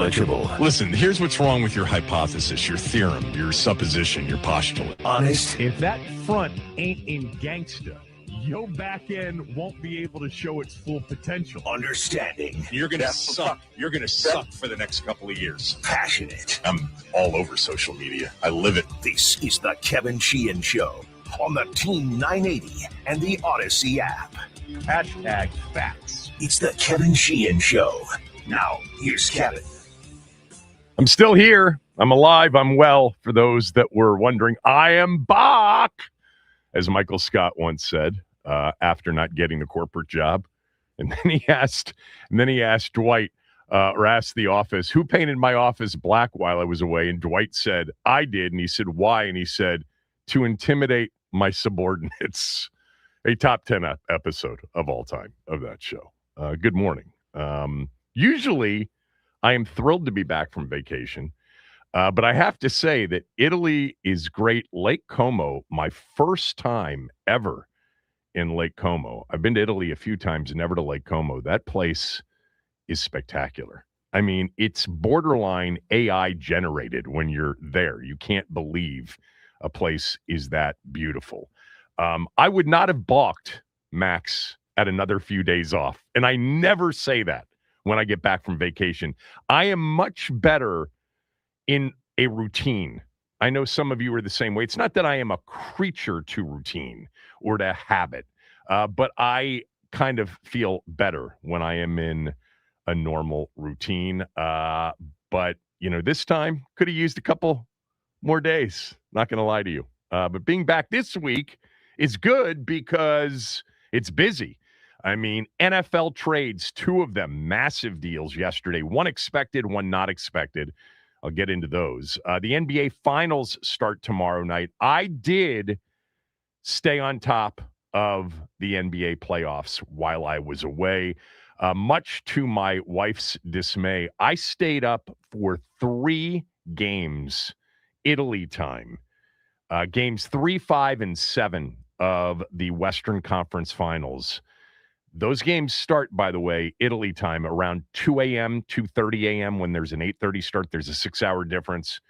knowledgeable. Listen, here's what's wrong with your hypothesis, your theorem, your supposition, your postulate. Honest. If that front ain't in gangsta, your back end won't be able to show its full potential. Understanding. You're going to suck. You're going to suck for the next couple of years. Passionate. I'm all over social media. I live it. This is the Kevin Sheehan Show on the Team 980 and the Odyssey app. Hashtag facts. It's the Kevin Sheehan Show. Now, here's Kevin. I'm still here. I'm alive. I'm well. For those that were wondering, I am back, as Michael Scott once said, after not getting the corporate job. And then he asked Dwight, or asked the office, who painted my office black while I was away? And Dwight said, I did. And he said, why? And he said, to intimidate my subordinates. A top 10 episode of all time of that show. Good morning. Usually, I am thrilled to be back from vacation, but I have to say that Italy is great. Lake Como, my first time ever in Lake Como. I've been to Italy a few times, never to Lake Como. That place is spectacular. I mean, it's borderline AI generated when you're there. You can't believe a place is that beautiful. I would not have balked, Max, at another few days off. And I never say that when I get back from vacation. I am much better in a routine. I know some of you are the same way. It's not that I am a creature to routine or to habit, but I kind of feel better when I am in a normal routine. But, this time could have used a couple more days. Not going to lie to you. But being back this week is good because it's busy. I mean, NFL trades, 2 of them, massive deals yesterday. One expected, one not expected. I'll get into those. The NBA Finals start tomorrow night. I did stay on top of the NBA playoffs while I was away. Much to my wife's dismay, I stayed up for 3 games, Italy time. Games 3, 5, and 7 of the Western Conference Finals. Those games start, by the way, Italy time around 2 a.m., 2:30 a.m. When there's an 8:30 start, there's a 6-hour difference.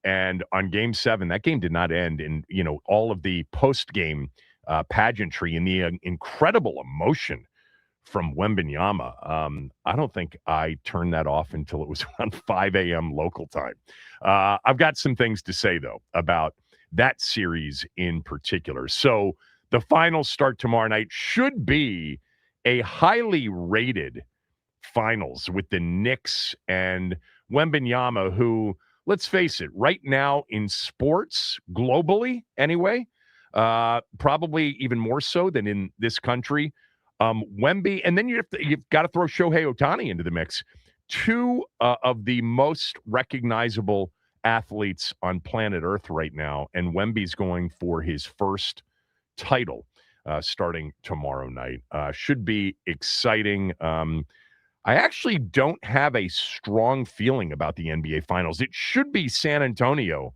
And on Game 7, that game did not end. And, all of the post-game pageantry and the incredible emotion from Wembanyama. I don't think I turned that off until it was around 5 a.m. local time. I've got some things to say, though, about that series in particular. So the finals start tomorrow night. Should be a highly rated finals with the Knicks and Wembanyama, who, let's face it, right now in sports, globally anyway, probably even more so than in this country, Wemby, and then you've got to throw Shohei Ohtani into the mix. 2 of the most recognizable athletes on planet Earth right now, and Wemby's going for his first title starting tomorrow night. Should be exciting. I actually don't have a strong feeling about the NBA Finals. It should be San Antonio,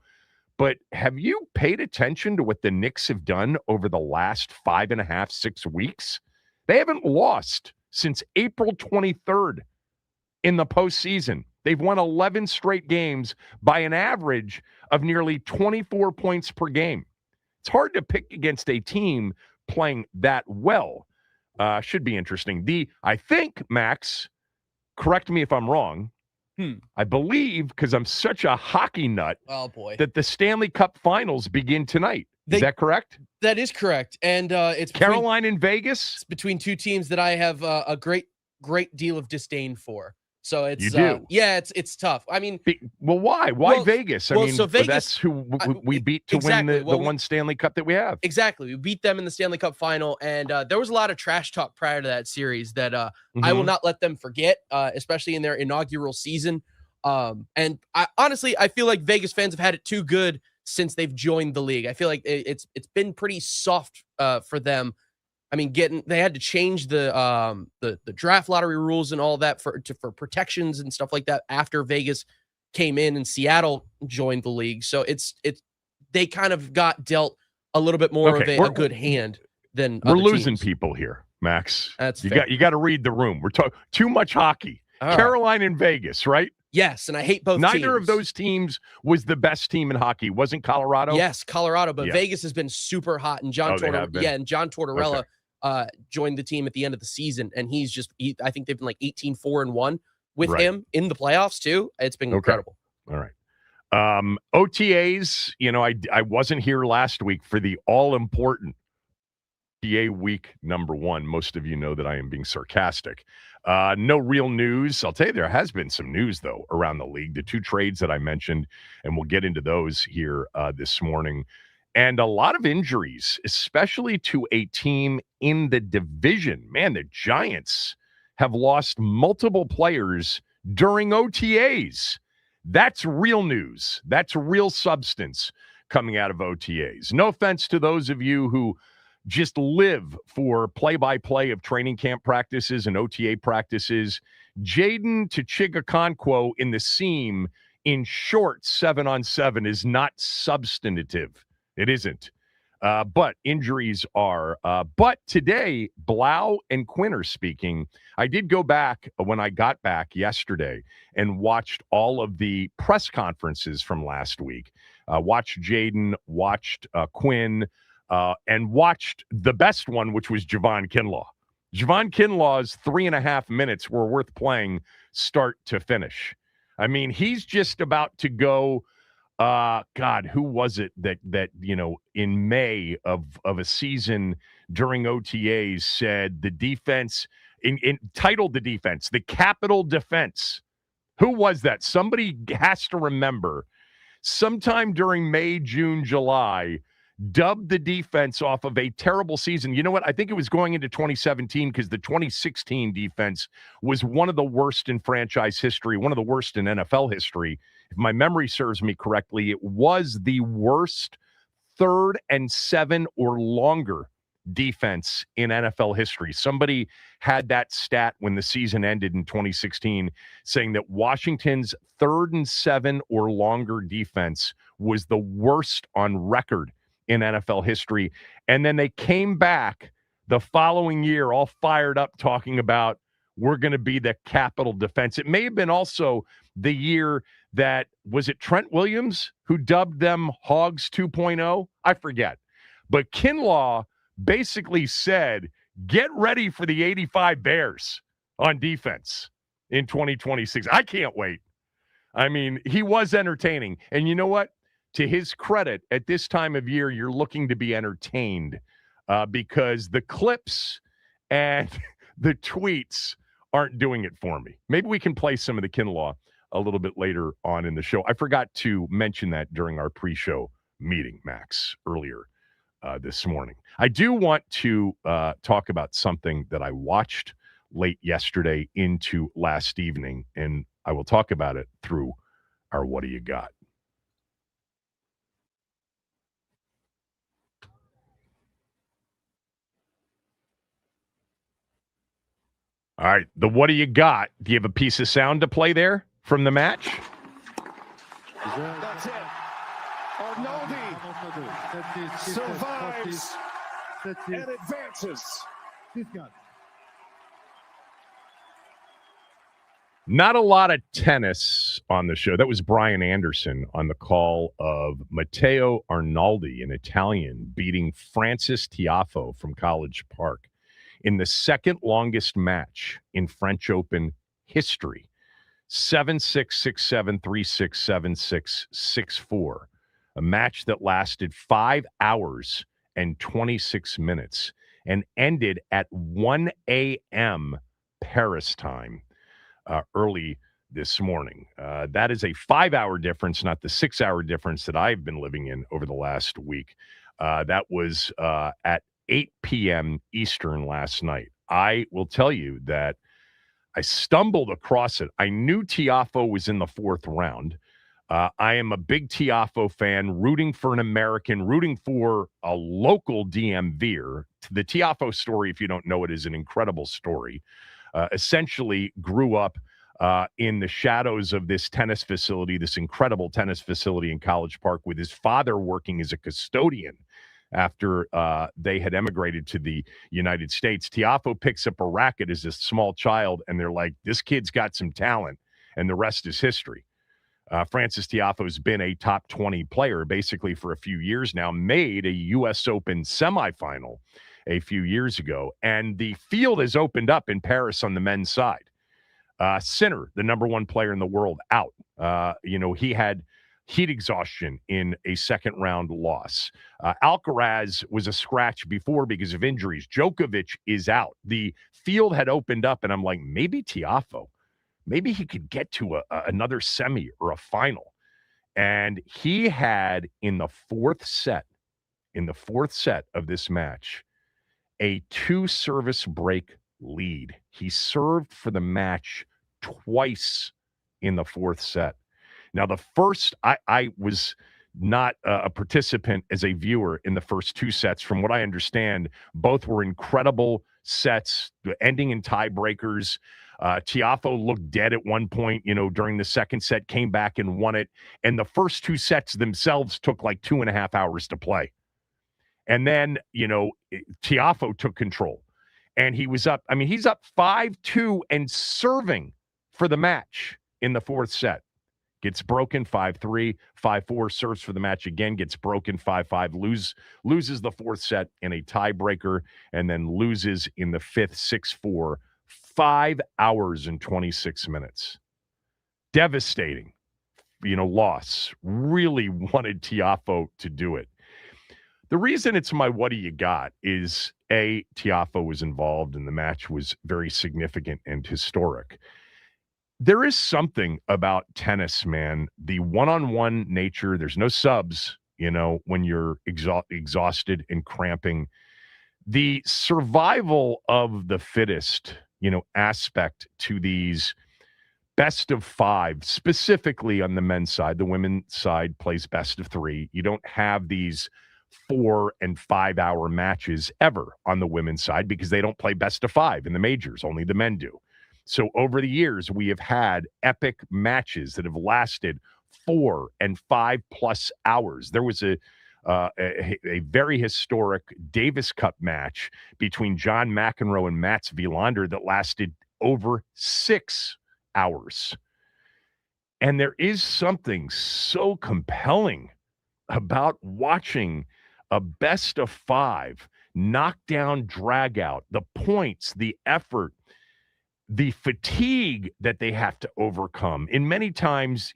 but have you paid attention to what the Knicks have done over the last 5.5, 6 weeks? They haven't lost since April 23rd in the postseason. They've won 11 straight games by an average of nearly 24 points per game. It's hard to pick against a team playing that well. Should be interesting. I think, Max, correct me if I'm wrong, I believe, because I'm such a hockey nut, that the Stanley Cup Finals begin tonight. Is that correct? That is correct. And it's Caroline and Vegas? It's between 2 teams that I have a great deal of disdain for. So it's you do. It's tough. I mean, well, why? Why Vegas? I mean, so Vegas, that's who we beat to win the one Stanley Cup that we have. Exactly, we beat them in the Stanley Cup final, and there was a lot of trash talk prior to that series that I will not let them forget, especially in their inaugural season. And I feel like Vegas fans have had it too good since they've joined the league. I feel like it's been pretty soft for them. I mean, they had to change the draft lottery rules and all that for protections and stuff like that after Vegas came in and Seattle joined the league. So they kind of got dealt a little bit more of a good hand than we're other losing teams. people here, Max. That's you fair. got to read the room. We're talking too much hockey. All right. Caroline and Vegas, right? Yes, and I hate both Neither teams. of those teams was the best team in hockey. Wasn't Colorado? Yes, Colorado, but Yeah. Vegas has been super hot, and John Tortorella joined the team at the end of the season, and I think they've been like 18-4-1 with him in the playoffs too. It's been incredible. All right. OTAs, I wasn't here last week for the all-important OTA week number 1. Most of you know that I am being sarcastic. No real news. I'll tell you, there has been some news, though, around the league. The 2 trades that I mentioned, and we'll get into those here this morning. And a lot of injuries, especially to a team in the division. Man, the Giants have lost multiple players during OTAs. That's real news. That's real substance coming out of OTAs. No offense to those of you who just live for play-by-play of training camp practices and OTA practices. Jaden Chigakonkwo in the seam in short 7-on-7 is not substantive. It isn't. But injuries are. But today, Blau and Quinn are speaking. I did go back when I got back yesterday and watched all of the press conferences from last week. Watched Jaden, watched Quinn, and watched the best one, which was Javon Kinlaw. Javon Kinlaw's 3.5 minutes were worth playing start to finish. I mean, he's just about to go. God, who was it that in May of a season during OTAs said the defense, titled the defense, the Capital Defense. Who was that? Somebody has to remember. Sometime during May, June, July, dubbed the defense off of a terrible season. You know what? I think it was going into 2017 because the 2016 defense was one of the worst in franchise history, one of the worst in NFL history. If my memory serves me correctly, it was the worst 3rd and 7 or longer defense in NFL history. Somebody had that stat when the season ended in 2016 saying that Washington's 3rd and 7 or longer defense was the worst on record in NFL history. And then they came back the following year all fired up talking about we're going to be the Capital Defense. It may have been also the year that, was it Trent Williams who dubbed them Hogs 2.0? I forget. But Kinlaw basically said, get ready for the 85 Bears on defense in 2026. I can't wait. I mean, he was entertaining. And you know what? To his credit, at this time of year, you're looking to be entertained because the clips and the tweets aren't doing it for me. Maybe we can play some of the Kinlaw a little bit later on in the show. I forgot to mention that during our pre-show meeting, Max, earlier this morning. I do want to talk about something that I watched late yesterday into last evening, and I will talk about it through our What Do You Got? All right, the What Do You Got? Do you have a piece of sound to play there from the match? That's it. Arnaldi survives and advances. Not a lot of tennis on the show. That was Brian Anderson on the call of Matteo Arnaldi, an Italian, beating Francis Tiafoe from College Park in the second longest match in French Open history. 7-6, 6-7, 3-6, 7-6, 6-4. A match that lasted 5 hours and 26 minutes and ended at 1 a.m. Paris time early this morning. That is a 5-hour difference, not the 6-hour difference that I've been living in over the last week. That was at 8 p.m. Eastern last night. I will tell you that I stumbled across it. I knew Tiafoe was in the 4th round. I am a big Tiafoe fan, rooting for an American, rooting for a local DMVer. The Tiafoe story, if you don't know it, is an incredible story. Essentially grew up in the shadows of this tennis facility, this incredible tennis facility in College Park, with his father working as a custodian after they had emigrated to the United States. Tiafoe picks up a racket as a small child, and they're like, this kid's got some talent. and the rest is history. Frances Tiafoe has been a top 20 player basically for a few years now, made a U.S. Open semifinal a few years ago, and the field has opened up in Paris on the men's side. Sinner, the number one player in the world, out. He had heat exhaustion in a second-round loss. Alcaraz was a scratch before because of injuries. Djokovic is out. The field had opened up, and I'm like, maybe Tiafoe. Maybe he could get to another semi or a final. And he had in the fourth set of this match, a 2-service break lead. He served for the match twice in the fourth set. Now, the first, I was not a participant as a viewer in the first 2 sets. From what I understand, both were incredible sets, ending in tiebreakers. Tiafoe looked dead at one point, during the second set, came back and won it. And the first 2 sets themselves took like 2.5 hours to play. And then, Tiafoe took control. And he was up. I mean, he's up 5-2 and serving for the match in the fourth set. Gets broken 5-3, 5-4, serves for the match again, gets broken 5-5, loses the fourth set in a tiebreaker, and then loses in the fifth 6-4. 5 hours and 26 minutes. Devastating, loss. Really wanted Tiafoe to do it. The reason it's my what do you got is, A, Tiafoe was involved and the match was very significant and historic. There is something about tennis, man, the one-on-one nature. There's no subs, when you're exhausted and cramping. The survival of the fittest, aspect to these best of 5, specifically on the men's side. The women's side plays best of 3. You don't have these 4 and 5 hour matches ever on the women's side because they don't play best of 5 in the majors. Only the men do. So over the years, we have had epic matches that have lasted 4 and 5 plus hours. There was a very historic Davis Cup match between John McEnroe and Mats Wilander that lasted over 6 hours. And there is something so compelling about watching a best of 5 knockdown drag out, the points, the effort, the fatigue that they have to overcome. And many times,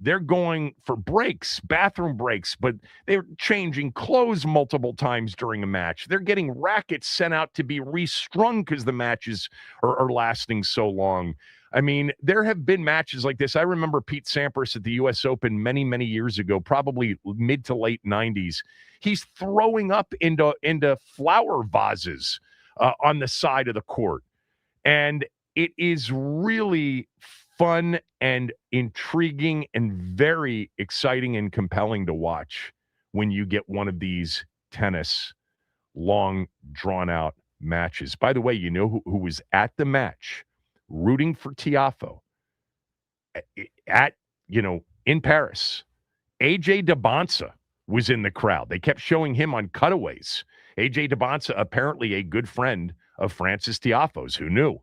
they're going for breaks, bathroom breaks, but they're changing clothes multiple times during a match. They're getting rackets sent out to be restrung because the matches are lasting so long. I mean, there have been matches like this. I remember Pete Sampras at the U.S. Open many, many years ago, probably mid to late 90s. He's throwing up into flower vases on the side of the court. And it is really fun and intriguing and very exciting and compelling to watch when you get one of these tennis long, drawn-out matches. By the way, who was at the match rooting for Tiafoe in Paris? AJ DeBonsa was in the crowd. They kept showing him on cutaways. AJ DeBonsa, apparently a good friend of Frances Tiafoe's. Who knew?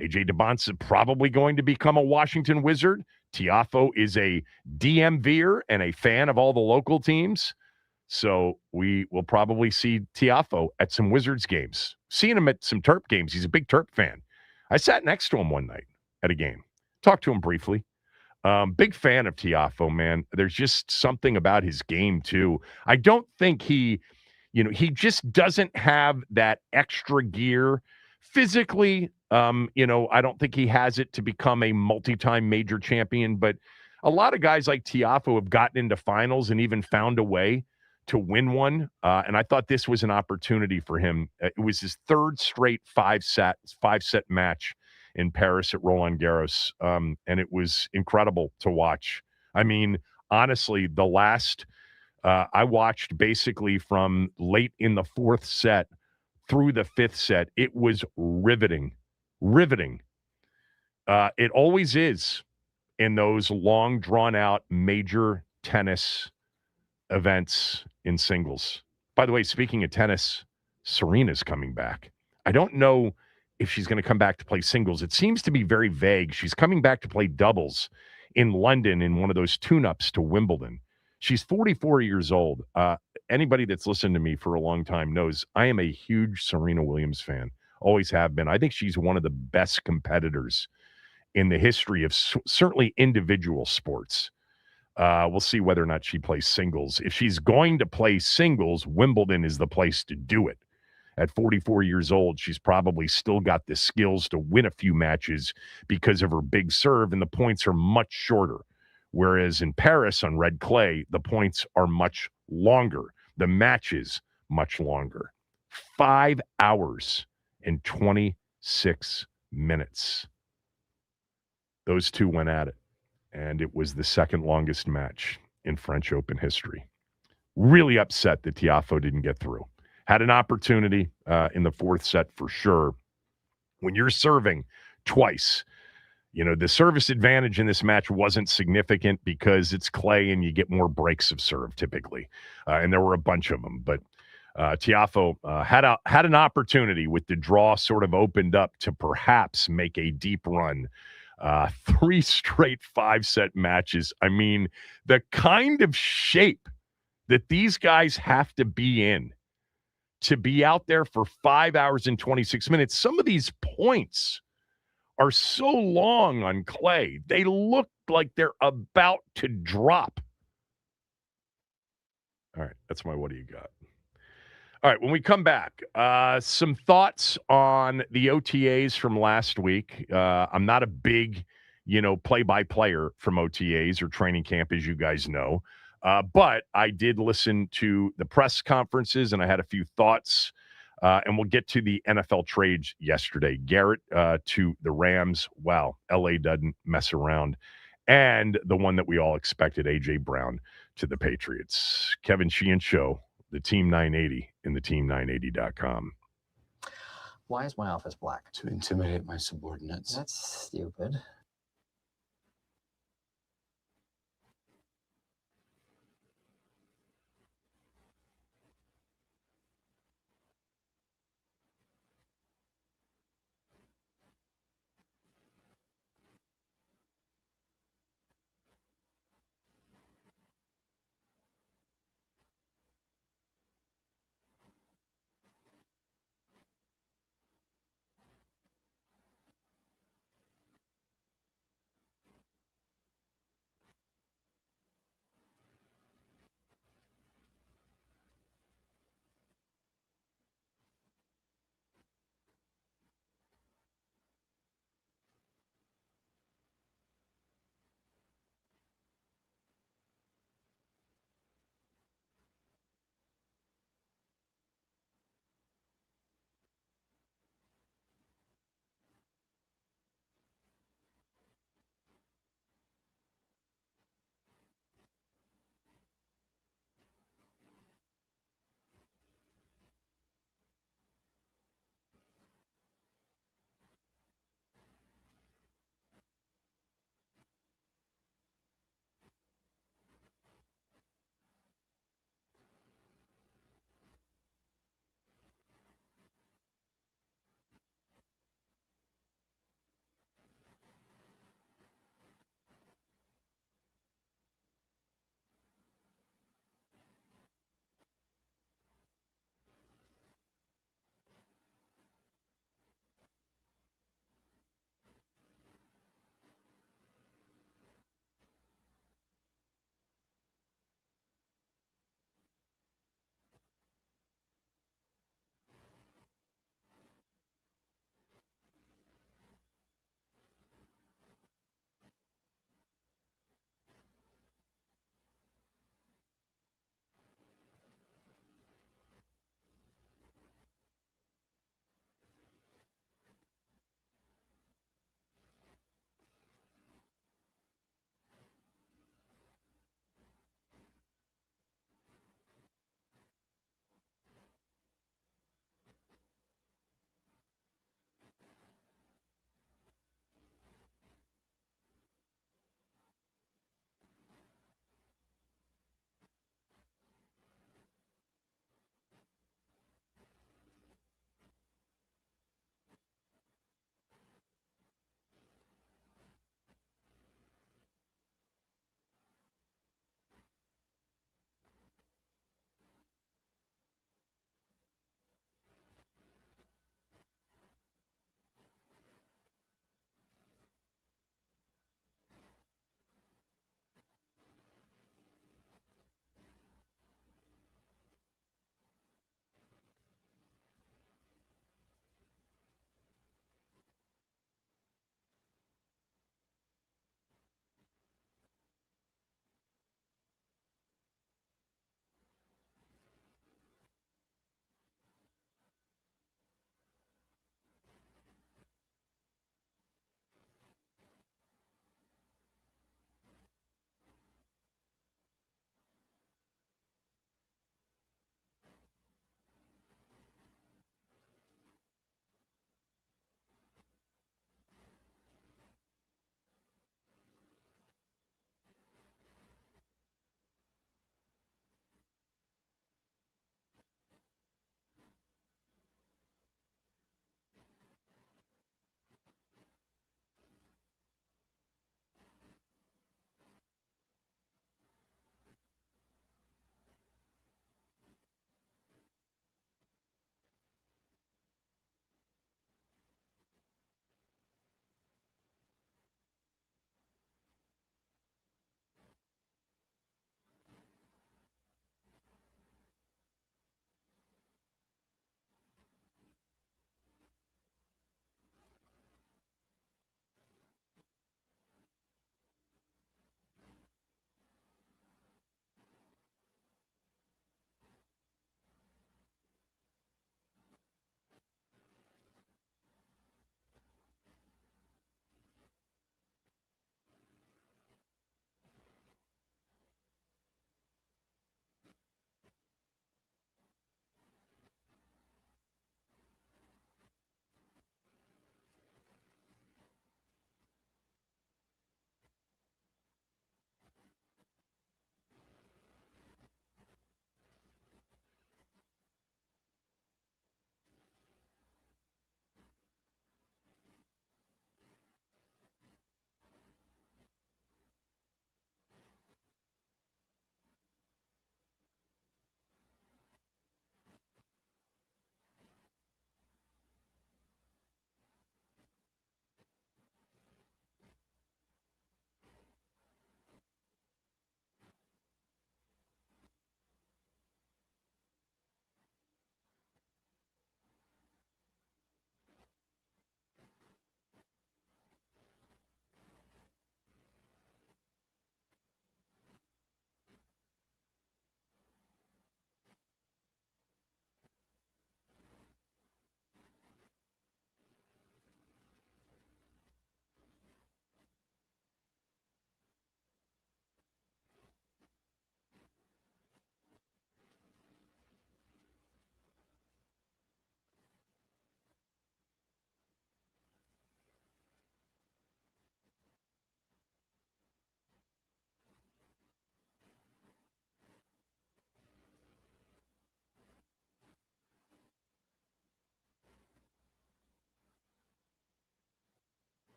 AJ DeBonsa probably going to become a Washington Wizard. Tiafoe is a DMVer and a fan of all the local teams. So we will probably see Tiafoe at some Wizards games. Seeing him at some Terp games. He's a big Terp fan. I sat next to him one night at a game. Talked to him briefly. Big fan of Tiafoe, man. There's just something about his game, too. I don't think he just doesn't have that extra gear physically. I don't think he has it to become a multi-time major champion, but a lot of guys like Tiafoe have gotten into finals and even found a way to win one. And I thought this was an opportunity for him. It was his third straight five-set match in Paris at Roland Garros. And it was incredible to watch. I mean, honestly, the last I watched basically from late in the fourth set through the fifth set. It was riveting. It always is in those long, drawn-out major tennis events in singles. By the way, speaking of tennis, Serena's coming back. I don't know if she's going to come back to play singles. It seems to be very vague. She's coming back to play doubles in London in one of those tune-ups to Wimbledon. She's 44 years old. Anybody that's listened to me for a long time knows I am a huge Serena Williams fan. Always have been. I think she's one of the best competitors in the history of certainly individual sports. We'll see whether or not she plays singles. If she's going to play singles, Wimbledon is the place to do it. At 44 years old, she's probably still got the skills to win a few matches because of her big serve, and the points are much shorter. Whereas in Paris on red clay, the points are much longer. The matches much longer. 5 hours and 26 minutes. Those two went at it, and it was the second longest match in French Open history. Really upset that Tiafoe didn't get through. Had an opportunity in the fourth set for sure. When you're serving twice, the service advantage in this match wasn't significant because it's clay and you get more breaks of serve typically. And there were a bunch of them. But Tiafoe had an opportunity with the draw sort of opened up to perhaps make a deep run. 3 straight 5-set matches. I mean, the kind of shape that these guys have to be in to be out there for 5 hours and 26 minutes. Some of these points are so long on clay. They look like they're about to drop. All right, that's my what do you got? All right, when we come back, some thoughts on the OTAs from last week. I'm not a big, play-by-player from OTAs or training camp, as you guys know. But I did listen to the press conferences, and I had a few thoughts. And we'll get to the NFL trades yesterday. Garrett to the Rams. Wow, LA doesn't mess around. And the one that we all expected, A.J. Brown to the Patriots. Kevin Sheehan Show, the Team 980 in the team980.com. Why is my office black? To intimidate my subordinates. That's stupid.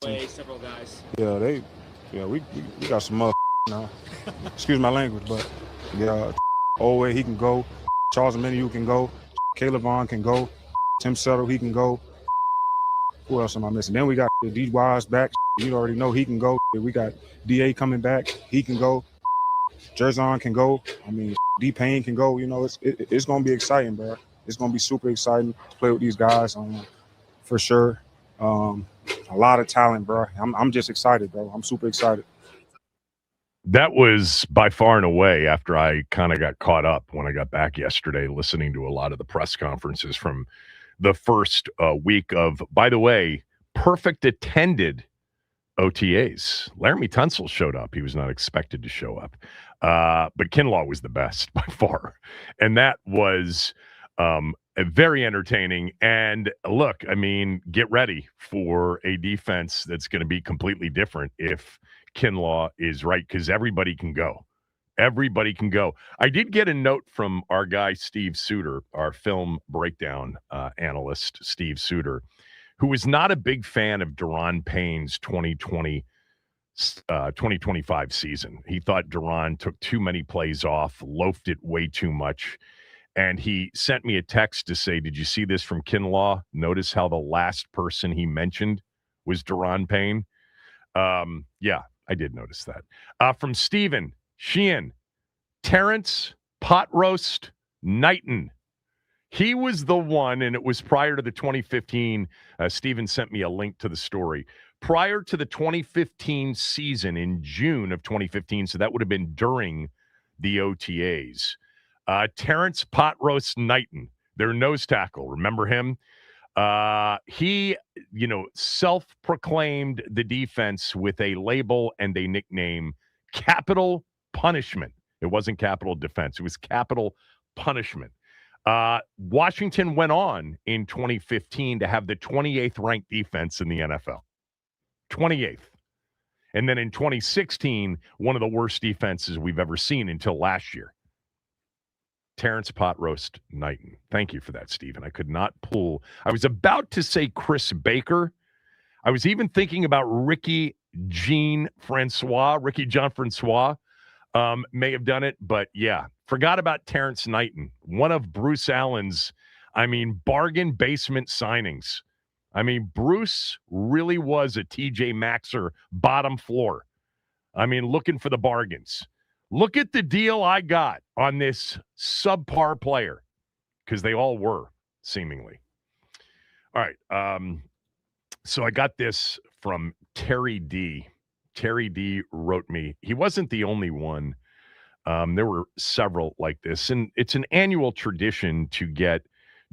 Several guys. Yeah, we got some mother now. Excuse my language, but yeah, OTA he can go. Charles Menu can go. Caleb Vaughn can go. Tim Settle he can go. Who else am I missing? Then we got D. Wise back. You already know he can go. We got DA coming back. He can go. Jerzon can go. I mean, D. Payne can go. You know, it's gonna be exciting, bro. It's gonna be super exciting to play with these guys, for sure. A lot of talent, bro. I'm just excited, bro. I'm super excited. That was by far and away, after I kind of got caught up when I got back yesterday, listening to a lot of the press conferences from the first week of, by the way, perfect attended OTAs. Laramie Tunsil showed up. He was not expected to show up. But Kinlaw was the best by far. And that was very entertaining. And look, I mean, get ready for a defense that's going to be completely different if Kinlaw is right, because everybody can go. Everybody can go. I did get a note from our guy, Steve Suter, our film breakdown analyst, Steve Suter, who was not a big fan of Deron Payne's 2025 season. He thought Deron took too many plays off, loafed it way too much. And he sent me a text to say, did you see this from Kinlaw? Notice how the last person he mentioned was Deron Payne. Yeah, I did notice that. From Steven, Sheehan, Terrence Pot Roast Knighton. He was the one, and it was prior to the 2015. Steven sent me a link to the story. Prior to the 2015 season in June of 2015, so that would have been during the OTAs. Terrence Pot Roast Knighton, their nose tackle. Remember him? He, self-proclaimed the defense with a label and a nickname, Capital Punishment. It wasn't Capital Defense. It was Capital Punishment. Washington went on in 2015 to have the 28th ranked defense in the NFL. 28th. And then in 2016, one of the worst defenses we've ever seen until last year. Terrence Pot Roast Knighton. Thank you for that, Stephen. I could not pull. I was about to say Chris Baker. I was even thinking about Ricky John Francois may have done it, but yeah, forgot about Terrence Knighton, one of Bruce Allen's, bargain basement signings. Bruce really was a TJ Maxer bottom floor. Looking for the bargains. Look at the deal I got on this subpar player, because they all were, seemingly. All right. So I got this from Terry D. Terry D wrote me. He wasn't the only one. There were several like this. And it's an annual tradition to get,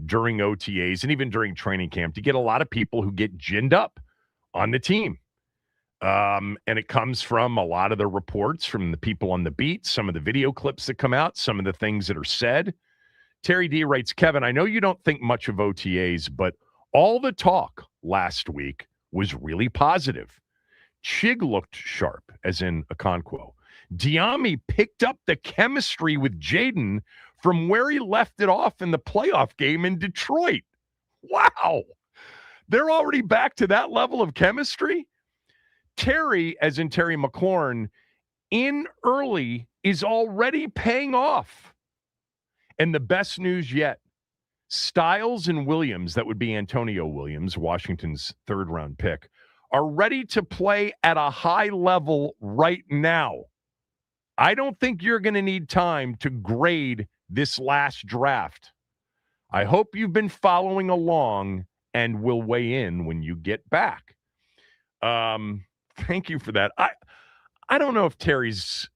during OTAs and even during training camp, to get a lot of people who get ginned up on the team. And it comes from a lot of the reports from the people on the beat, some of the video clips that come out, some of the things that are said. Terry D writes, Kevin, I know you don't think much of OTAs, but all the talk last week was really positive. Chig looked sharp, as in Okonkwo. Diami picked up the chemistry with Jaden from where he left it off in the playoff game in Detroit. Wow. They're already back to that level of chemistry? Terry, as in Terry McLaurin, in early is already paying off. And the best news yet, Styles and Williams, that would be Antonio Williams, Washington's third-round pick, are ready to play at a high level right now. I don't think you're going to need time to grade this last draft. I hope you've been following along and will weigh in when you get back. Thank you for that. I don't know if Terry's,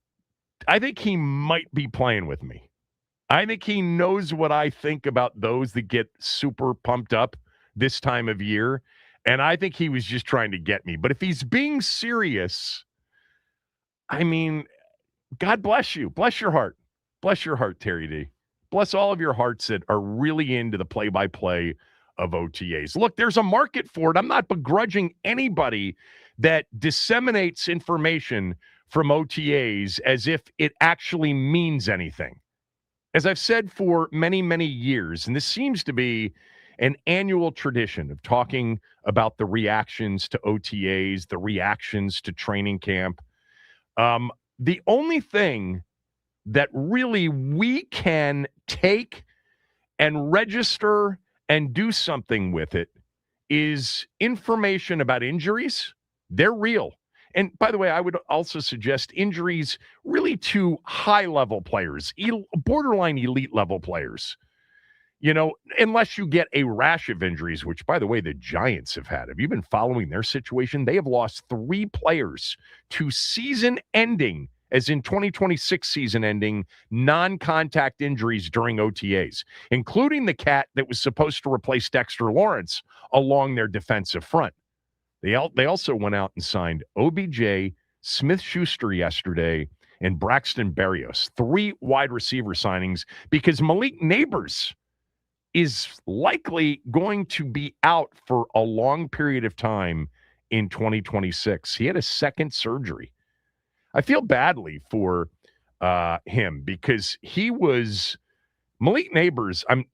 I think he might be playing with me. I think he knows what I think about those that get super pumped up this time of year. And I think he was just trying to get me. But if he's being serious, God bless you. Bless your heart. Bless your heart, Terry D. Bless all of your hearts that are really into the play-by-play of OTAs. Look, there's a market for it. I'm not begrudging anybody that disseminates information from OTAs as if it actually means anything. As I've said for many, many years, and this seems to be an annual tradition of talking about the reactions to OTAs, the reactions to training camp. The only thing that really we can take and register and do something with it is information about injuries. They're real. And by the way, I would also suggest injuries really to high-level players, borderline elite-level players. You know, unless you get a rash of injuries, which, by the way, the Giants have had. Have you been following their situation? They have lost 3 players to season-ending, as in 2026 season-ending, non-contact injuries during OTAs, including the cat that was supposed to replace Dexter Lawrence along their defensive front. They also went out and signed OBJ, Smith-Schuster yesterday, and Braxton Berrios, 3 wide receiver signings, because Malik Neighbors is likely going to be out for a long period of time in 2026. He had a second surgery. I feel badly for him because he was Malik Neighbors. I'm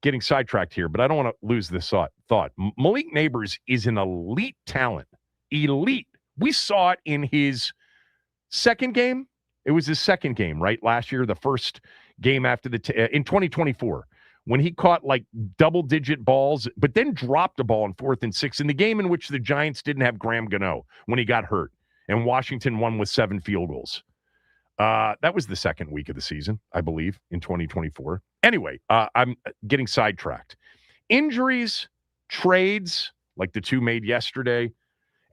getting sidetracked here, but I don't want to lose this thought. Malik Neighbors is an elite talent. Elite. We saw it in his second game. It was his second game, right? Last year, the first game after in 2024, when he caught like double-digit balls, but then dropped a ball in 4th and 6 in the game in which the Giants didn't have Graham Gano when he got hurt, and Washington won with 7 field goals. That was the second week of the season, I believe, in 2024. Anyway, I'm getting sidetracked. Injuries, trades, like the 2 made yesterday,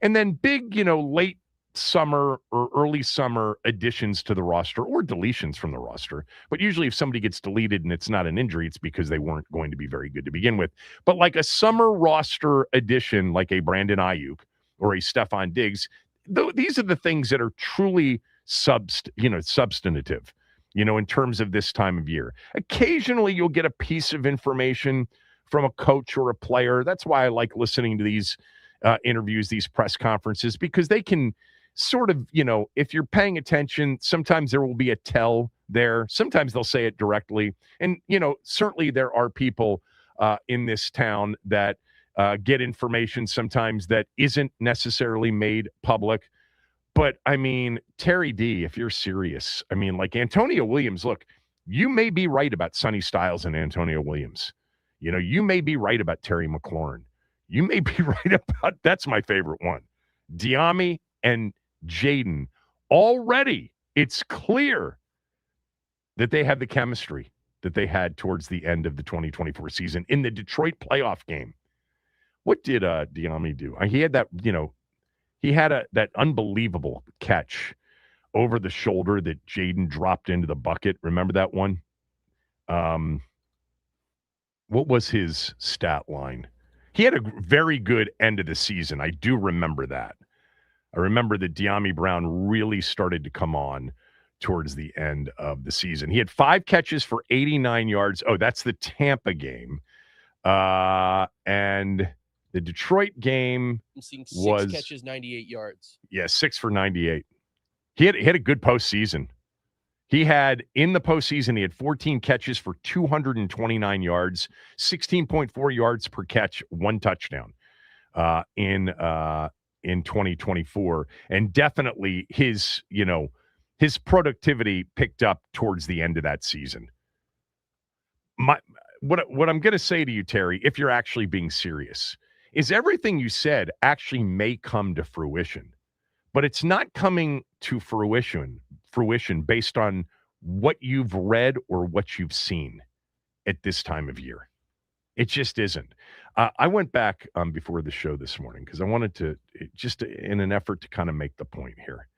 and then big, late summer or early summer additions to the roster or deletions from the roster. But usually if somebody gets deleted and it's not an injury, it's because they weren't going to be very good to begin with. But like a summer roster addition, like a Brandon Ayuk or a Stephon Diggs, these are the things that are truly substantive, in terms of this time of year. Occasionally you'll get a piece of information from a coach or a player. That's why I like listening to these interviews, these press conferences, because they can sort of, if you're paying attention, sometimes there will be a tell there. Sometimes they'll say it directly. And, certainly there are people in this town that get information sometimes that isn't necessarily made public. But, I mean, Terry D, if you're serious, like Antonio Williams, look, you may be right about Sonny Styles and Antonio Williams. You may be right about Terry McLaurin. You may be right about, that's my favorite one, Diami and Jaden. Already, it's clear that they have the chemistry that they had towards the end of the 2024 season in the Detroit playoff game. What did Diami do? He had that, he had that unbelievable catch over the shoulder that Jaden dropped into the bucket. Remember that one? What was his stat line? He had a very good end of the season. I do remember that. I remember that Diami Brown really started to come on towards the end of the season. He had 5 catches for 89 yards. Oh, that's the Tampa game. And the Detroit game I'm seeing 6 was catches, 98 yards. Yeah, 6 for 98. He had a good postseason. In the postseason, he had 14 catches for 229 yards, 16.4 yards per catch, 1 touchdown in 2024. And definitely his productivity picked up towards the end of that season. What I'm going to say to you, Terry, if you're actually being serious, is everything you said actually may come to fruition, but it's not coming to fruition based on what you've read or what you've seen at this time of year. It just isn't. I went back before the show this morning because I wanted to, just in an effort to kind of make the point here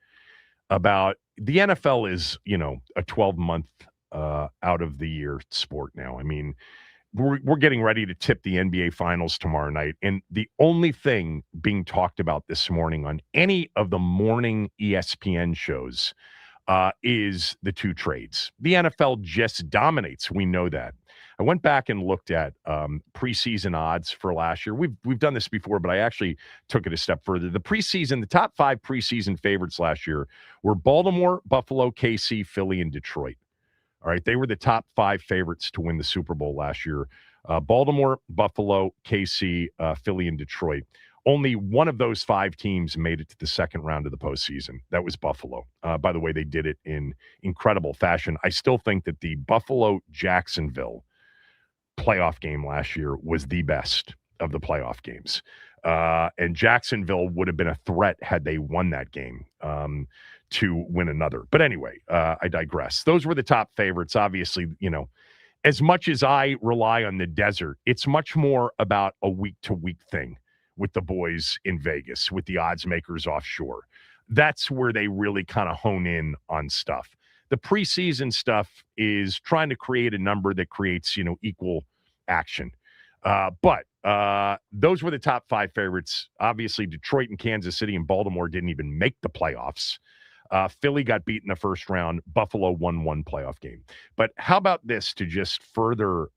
about the NFL is, a 12-month out of the year sport now. I mean, we're getting ready to tip the NBA Finals tomorrow night, and the only thing being talked about this morning on any of the morning ESPN shows is the 2 trades. The NFL just dominates. We know that. I went back and looked at preseason odds for last year. We've done this before, but I actually took it a step further. The top 5 preseason favorites last year were Baltimore, Buffalo, KC, Philly, and Detroit. All right, they were the top 5 favorites to win the Super Bowl last year. Baltimore, Buffalo, KC, Philly, and Detroit. Only one of those 5 teams made it to the second round of the postseason. That was Buffalo. By the way, they did it in incredible fashion. I still think that the Buffalo-Jacksonville playoff game last year was the best of the playoff games. And Jacksonville would have been a threat had they won that game to win another. But anyway, I digress. Those were the top favorites. Obviously, as much as I rely on the desert, it's much more about a week-to-week thing with the boys in Vegas, with the odds makers offshore. That's where they really kind of hone in on stuff. The preseason stuff is trying to create a number that creates, equal action. But those were the top 5 favorites. Obviously, Detroit and Kansas City and Baltimore didn't even make the playoffs. Philly got beat in the first round. Buffalo won 1 playoff game. But how about this to just further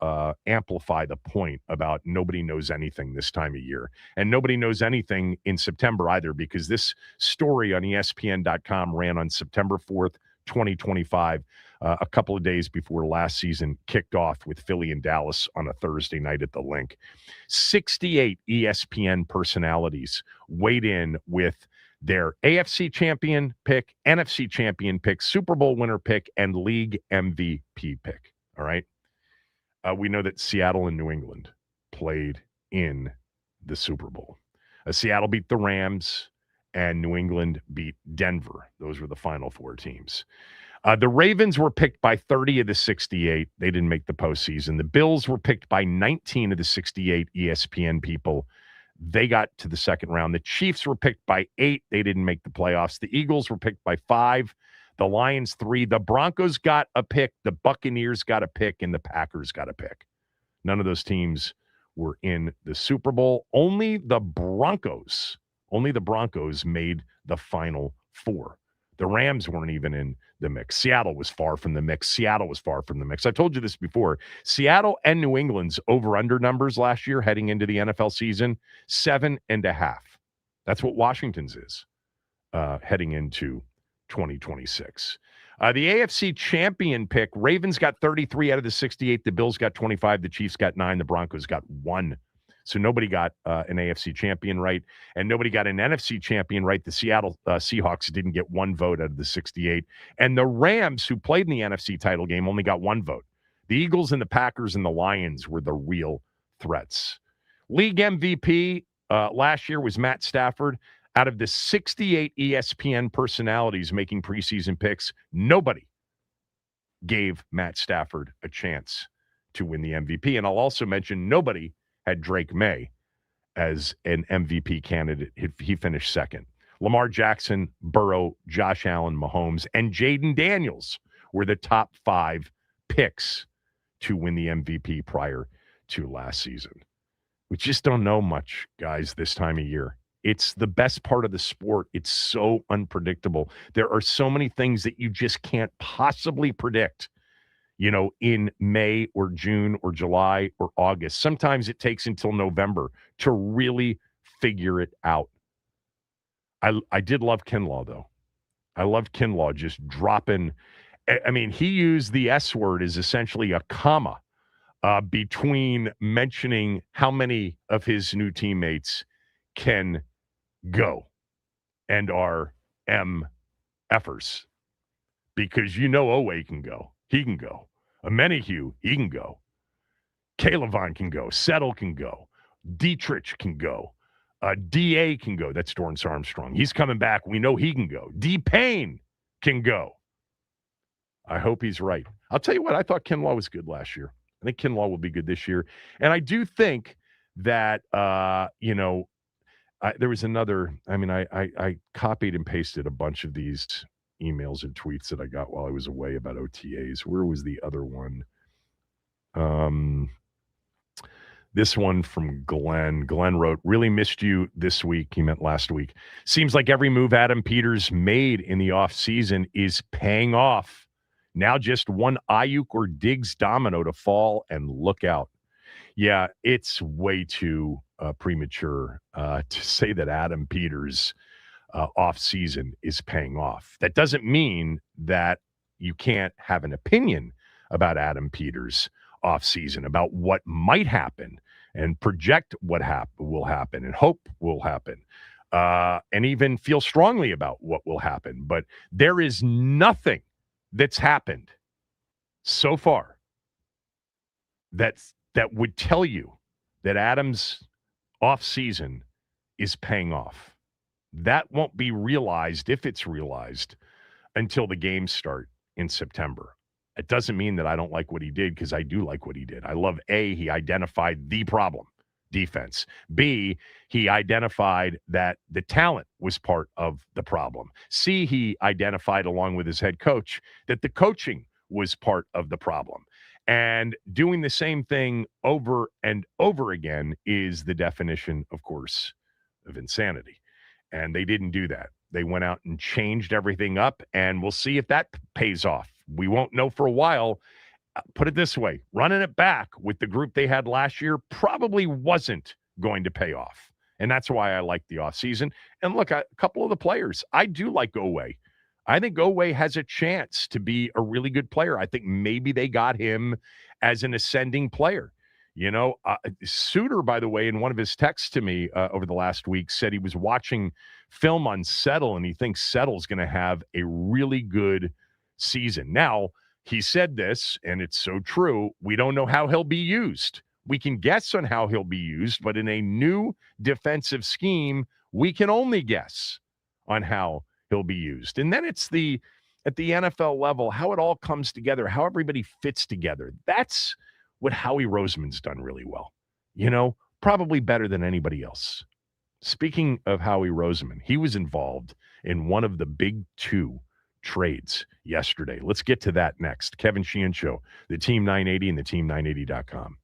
amplify the point about nobody knows anything this time of year? And nobody knows anything in September either, because this story on ESPN.com ran on September 4th, 2025, a couple of days before last season kicked off with Philly and Dallas on a Thursday night at the Link. 68 ESPN personalities weighed in with their AFC champion pick, NFC champion pick, Super Bowl winner pick, and league MVP pick. All right. We know that Seattle and New England played in the Super Bowl. Seattle beat the Rams, and New England beat Denver. Those were the final 4 teams. The Ravens were picked by 30 of the 68. They didn't make the postseason. The Bills were picked by 19 of the 68 ESPN people. They got to the second round. The Chiefs were picked by 8. They didn't make the playoffs. The Eagles were picked by 5. The Lions 3. The Broncos got a pick. The Buccaneers got a pick. And the Packers got a pick. None of those teams were in the Super Bowl. Only the Broncos made the final 4. The Rams weren't even in the mix. Seattle was far from the mix. I told you this before. Seattle and New England's over-under numbers last year heading into the NFL season, 7.5. That's what Washington's is heading into 2026. The AFC champion pick, Ravens got 33 out of the 68. The Bills got 25. The Chiefs got 9. The Broncos got 1. So nobody got an AFC champion right, and nobody got an NFC champion right. The Seattle Seahawks didn't get 1 vote out of the 68. And the Rams, who played in the NFC title game, only got 1 vote. The Eagles and the Packers and the Lions were the real threats. League MVP last year was Matt Stafford. Out of the 68 ESPN personalities making preseason picks, nobody gave Matt Stafford a chance to win the MVP. And I'll also mention nobody had Drake May as an MVP candidate. He finished second. Lamar Jackson, Burrow, Josh Allen, Mahomes, and Jaden Daniels were the top 5 picks to win the MVP prior to last season. We just don't know much, guys, this time of year. It's the best part of the sport. It's so unpredictable. There are so many things that you just can't possibly predict, in May or June or July or August. Sometimes it takes until November to really figure it out. I did love Kinlaw, though. I loved Kinlaw just dropping. I mean, he used the S word as essentially a comma between mentioning how many of his new teammates can go and are MFers. Because Owe can go. He can go. Amenahue, he can go. Calevon can go. Settle can go. Dietrich can go. D.A. can go. That's Dorrance Armstrong. He's coming back. We know he can go. D. Payne can go. I hope he's right. I'll tell you what, I thought Kinlaw was good last year. I think Kinlaw will be good this year. And I do think that, there was another, I copied and pasted a bunch of these emails and tweets that I got while I was away about OTAs. Where was the other one? This one from Glenn. Glenn wrote, really missed you this week. He meant last week. Seems like every move Adam Peters made in the offseason is paying off. Now just one Ayuk or Diggs domino to fall, and look out. Yeah, it's way too premature to say that Adam Peters' off-season is paying off. That doesn't mean that you can't have an opinion about Adam Peters' offseason, about what might happen and project what will happen and hope will happen, and even feel strongly about what will happen. But there is nothing that's happened so far that would tell you that Adams' offseason is paying off. That won't be realized, if it's realized, until the games start in September. It doesn't mean that I don't like what he did, because I do like what he did. I love, A, he identified the problem, defense. B, he identified that the talent was part of the problem. C, he identified, along with his head coach, that the coaching was part of the problem. And doing the same thing over and over again is the definition, of course, of insanity. And they didn't do that. They went out and changed everything up, and we'll see if that pays off. We won't know for a while. Put it this way, running it back with the group they had last year probably wasn't going to pay off. And that's why I like the offseason. And look, a couple of the players, I do like Owe. I think Owe has a chance to be a really good player. I think maybe they got him as an ascending player. You know, Suter, by the way, in one of his texts to me over the last week, said he was watching film on Settle, and he thinks Settle's going to have a really good season. Now, he said this, and it's so true, we don't know how he'll be used. We can guess on how he'll be used, but in a new defensive scheme, we can only guess on how he'll be used. And then it's at the NFL level, how it all comes together, how everybody fits together. That's what Howie Roseman's done really well. You know, probably better than anybody else. Speaking of Howie Roseman, he was involved in one of the big two trades yesterday. Let's get to that next. Kevin Sheehan Show, the Team 980 and the team980.com.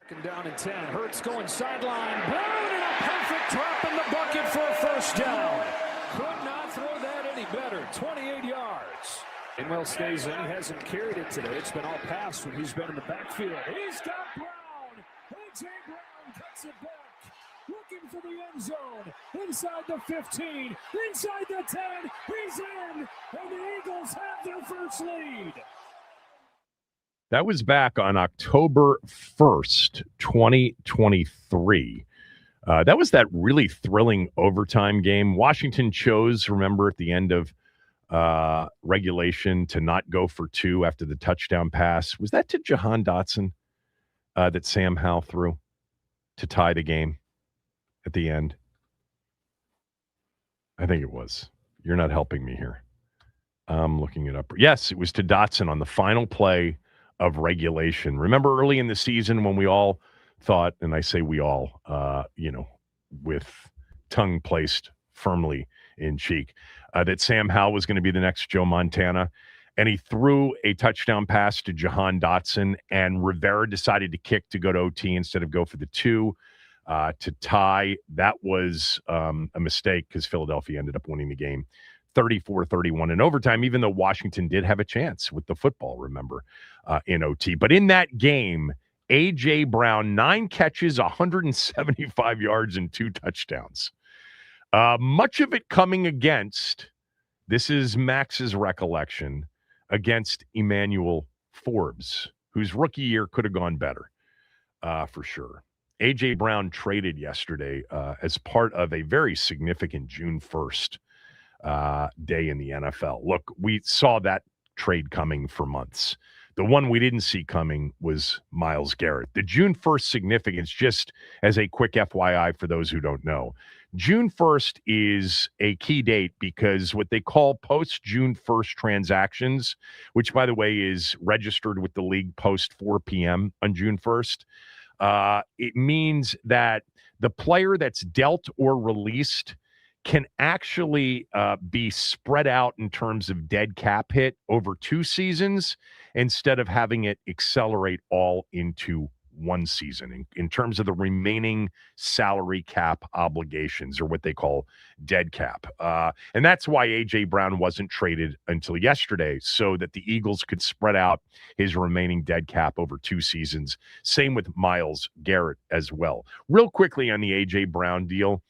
Down in 10. Hurts going sideline. Brown and a perfect drop in the bucket for a first down. Could not throw that any better. 28 yards. Inwell stays in. He hasn't carried it today. It's been all pass when he's been in the backfield. He's got Brown. A.J. Brown cuts it back. Looking for the end zone. Inside the 15. Inside the 10. He's in. And the Eagles have their first lead. That was back on October 1st, 2023. That was that really thrilling overtime game. Washington chose, remember, at the end of regulation to not go for two after the touchdown pass. Was that to Jahan Dotson that Sam Howell threw to tie the game at the end? I think it was. You're not helping me here. I'm looking it up. Yes, it was to Dotson on the final play of regulation. Remember early in the season when we all thought, and I say we all, with tongue placed firmly in cheek, that Sam Howell was going to be the next Joe Montana. And he threw a touchdown pass to Jahan Dotson, and Rivera decided to kick to go to OT instead of go for the two to tie. That was a mistake because Philadelphia ended up winning the game 34-31 in overtime, even though Washington did have a chance with the football, remember, in OT. But in that game, A.J. Brown, 9 catches, 175 yards, and 2 touchdowns. Much of it coming against, this is Max's recollection, against Emmanuel Forbes, whose rookie year could have gone better, for sure. A.J. Brown traded yesterday as part of a very significant June 1st day in the NFL. Look, we saw that trade coming for months. The one we didn't see coming was Myles Garrett. The June 1st significance, just as a quick FYI for those who don't know, June 1st is a key date because what they call post-June 1st transactions, which, by the way, is registered with the league post 4 p.m. on June 1st, it means that the player that's dealt or released can actually be spread out in terms of dead cap hit over 2 seasons instead of having it accelerate all into 1 season in terms of the remaining salary cap obligations, or what they call dead cap. And that's why A.J. Brown wasn't traded until yesterday, so that the Eagles could spread out his remaining dead cap over 2 seasons. Same with Myles Garrett as well. Real quickly on the A.J. Brown deal,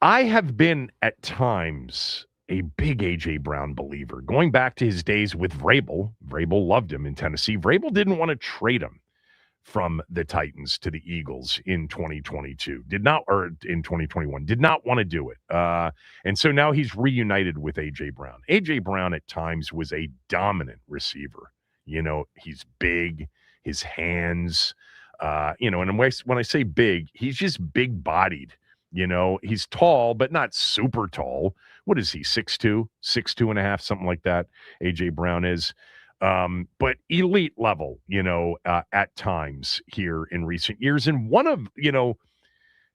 I have been at times a big A.J. Brown believer. Going back to his days with Vrabel, Vrabel loved him in Tennessee. Vrabel didn't want to trade him from the Titans to the Eagles in 2022. In 2021. Did not want to do it. And so now he's reunited with A.J. Brown. A.J. Brown at times was a dominant receiver. You know, he's big, his hands, and when I say big, he's just big-bodied. You know, he's tall, but not super tall. What is he, 6'2", 6'2.5", something like that, A.J. Brown is. But elite level, at times here in recent years. And one of, the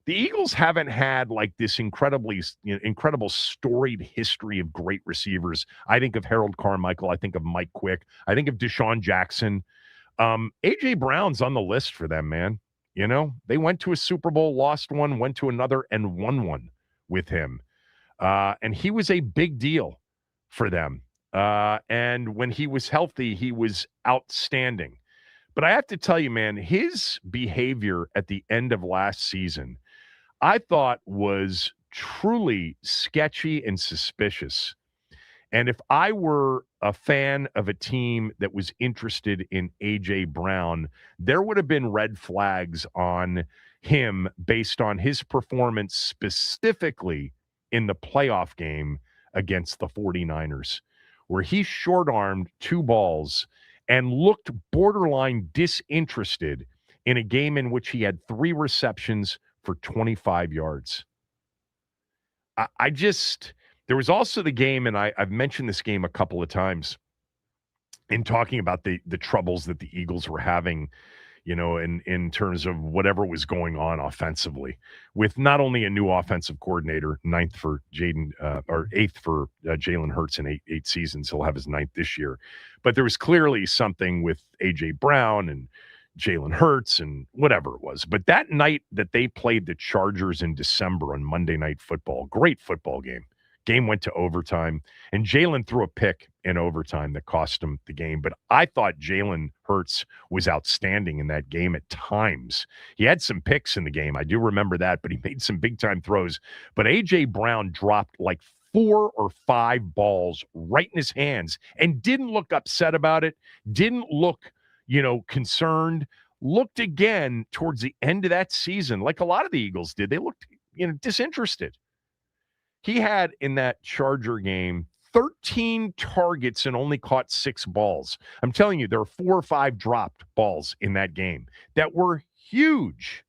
Eagles haven't had like this incredible storied history of great receivers. I think of Harold Carmichael. I think of Mike Quick. I think of Deshaun Jackson. A.J. Brown's on the list for them, man. They went to a Super Bowl, lost one, went to another, and won one with him. And he was a big deal for them. And when he was healthy, he was outstanding. But I have to tell you, man, his behavior at the end of last season, I thought was truly sketchy and suspicious. And if I were a fan of a team that was interested in A.J. Brown, there would have been red flags on him based on his performance specifically in the playoff game against the 49ers, where he short-armed 2 balls and looked borderline disinterested in a game in which he had 3 receptions for 25 yards. There was also the game, and I've mentioned this game a couple of times in talking about the troubles that the Eagles were having, in terms of whatever was going on offensively, with not only a new offensive coordinator, 8th for Jalen Hurts in eight seasons. He'll have his 9th this year. But there was clearly something with A.J. Brown and Jalen Hurts and whatever it was. But that night that they played the Chargers in December on Monday Night Football, great football game. Game went to overtime, and Jalen threw a pick in overtime that cost him the game. But I thought Jalen Hurts was outstanding in that game at times. He had some picks in the game. I do remember that, but he made some big-time throws. But A.J. Brown dropped like 4 or 5 balls right in his hands and didn't look upset about it, didn't look, concerned, looked again towards the end of that season, like a lot of the Eagles did. They looked, disinterested. He had in that Charger game 13 targets and only caught 6 balls. I'm telling you, there are 4 or 5 dropped balls in that game that were huge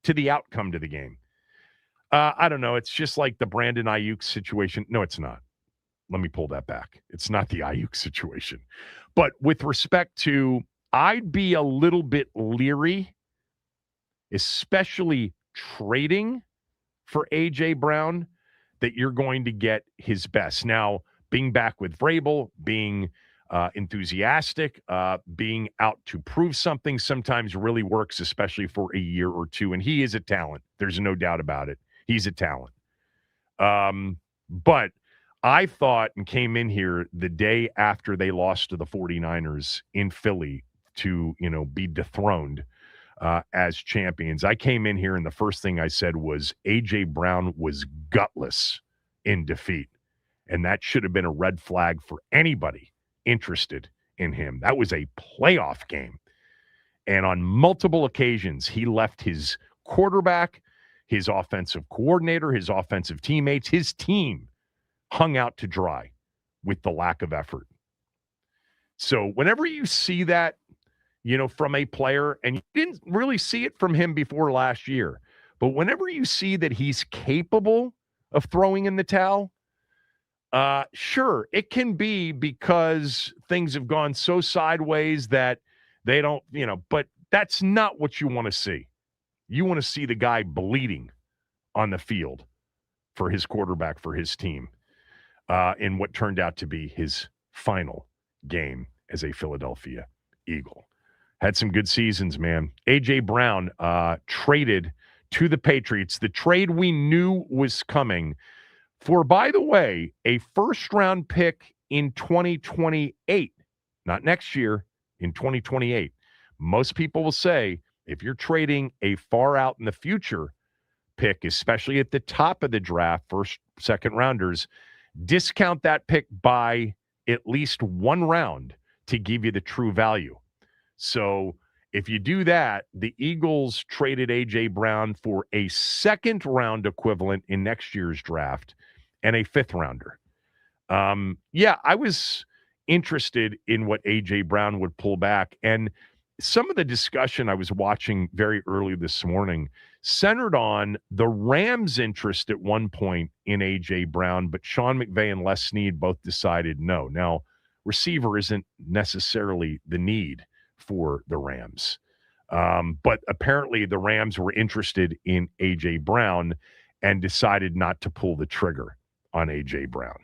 to the outcome to the game. I don't know. It's just like the Brandon Ayuk situation. No, it's not. Let me pull that back. It's not the Ayuk situation. But with respect to, I'd be a little bit leery, especially trading for A.J. Brown, that you're going to get his best. Now, being back with Vrabel, being enthusiastic, being out to prove something sometimes really works, especially for a year or two. And he is a talent. There's no doubt about it. He's a talent. But I thought and came in here the day after they lost to the 49ers in Philly to, be dethroned as champions. I came in here and the first thing I said was A.J. Brown was gutless in defeat. And that should have been a red flag for anybody interested in him. That was a playoff game. And on multiple occasions, he left his quarterback, his offensive coordinator, his offensive teammates, his team hung out to dry with the lack of effort. So whenever you see that, from a player, and you didn't really see it from him before last year, but whenever you see that he's capable of throwing in the towel, sure, it can be because things have gone so sideways that they don't, but that's not what you want to see. You want to see the guy bleeding on the field for his quarterback, for his team, in what turned out to be his final game as a Philadelphia Eagle. Had some good seasons, man. A.J. Brown traded to the Patriots. The trade we knew was coming for, by the way, a first-round pick in 2028. Not next year, in 2028. Most people will say, if you're trading a far out in the future pick, especially at the top of the draft, first, second rounders, discount that pick by at least 1 round to give you the true value. So if you do that, the Eagles traded A.J. Brown for a second round equivalent in next year's draft and a 5th rounder. I was interested in what A.J. Brown would pull back. And some of the discussion I was watching very early this morning centered on the Rams' interest at one point in A.J. Brown, but Sean McVay and Les Snead both decided no. Now, receiver isn't necessarily the need for the Rams. But apparently the Rams were interested in A.J. Brown and decided not to pull the trigger on A.J. Brown.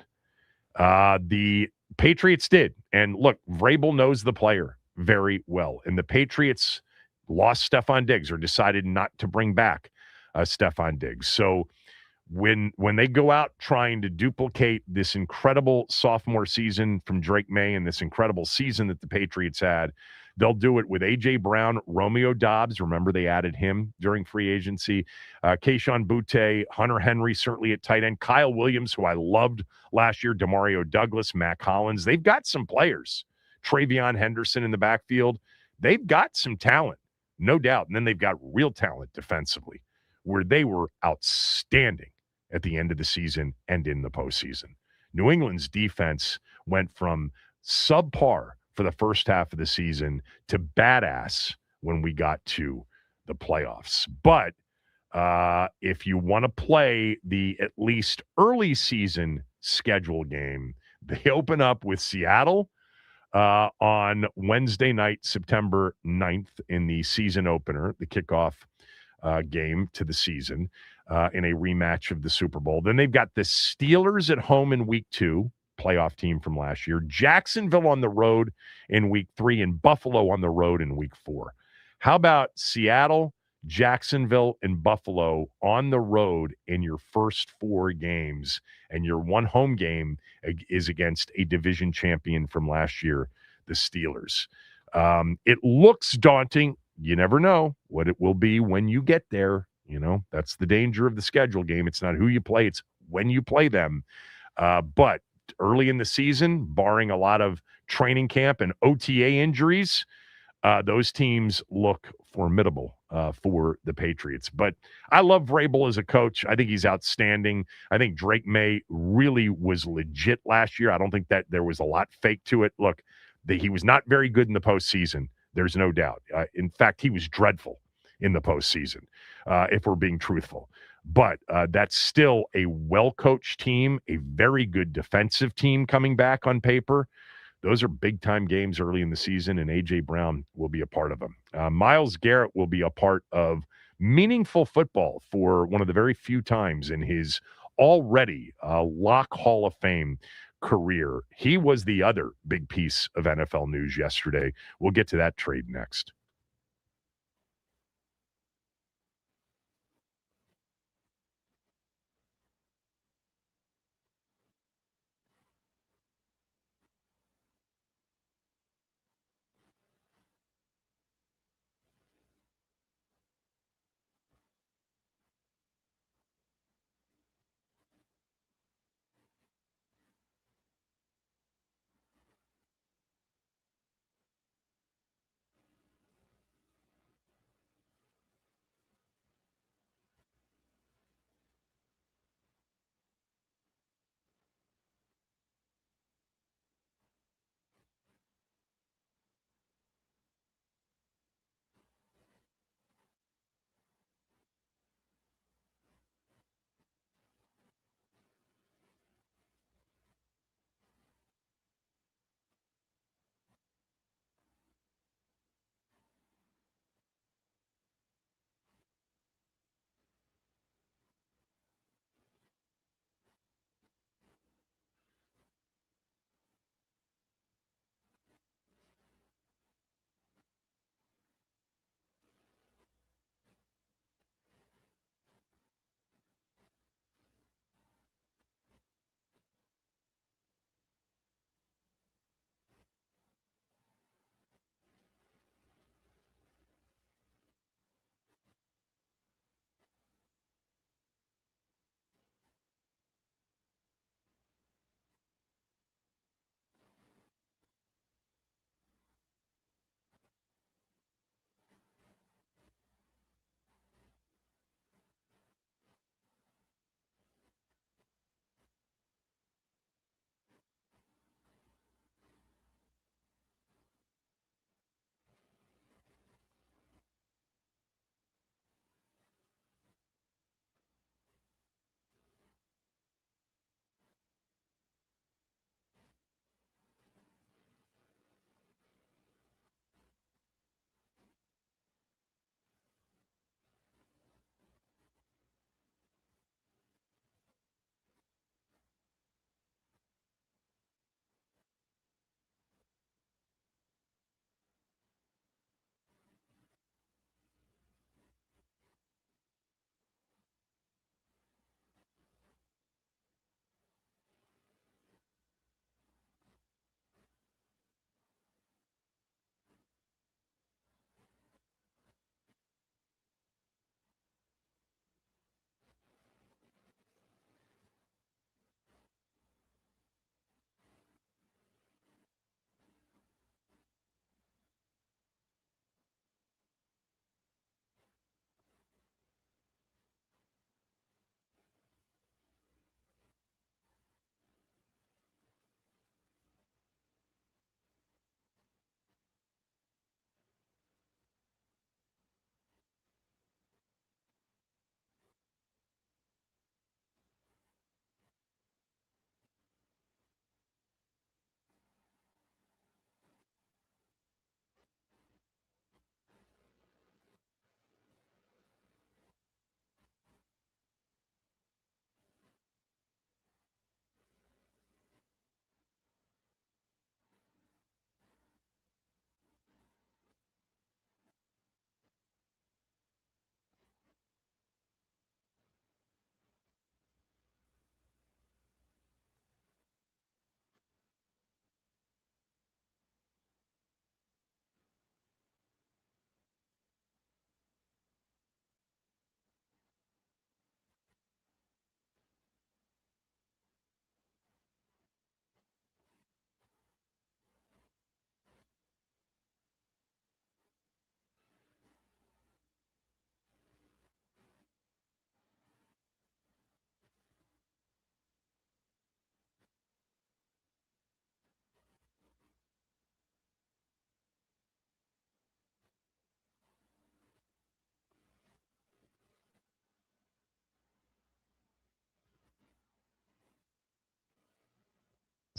The Patriots did. And look, Vrabel knows the player very well. And the Patriots lost Stephon Diggs or decided not to bring back Stephon Diggs. So when they go out trying to duplicate this incredible sophomore season from Drake May and this incredible season that the Patriots had, they'll do it with A.J. Brown, Romeo Doubs. Remember, they added him during free agency. Kayshon Boutte, Hunter Henry, certainly at tight end. Kyle Williams, who I loved last year. Demario Douglas, Mac Hollins. They've got some players. Travion Henderson in the backfield. They've got some talent, no doubt. And then they've got real talent defensively, where they were outstanding at the end of the season and in the postseason. New England's defense went from subpar for the first half of the season to badass when we got to the playoffs. But if you want to play the at least early season schedule game, they open up with Seattle on Wednesday night, September 9th in the season opener, the kickoff game to the season in a rematch of the Super Bowl. Then they've got the Steelers at home in week 2. Playoff team from last year. Jacksonville on the road in week 3 and Buffalo on the road in week 4. How about Seattle, Jacksonville, and Buffalo on the road in your first 4 games, and your one home game is against a division champion from last year, the Steelers. It looks daunting. You never know what it will be when you get there. That's the danger of the schedule game. It's not who you play, it's when you play them. But early in the season, barring a lot of training camp and OTA injuries, those teams look formidable for the Patriots. But I love Vrabel as a coach. I think he's outstanding. I think Drake May really was legit last year. I don't think that there was a lot fake to it. Look, he was not very good in the postseason. There's no doubt. In fact, he was dreadful in the postseason, if we're being truthful. But that's still a well-coached team, a very good defensive team coming back on paper. Those are big-time games early in the season, and A.J. Brown will be a part of them. Myles Garrett will be a part of meaningful football for one of the very few times in his already Lock Hall of Fame career. He was the other big piece of NFL news yesterday. We'll get to that trade next.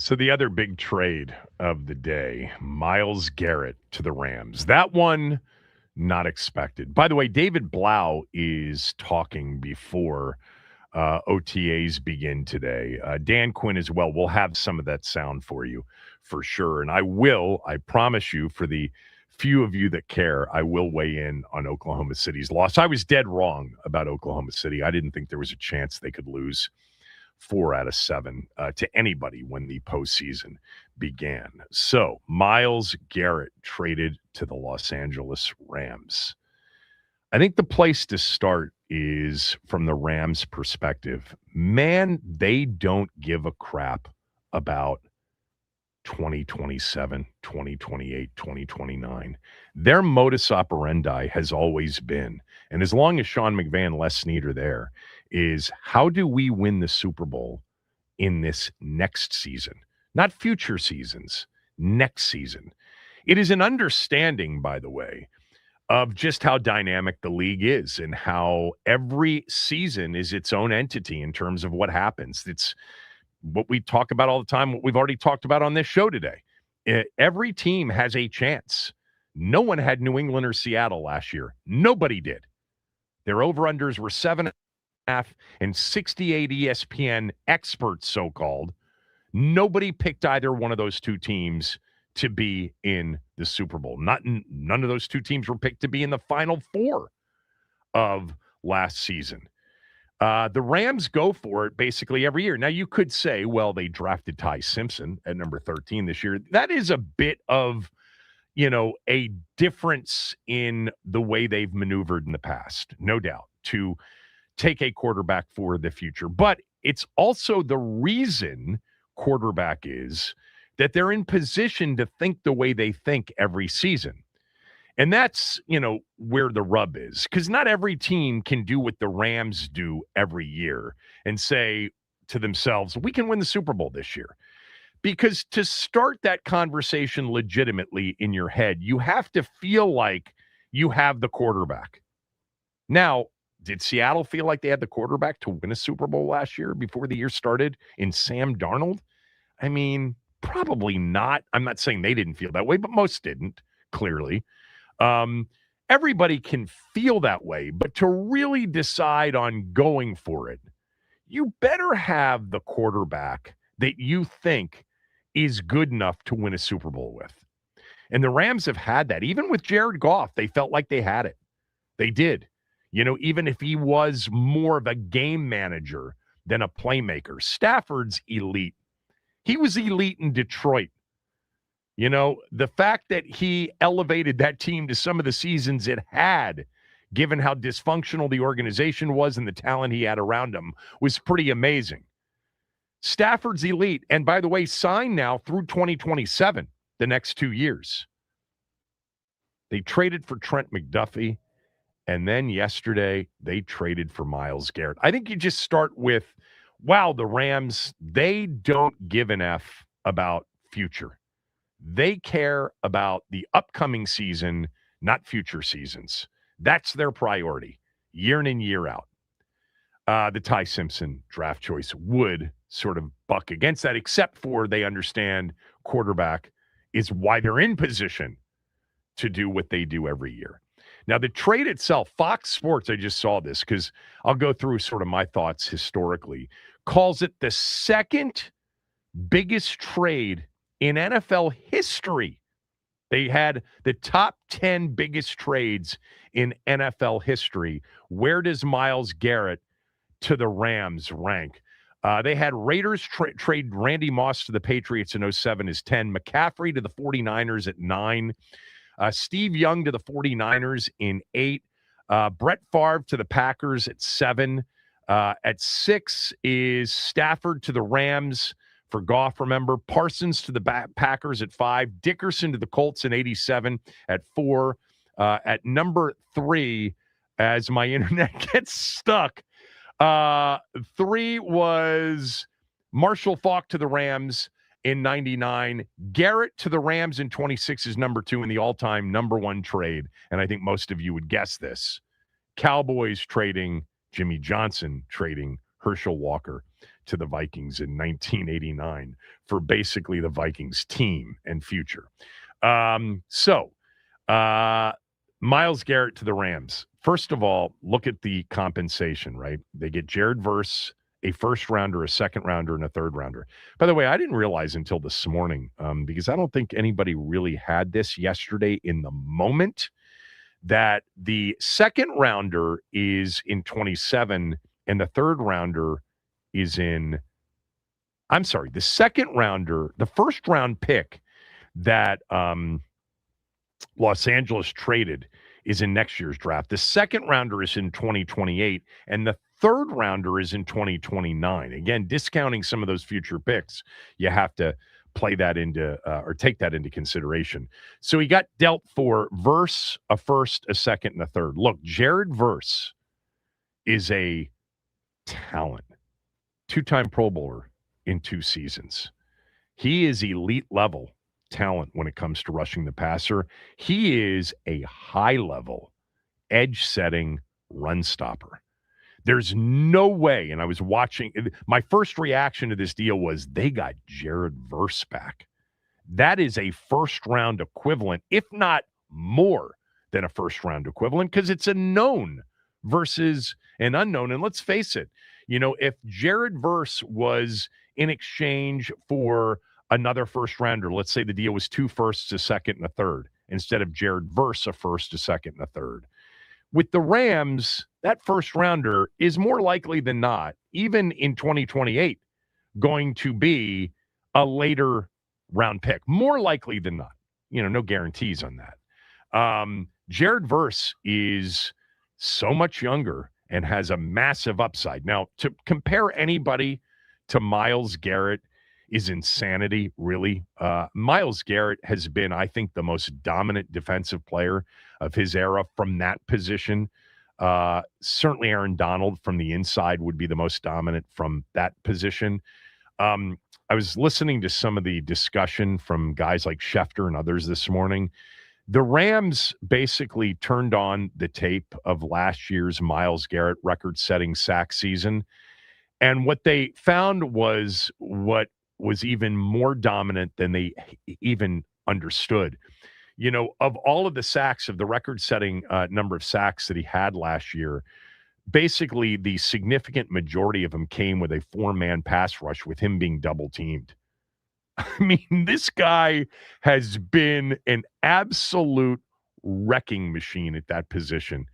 So the other big trade of the day, Myles Garrett to the Rams. That one, not expected. By the way, David Blau is talking before OTAs begin today. Dan Quinn as well. We'll have some of that sound for you for sure. And I promise you, for the few of you that care, I will weigh in on Oklahoma City's loss. I was dead wrong about Oklahoma City. I didn't think there was a chance they could lose 4 out of 7 to anybody when the postseason began. So Myles Garrett traded to the Los Angeles Rams. I think the place to start is from the Rams' perspective. Man, they don't give a crap about 2027, 2028, 2029. Their modus operandi has always been, and as long as Sean McVay and Les Snead are there, is how do we win the Super Bowl in this next season? Not future seasons, next season. It is an understanding, by the way, of just how dynamic the league is and how every season is its own entity in terms of what happens. It's what we talk about all the time, what we've already talked about on this show today. Every team has a chance. No one had New England or Seattle last year. Nobody did. Their over-unders were 7.5, and 68 ESPN experts, so-called. Nobody picked either one of those two teams to be in the Super Bowl. None of those two teams were picked to be in the Final Four of last season. The Rams go for it basically every year. Now, you could say, well, they drafted Ty Simpson at number 13 this year. That is a bit of, a difference in the way they've maneuvered in the past, no doubt, to take a quarterback for the future. But it's also the reason quarterback is that they're in position to think the way they think every season. And that's, where the rub is, because not every team can do what the Rams do every year and say to themselves, we can win the Super Bowl this year. Because to start that conversation legitimately in your head, you have to feel like you have the quarterback. Now, did Seattle feel like they had the quarterback to win a Super Bowl last year before the year started in Sam Darnold? I mean, probably not. I'm not saying they didn't feel that way, but most didn't, clearly. Everybody can feel that way, but to really decide on going for it, you better have the quarterback that you think is good enough to win a Super Bowl with. And the Rams have had that. Even with Jared Goff, they felt like they had it. They did. Even if he was more of a game manager than a playmaker. Stafford's elite. He was elite in Detroit. The fact that he elevated that team to some of the seasons it had, given how dysfunctional the organization was and the talent he had around him, was pretty amazing. Stafford's elite. And by the way, signed now through 2027, the next 2 years. They traded for Trent McDuffie. And then yesterday, they traded for Myles Garrett. I think you just start with, wow, the Rams, they don't give an F about future. They care about the upcoming season, not future seasons. That's their priority, year in and year out. The Ty Simpson draft choice would sort of buck against that, except for they understand quarterback is why they're in position to do what they do every year. Now, the trade itself, Fox Sports, I just saw this because I'll go through sort of my thoughts historically, calls it the second biggest trade in NFL history. They had the top 10 biggest trades in NFL history. Where does Myles Garrett to the Rams rank? They had Raiders trade Randy Moss to the Patriots in 2007 as 10, McCaffrey to the 49ers at 9, Steve Young to the 49ers in 8, Brett Favre to the Packers at 7. At 6 is Stafford to the Rams for Goff, remember. Parsons to the Packers at 5. Dickerson to the Colts in 87 at 4. At number 3, as my internet gets stuck, 3 was Marshall Faulk to the Rams in 99. Garrett to the Rams in 26 is number 2 in the all-time number 1 trade. And I think most of you would guess this. Cowboys trading Jimmy Johnson, trading Herschel Walker to the Vikings in 1989 for basically the Vikings team and future. Myles Garrett to the Rams. First of all, look at the compensation, right? They get Jared Verse, a first rounder, a second rounder, and a third rounder. By the way, I didn't realize until this morning, because I don't think anybody really had this yesterday in the moment, that the second rounder is in 27 and the third rounder is in, the second rounder, the first round pick that Los Angeles traded is in next year's draft. The second rounder is in 2028, and the third rounder is in 2029. Again, discounting some of those future picks, you have to play that into or take that into consideration. So he got dealt for Verse, a first, a second, and a third. Look, Jared Verse is a talent, two-time Pro Bowler in 2 seasons. He is elite level talent when it comes to rushing the passer. He is a high-level, edge-setting run stopper. There's no way, and I was watching, my first reaction to this deal was they got Jared Verse back. That is a first-round equivalent, if not more than a first-round equivalent, because it's a known versus an unknown. And let's face it, if Jared Verse was in exchange for another first-rounder, let's say the deal was 2 firsts, a second, and a third, instead of Jared Verse, a first, a second, and a third. With the Rams, that first rounder is more likely than not, even in 2028, going to be a later round pick. More likely than not. No guarantees on that. Jared Verse is so much younger and has a massive upside. Now, to compare anybody to Myles Garrett is insanity, really. Myles Garrett has been, I think, the most dominant defensive player of his era from that position. Certainly Aaron Donald from the inside would be the most dominant from that position. I was listening to some of the discussion from guys like Schefter and others this morning. The Rams basically turned on the tape of last year's Myles Garrett record-setting sack season, and what they found was what was even more dominant than they even understood. Of all of the sacks, of the record-setting number of sacks that he had last year, basically the significant majority of them came with a 4-man pass rush, with him being double-teamed. I mean, this guy has been an absolute wrecking machine at that position.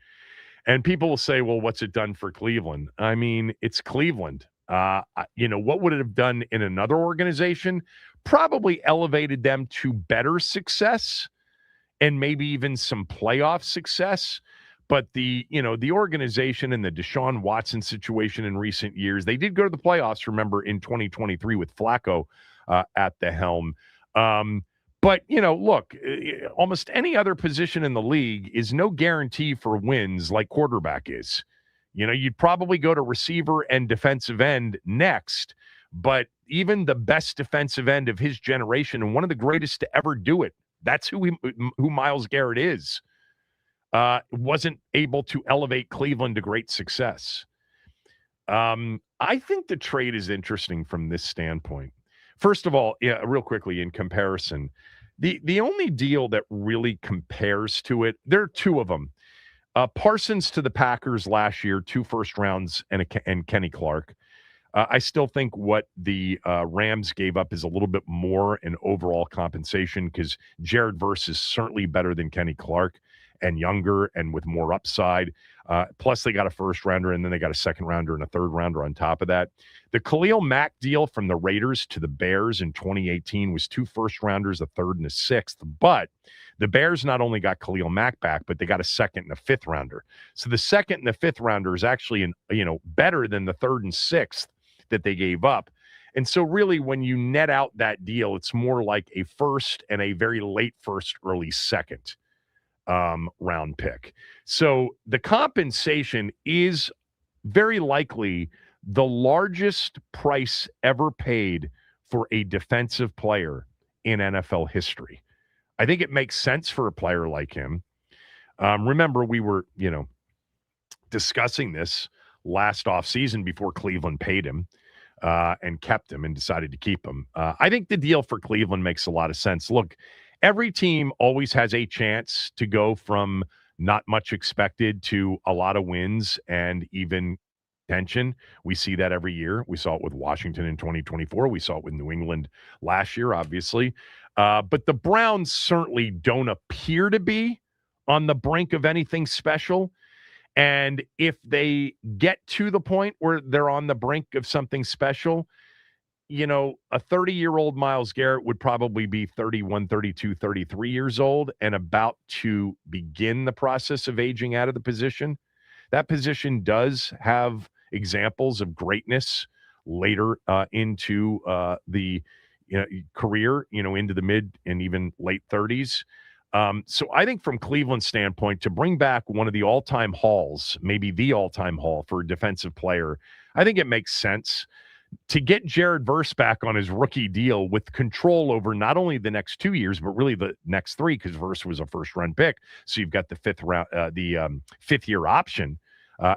And people will say, well, what's it done for Cleveland? I mean, it's Cleveland. What would it have done in another organization? Probably elevated them to better success and maybe even some playoff success. But the organization and the Deshaun Watson situation in recent years, they did go to the playoffs, remember, in 2023 with Flacco at the helm. But, look, almost any other position in the league is no guarantee for wins like quarterback is. You'd probably go to receiver and defensive end next, but even the best defensive end of his generation and one of the greatest to ever do it, that's who Myles Garrett is, wasn't able to elevate Cleveland to great success. I think the trade is interesting from this standpoint. First of all, real quickly, in comparison, the only deal that really compares to it, there are 2 of them. Parsons to the Packers last year, 2 first rounds and Kenny Clark. I still think what the Rams gave up is a little bit more in overall compensation, because Jared Verse is certainly better than Kenny Clark and younger and with more upside. Plus, they got a first rounder, and then they got a second rounder and a third rounder on top of that. The Khalil Mack deal from the Raiders to the Bears in 2018 was 2 first rounders, a third and a sixth. But the Bears not only got Khalil Mack back, but they got a second and a fifth rounder. So the second and the fifth rounder is actually better than the third and sixth that they gave up. And so really, when you net out that deal, it's more like a first and a very late first, early second round pick. So the compensation is very likely the largest price ever paid for a defensive player in NFL history. I think it makes sense for a player like him. Remember, we were, discussing this last offseason before Cleveland paid him. and kept him and decided to keep him. I think the deal for Cleveland makes a lot of sense. Look, every team always has a chance to go from not much expected to a lot of wins and even tension. We see that every year. We saw it with Washington in 2024. We saw it with New England last year, obviously. But the Browns certainly don't appear to be on the brink of anything special. And if they get to the point where they're on the brink of something special, you know, a 30-year-old Myles Garrett would probably be 31, 32, 33 years old and about to begin the process of aging out of the position. That position does have examples of greatness later into the career, into the mid and even late 30s. So I think from Cleveland's standpoint, to bring back one of the all-time hauls, maybe the all-time haul for a defensive player, I think it makes sense. To get Jared Verse back on his rookie deal with control over not only the next 2 years, but really the next 3, because Verse was a first-round pick. So you've got the fifth-year option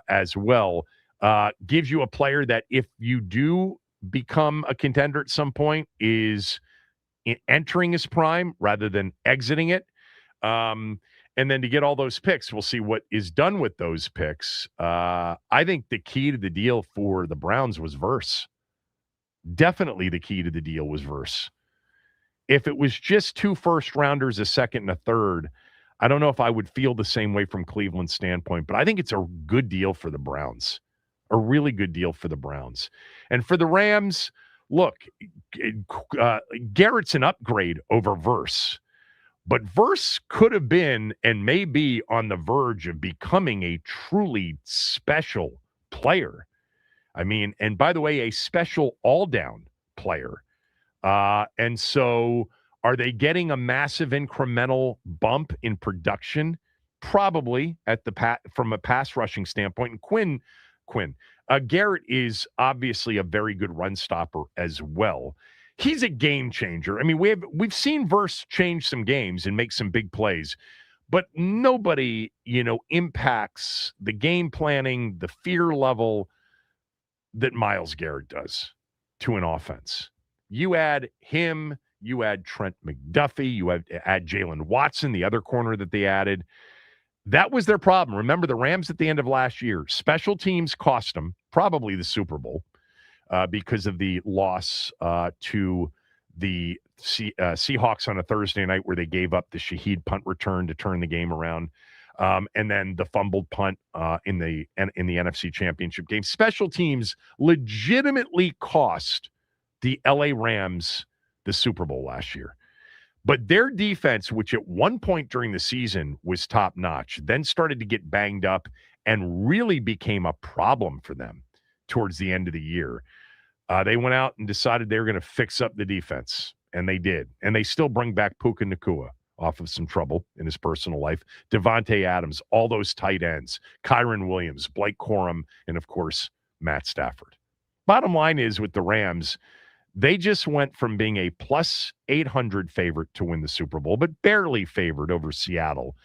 as well. Gives you a player that if you do become a contender at some point is entering his prime rather than exiting it. And then to get all those picks, we'll see what is done with those picks. I think the key to the deal for the Browns was Verse. Definitely the key to the deal was Verse. If it was just 2 first-rounders, a second and a third, I don't know if I would feel the same way from Cleveland's standpoint, but I think it's a good deal for the Browns. A really good deal for the Browns. And for the Rams, look, Garrett's an upgrade over Verse. But Verse could have been and may be on the verge of becoming a truly special player. I mean, and by the way, a special all-down player. And so are they getting a massive incremental bump in production? Probably from a pass rushing standpoint. And Garrett is obviously a very good run stopper as well. He's a game changer. I mean, we've seen Verse change some games and make some big plays, but nobody, impacts the game planning, the fear level that Myles Garrett does to an offense. You add him, you add Trent McDuffie, you add Jalen Watson, the other corner that they added. That was their problem. Remember the Rams at the end of last year, special teams cost them probably the Super Bowl because of the loss to the Seahawks on a Thursday night where they gave up the Sheehan punt return to turn the game around. And then the fumbled punt in the NFC Championship game. Special teams legitimately cost the LA Rams the Super Bowl last year. But their defense, which at one point during the season was top-notch, then started to get banged up and really became a problem for them towards the end of the year. They went out and decided they were going to fix up the defense, and they did. And they still bring back Puka Nacua off of some trouble in his personal life. Devontae Adams, all those tight ends, Kyron Williams, Blake Corum, and, of course, Matt Stafford. Bottom line is with the Rams, they just went from being a plus 800 favorite to win the Super Bowl, but barely favored over Seattle,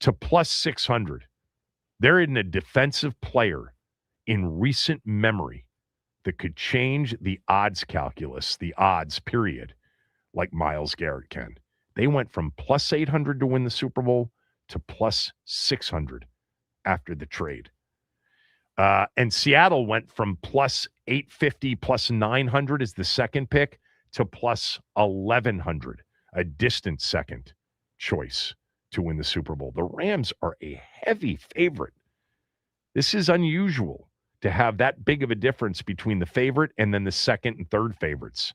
to plus 600. They're in a defensive player in recent memory that could change the odds calculus, the odds period, like Myles Garrett can. They went from plus 800 to win the Super Bowl to plus 600 after the trade. And Seattle went from plus 850, plus 900 as the second pick to plus 1,100, a distant second choice to win the Super Bowl. The Rams are a heavy favorite. This is unusual to have that big of a difference between the favorite and then the second and third favorites.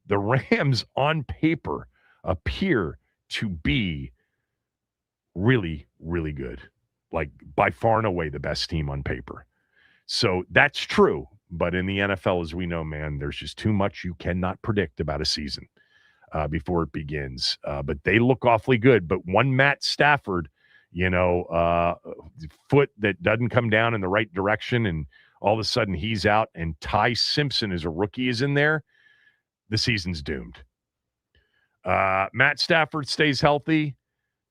The Rams on paper appear to be really, really good. Like by far and away the best team on paper. So that's true. But in the NFL, as we know, man, there's just too much you cannot predict about a season before it begins. But they look awfully good. But one Matt Stafford, foot that doesn't come down in the right direction, and all of a sudden he's out, and Ty Simpson as a rookie is in there, the season's doomed. Matt Stafford stays healthy.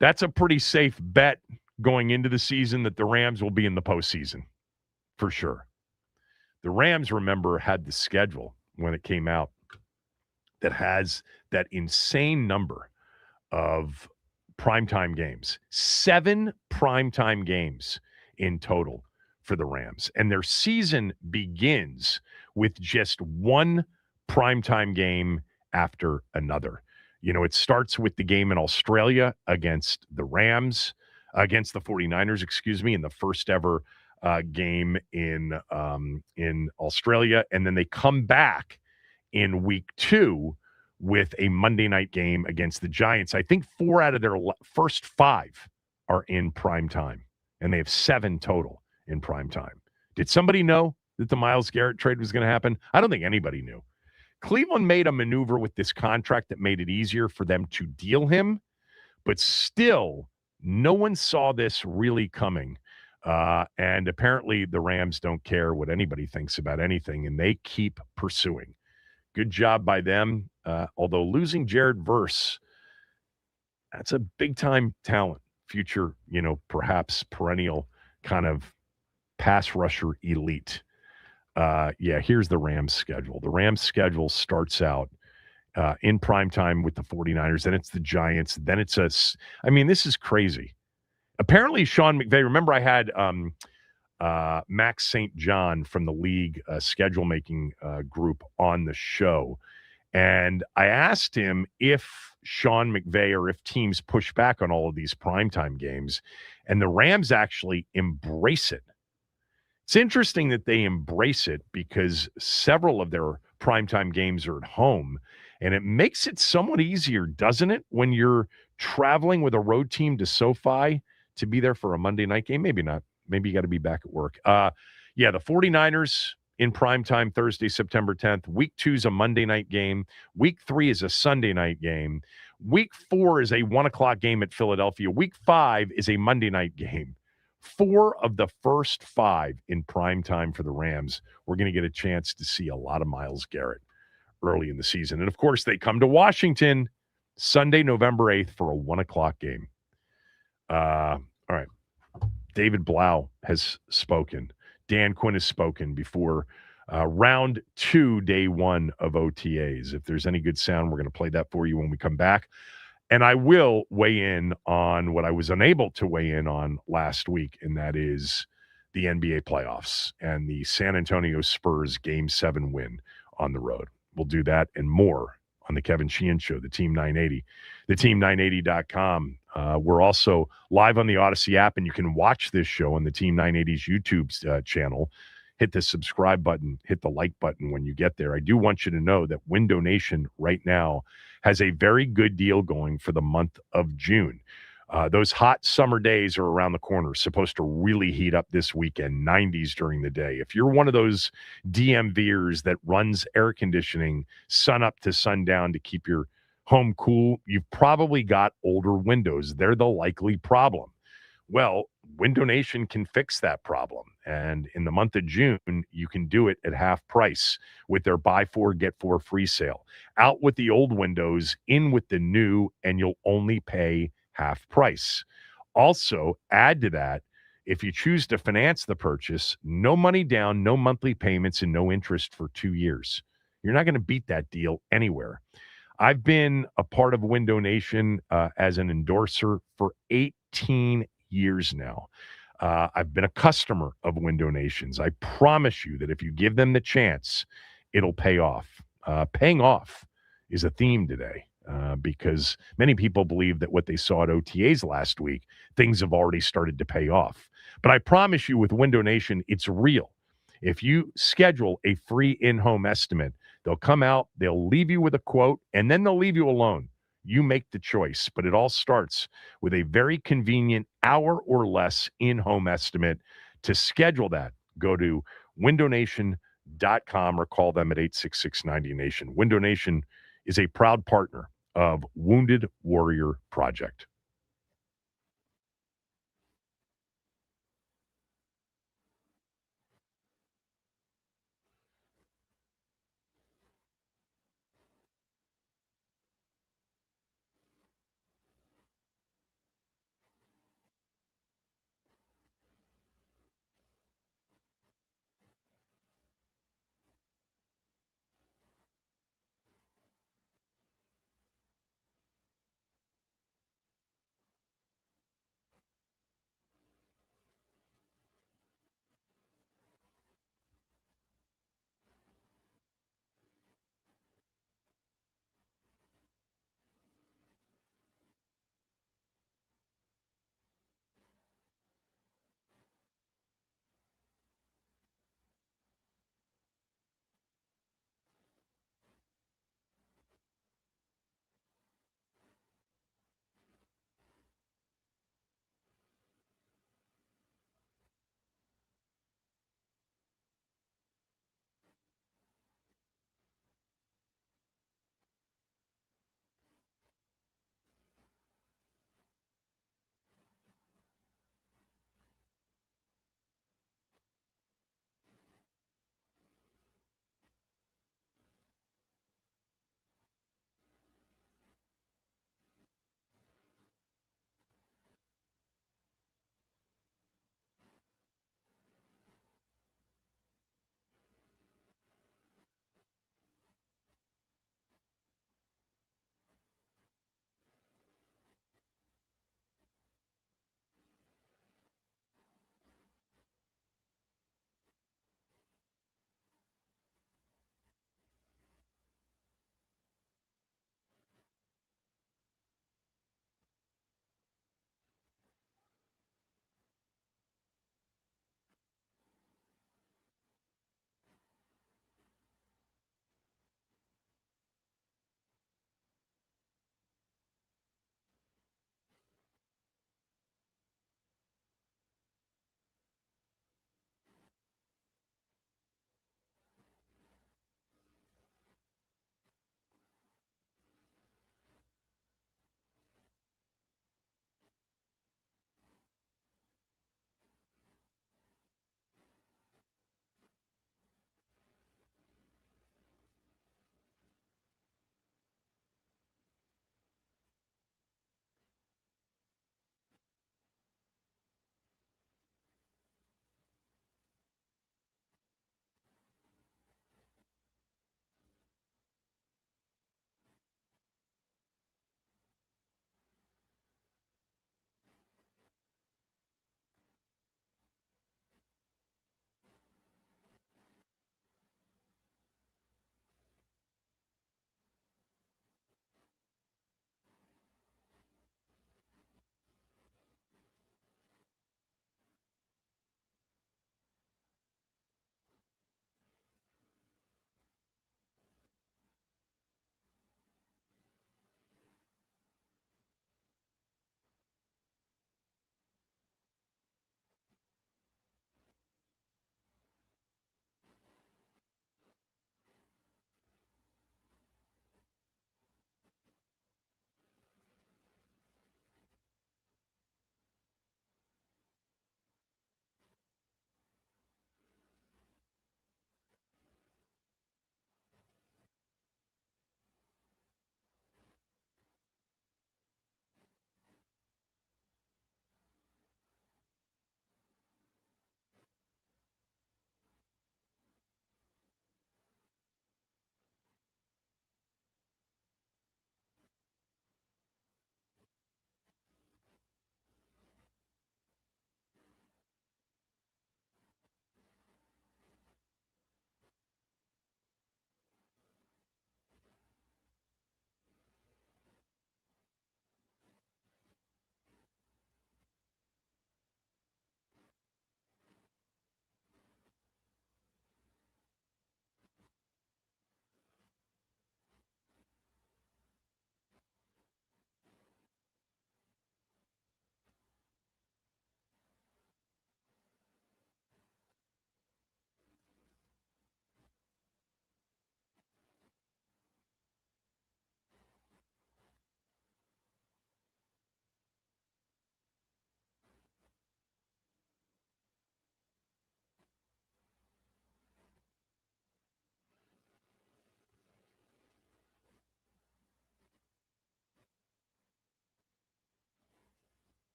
That's a pretty safe bet going into the season that the Rams will be in the postseason, for sure. The Rams, remember, had the schedule when it came out that has that insane number of primetime games. 7 primetime games in total for the Rams. And their season begins with just one primetime game after another. You know, it starts with the game in Australia against the 49ers, excuse me, in the first ever game in Australia. And then they come back in week 2 with a Monday night game against the Giants. I think 4 out of their first 5 are in prime time, and they have 7 total in prime time. Did somebody know that the Myles Garrett trade was going to happen? I don't think anybody knew. Cleveland made a maneuver with this contract that made it easier for them to deal him, but still, no one saw this really coming. And apparently the Rams don't care what anybody thinks about anything, and they keep pursuing. Good job by them. Although losing Jared Verse, that's a big-time talent. Future, perhaps perennial kind of pass rusher elite. Here's the Rams schedule. The Rams schedule starts out in primetime with the 49ers. Then it's the Giants. Then it's this is crazy. Apparently, Sean McVay, remember I had Max St. John from the league schedule making group on the show. And I asked him if Sean McVay or if teams push back on all of these primetime games, and the Rams actually embrace it. It's interesting that they embrace it because several of their primetime games are at home, and it makes it somewhat easier, doesn't it, when you're traveling with a road team to SoFi to be there for a Monday night game? Maybe not. Maybe you got to be back at work. The 49ers in primetime Thursday, September 10th. Week 2 is a Monday night game. Week 3 is a Sunday night game. Week 4 is a 1 o'clock game at Philadelphia. Week 5 is a Monday night game. 4 of the first 5 in primetime for the Rams. We're going to get a chance to see a lot of Myles Garrett early in the season. And, of course, they come to Washington Sunday, November 8th for a 1 o'clock game. All right. David Blau has spoken. Dan Quinn has spoken before round 2, day 1 of OTAs. If there's any good sound, we're going to play that for you when we come back. And I will weigh in on what I was unable to weigh in on last week, and that is the NBA playoffs and the San Antonio Spurs Game 7 win on the road. We'll do that and more on the Kevin Sheehan Show, the Team 980, theteam980.com. We're also live on the Odyssey app, and you can watch this show on the Team 980's YouTube channel. Hit the subscribe button, hit the like button when you get there. I do want you to know that Window Nation right now has a very good deal going for the month of June. Those hot summer days are around the corner, supposed to really heat up this weekend, 90s during the day. If you're one of those DMVers that runs air conditioning sun up to sundown to keep your home cool, you've probably got older windows. They're the likely problem. Well, Window Nation can fix that problem. And in the month of June, you can do it at half price with their buy 4, get 4 free sale. Out with the old windows, in with the new, and you'll only pay half price. Also, add to that, if you choose to finance the purchase, no money down, no monthly payments, and no interest for 2 years. You're not going to beat that deal anywhere. I've been a part of Window Nation as an endorser for 18 years now. I've been a customer of Window Nations. I promise you that if you give them the chance, it'll pay off. Paying off is a theme today because many people believe that what they saw at OTAs last week, things have already started to pay off. But I promise you with Window Nation, it's real. If you schedule a free in-home estimate, they'll come out, they'll leave you with a quote, and then they'll leave you alone. You make the choice, but it all starts with a very convenient hour or less in-home estimate. To schedule that, go to windownation.com or call them at 866-90-NATION. Window Nation is a proud partner of Wounded Warrior Project.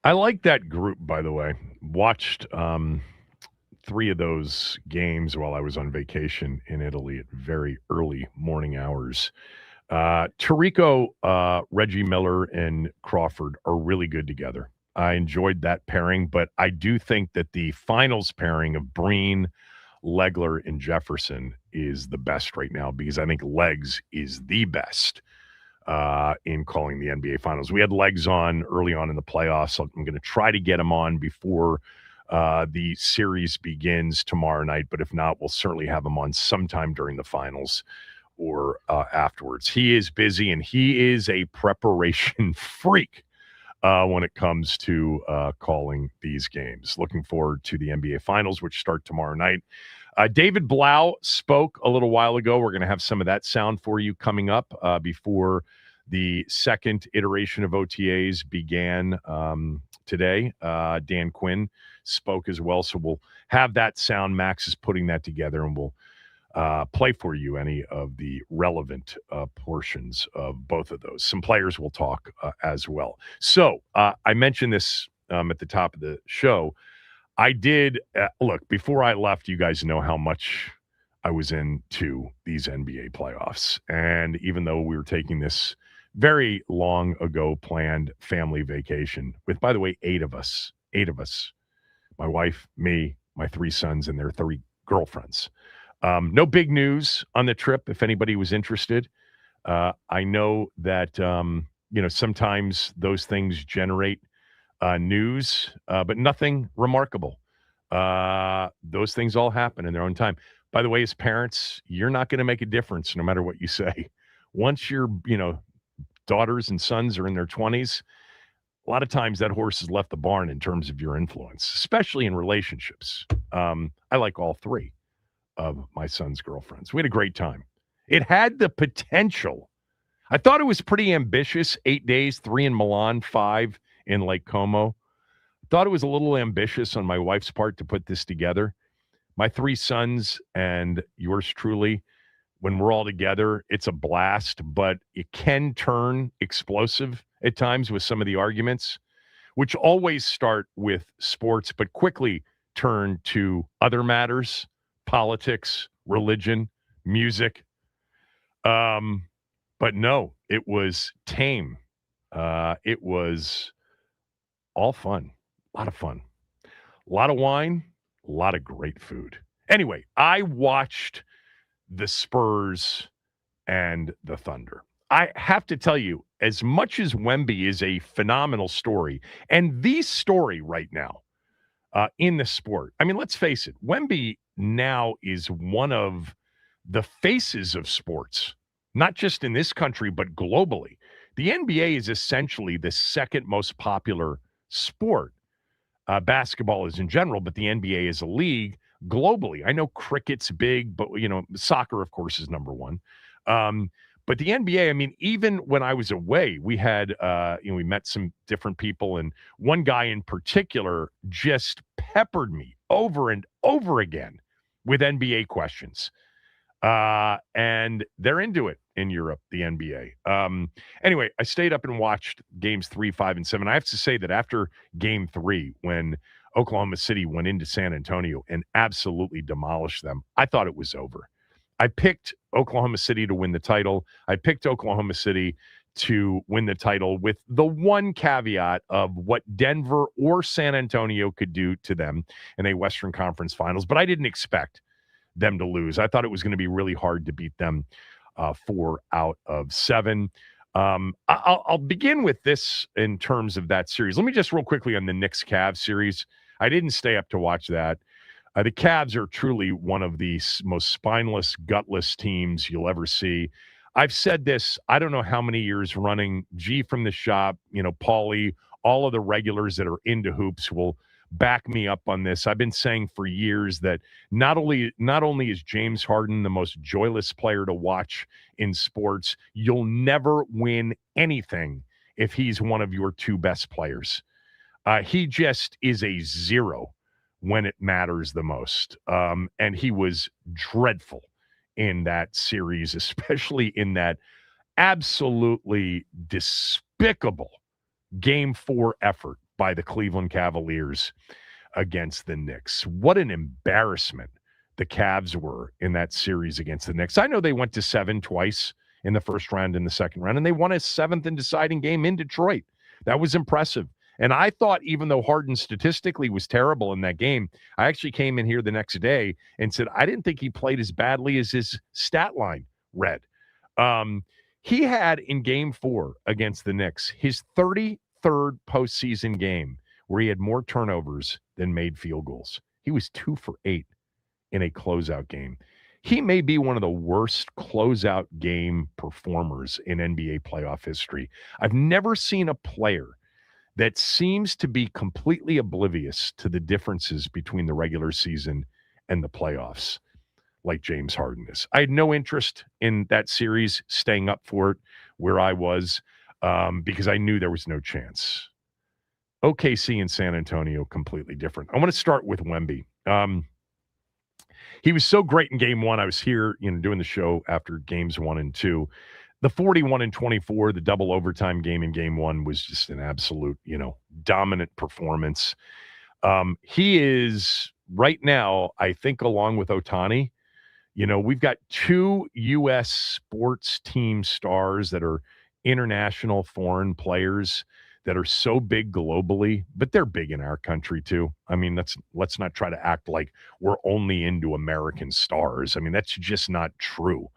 I like that group, by the way. Watched 3 of those games while I was on vacation in Italy at very early morning hours. Tirico, Reggie Miller, and Crawford are really good together. I enjoyed that pairing, but I do think that the finals pairing of Breen, Legler, and Jefferson is the best right now because I think Legs is the best in calling the NBA Finals. We had Legs on early on in the playoffs. So I'm going to try to get him on before the series begins tomorrow night, but if not, we'll certainly have him on sometime during the finals or afterwards. He is busy, and he is a preparation freak when it comes to calling these games. Looking forward to the NBA Finals, which start tomorrow night. David Blau spoke a little while ago. We're going to have some of that sound for you coming up before the second iteration of OTAs began today. Dan Quinn spoke as well, so we'll have that sound. Max is putting that together, and we'll play for you any of the relevant portions of both of those. Some players will talk as well. So I mentioned this at the top of the show. I did, look, before I left, you guys know how much I was into these NBA playoffs. And even though we were taking this very long ago planned family vacation with, by the way, 8 of us, my wife, me, my 3 sons, and their 3 girlfriends. No big news on the trip, if anybody was interested. I know that, sometimes those things generate news, but nothing remarkable. Those things all happen in their own time. By the way, as parents, you're not going to make a difference no matter what you say. Once your, daughters and sons are in their 20s, a lot of times that horse has left the barn in terms of your influence, especially in relationships. I like all 3 of my son's girlfriends. We had a great time. It had the potential. I thought it was pretty ambitious. 8 days, 3 in Milan, 5 in Lake Como. Thought it was a little ambitious on my wife's part to put this together. My 3 sons and yours truly, when we're all together, it's a blast, but it can turn explosive at times with some of the arguments, which always start with sports, but quickly turn to other matters, politics, religion, music. But no, it was tame. It was all fun. A lot of fun. A lot of wine, a lot of great food. Anyway, I watched the Spurs and the Thunder. I have to tell you, as much as Wemby is a phenomenal story, and the story right now in the sport, I mean, let's face it, Wemby now is one of the faces of sports, not just in this country, but globally. The NBA is essentially the second most popular sport. Basketball is in general, but the NBA is a league globally. I know cricket's big, but, soccer, of course, is number 1. But the NBA, I mean, even when I was away, we had, we met some different people, and one guy in particular just peppered me over and over again with NBA questions. And they're into it in Europe, the NBA. Anyway, I stayed up and watched games 3, 5, and 7. I have to say that after game 3, when Oklahoma City went into San Antonio and absolutely demolished them, I thought it was over. I picked Oklahoma City to win the title. I picked Oklahoma City to win the title with the one caveat of what Denver or San Antonio could do to them in a Western Conference Finals. But I didn't expect them to lose. I thought it was going to be really hard to beat them 4 out of 7. I'll begin with this in terms of that series. Let me just real quickly on the Knicks-Cavs series. I didn't stay up to watch that. The Cavs are truly one of the most spineless, gutless teams you'll ever see. I've said this, I don't know how many years running. G from the shop, Paulie, all of the regulars that are into hoops will back me up on this. I've been saying for years that not only is James Harden the most joyless player to watch in sports, you'll never win anything if he's one of your 2 best players. He just is a zero when it matters the most. And he was dreadful in that series, especially in that absolutely despicable Game 4 effort by the Cleveland Cavaliers against the Knicks. What an embarrassment the Cavs were in that series against the Knicks. I know they went to 7 twice in the first round and the second round, and they won a 7th and deciding game in Detroit. That was impressive. And I thought, even though Harden statistically was terrible in that game, I actually came in here the next day and said I didn't think he played as badly as his stat line read. He had in game 4 against the Knicks his 33rd postseason game where he had more turnovers than made field goals. He was 2 for 8 in a closeout game. He may be one of the worst closeout game performers in NBA playoff history. I've never seen a player that seems to be completely oblivious to the differences between the regular season and the playoffs like James Harden is. I had no interest in that series, staying up for it where I was, because I knew there was no chance. OKC and San Antonio, completely different. I want to start with Wemby. He was so great in game 1. I was here, doing the show after games 1 and 2. The 41-24, the double overtime game in game 1 was just an absolute, dominant performance. He is right now, I think, along with Ohtani, we've got 2 U.S. sports team stars that are international foreign players that are so big globally, but they're big in our country too. I mean, let's not try to act like we're only into American stars. I mean, that's just not true.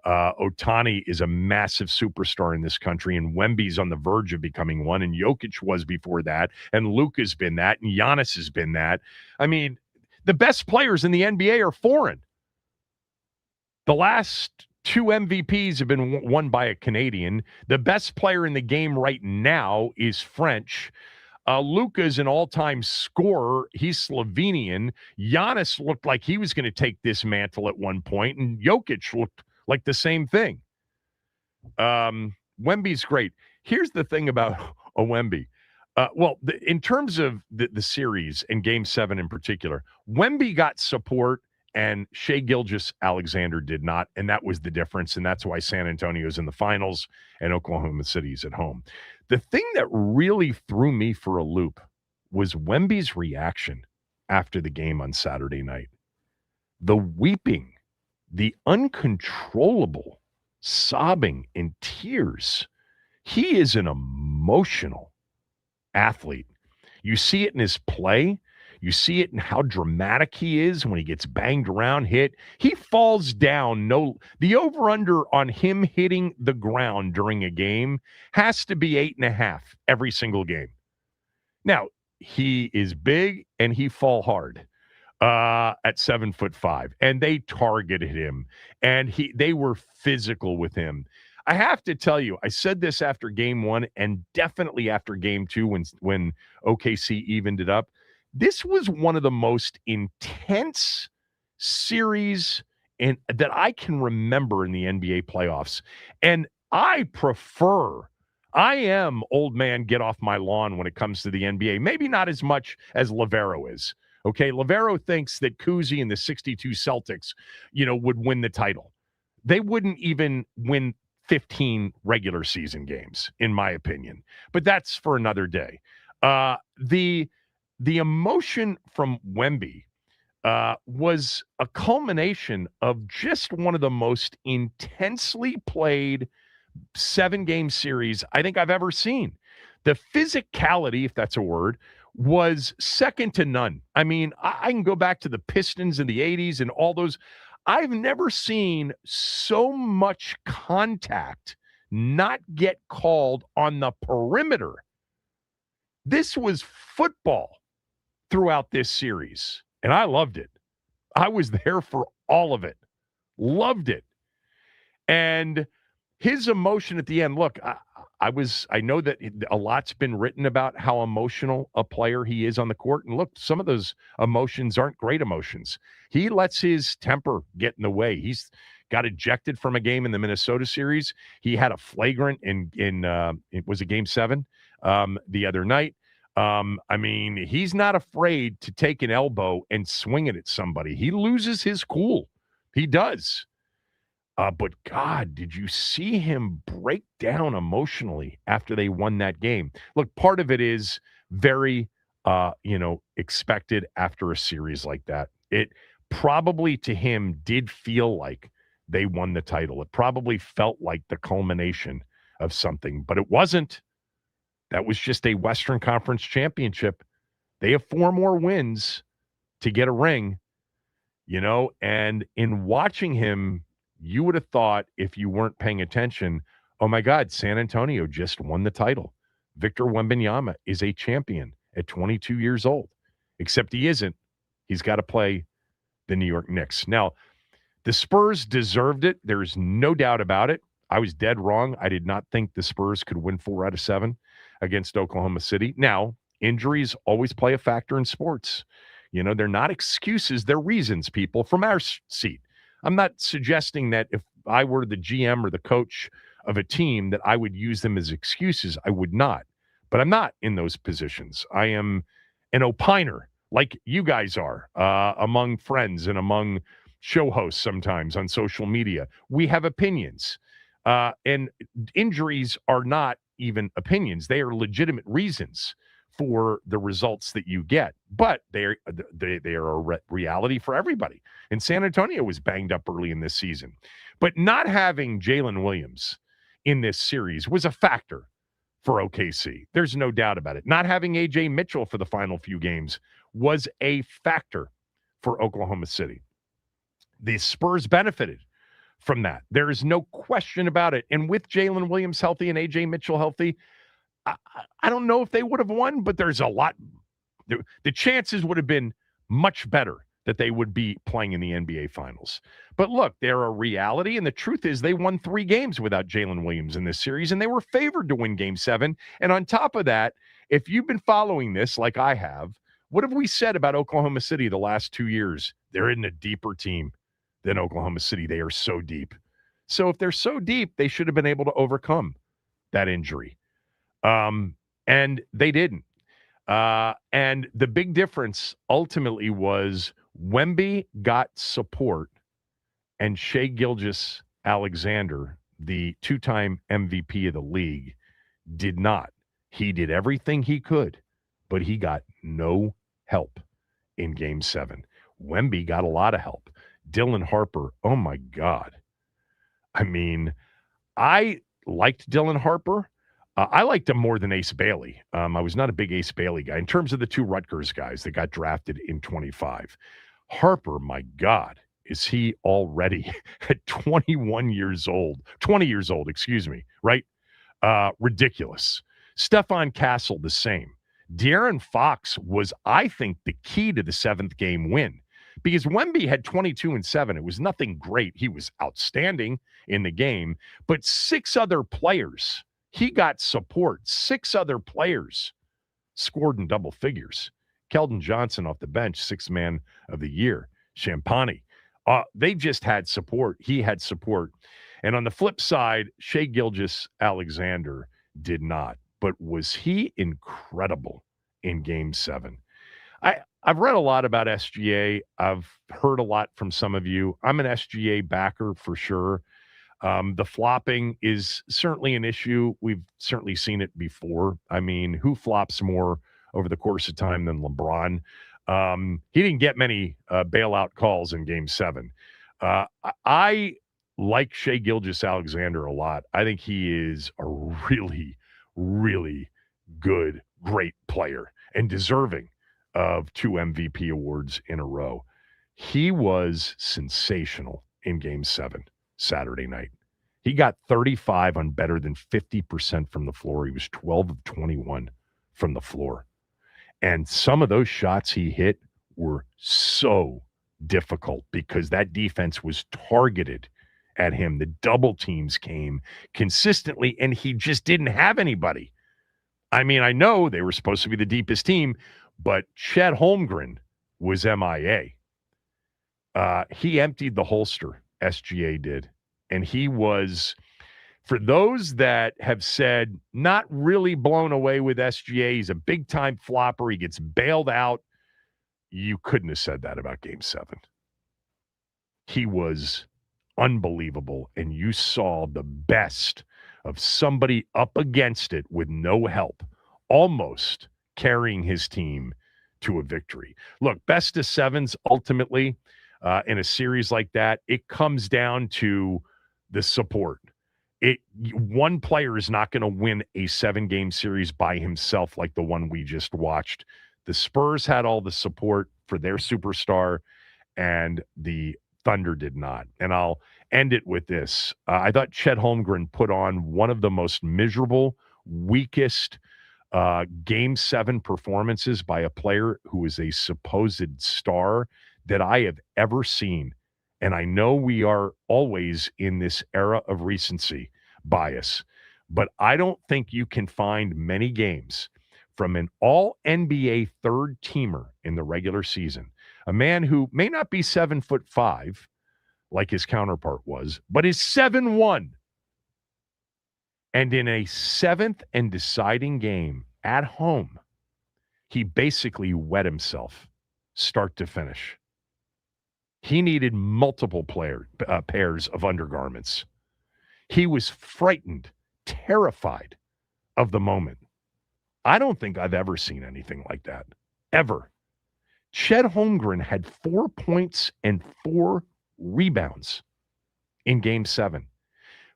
Ohtani is a massive superstar in this country, and Wemby's on the verge of becoming one, and Jokic was before that, and Luka's been that, and Giannis has been that. I mean, the best players in the NBA are foreign. The last 2 MVPs have been won by a Canadian. The best player in the game right now is French. Luka's an all-time scorer. He's Slovenian. Giannis looked like he was going to take this mantle at one point, and Jokic looked like the same thing. Wemby's great. Here's the thing about Wemby. In terms of the series and Game 7 in particular, Wemby got support and Shai Gilgeous-Alexander did not, and that was the difference, and that's why San Antonio's in the finals and Oklahoma City's at home. The thing that really threw me for a loop was Wemby's reaction after the game on Saturday night. The weeping, the uncontrollable sobbing and tears. He is an emotional athlete. You see it in his play. You see it in how dramatic he is when he gets banged around, hit. He falls down. The over-under on him hitting the ground during a game has to be 8.5 every single game. Now, he is big and he fall hard at 7'5", and they targeted him, and they were physical with him. I have to tell you, I said this after game 1 and definitely after game 2 when OKC evened it up. This was one of the most intense series that I can remember in the NBA playoffs. And I am old man, get off my lawn when it comes to the NBA. Maybe not as much as Lavero is. Okay, Lavero thinks that Kuzi and the 62 Celtics, would win the title. They wouldn't even win 15 regular season games, in my opinion. But that's for another day. The emotion from Wemby was a culmination of just one of the most intensely played 7-game series I think I've ever seen. The physicality, if that's a word, was second to none. I mean, I can go back to the Pistons in the 80s and all those. I've never seen so much contact not get called on the perimeter. This was football throughout this series, and I loved it. I was there for all of it. Loved it. And his emotion at the end, look, I know that a lot's been written about how emotional a player he is on the court, and look, some of those emotions aren't great emotions. He lets his temper get in the way. He's got ejected from a game in the Minnesota series. He had a flagrant in it was a Game 7 the other night. I mean, he's not afraid to take an elbow and swing it at somebody. He loses his cool. He does. But God, did you see him break down emotionally after they won that game? Look, part of it is very, expected after a series like that. It probably to him did feel like they won the title. It probably felt like the culmination of something, but it wasn't. That was just a Western Conference championship. They have 4 more wins to get a ring, and in watching him, you would have thought, if you weren't paying attention, oh my God, San Antonio just won the title. Victor Wembanyama is a champion at 22 years old, except he isn't. He's got to play the New York Knicks. Now, the Spurs deserved it. There's no doubt about it. I was dead wrong. I did not think the Spurs could win 4 out of 7 against Oklahoma City. Now, injuries always play a factor in sports. They're not excuses. They're reasons, people, from our seat. I'm not suggesting that if I were the GM or the coach of a team that I would use them as excuses. I would not. But I'm not in those positions. I am an opiner, like you guys are, among friends and among show hosts sometimes on social media. We have opinions. And injuries are not even opinions. They are legitimate reasons for the results that you get. But they are a reality for everybody. And San Antonio was banged up early in this season. But not having Jalen Williams in this series was a factor for OKC. There's no doubt about it. Not having A.J. Mitchell for the final few games was a factor for Oklahoma City. The Spurs benefited from that. There is no question about it. And with Jalen Williams healthy and A.J. Mitchell healthy, I don't know if they would have won, but there's a lot. The chances would have been much better that they would be playing in the NBA Finals. But look, they're a reality, and the truth is they won 3 games without Jalen Williams in this series, and they were favored to win Game 7. And on top of that, if you've been following this like I have, what have we said about Oklahoma City the last 2 years? They're in a deeper team than Oklahoma City. They are so deep. So if they're so deep, they should have been able to overcome that injury. And they didn't. And the big difference ultimately was Wemby got support and Shai Gilgeous-Alexander, the 2-time MVP of the league, did not. He did everything he could, but he got no help in Game 7. Wemby got a lot of help. Dylan Harper, oh my God. I mean, I liked Dylan Harper. I liked him more than Ace Bailey. I was not a big Ace Bailey guy. In terms of the 2 Rutgers guys that got drafted in 25, Harper, my God, is he already at 20 years old, right? Ridiculous. Stephon Castle, the same. De'Aaron Fox was, I think, the key to the 7th game win. Because Wemby had 22 and 7. It was nothing great. He was outstanding in the game. But 6 other players, he got support. 6 other players scored in double figures. Keldon Johnson off the bench, 6th man of the year. Champagny. They just had support. He had support. And on the flip side, Shai Gilgeous-Alexander did not. But was he incredible in Game 7? I've read a lot about SGA. I've heard a lot from some of you. I'm an SGA backer for sure. The flopping is certainly an issue. We've certainly seen it before. I mean, who flops more over the course of time than LeBron? He didn't get many bailout calls in Game 7. I like Shai Gilgeous-Alexander a lot. I think he is a really, really good, great player and deserving of 2 MVP awards in a row. He was sensational in Game 7 Saturday night. He got 35 on better than 50% from the floor. He was 12 of 21 from the floor. And some of those shots he hit were so difficult because that defense was targeted at him. The double teams came consistently, and he just didn't have anybody. I mean, I know they were supposed to be the deepest team, but Chet Holmgren was MIA. He emptied the holster, SGA did. And he was, for those that have said, not really blown away with SGA. He's a big-time flopper. He gets bailed out. You couldn't have said that about Game 7. He was unbelievable, and you saw the best of somebody up against it with no help, almost carrying his team to a victory. Look, best of sevens ultimately in a series like that, it comes down to the support. One player is not going to win a 7-game series by himself like the one we just watched. The Spurs had all the support for their superstar, and the Thunder did not. And I'll end it with this. I thought Chet Holmgren put on one of the most miserable, weakest Game 7 performances by a player who is a supposed star that I have ever seen. And I know we are always in this era of recency bias, but I don't think you can find many games from an all-NBA third teamer in the regular season, a man who may not be 7'5" like his counterpart was, but is 7'1". And in a 7th and deciding game at home, he basically wet himself start to finish. He needed multiple pairs of undergarments. He was frightened, terrified of the moment. I don't think I've ever seen anything like that, ever. Chet Holmgren had 4 points and 4 rebounds in Game 7.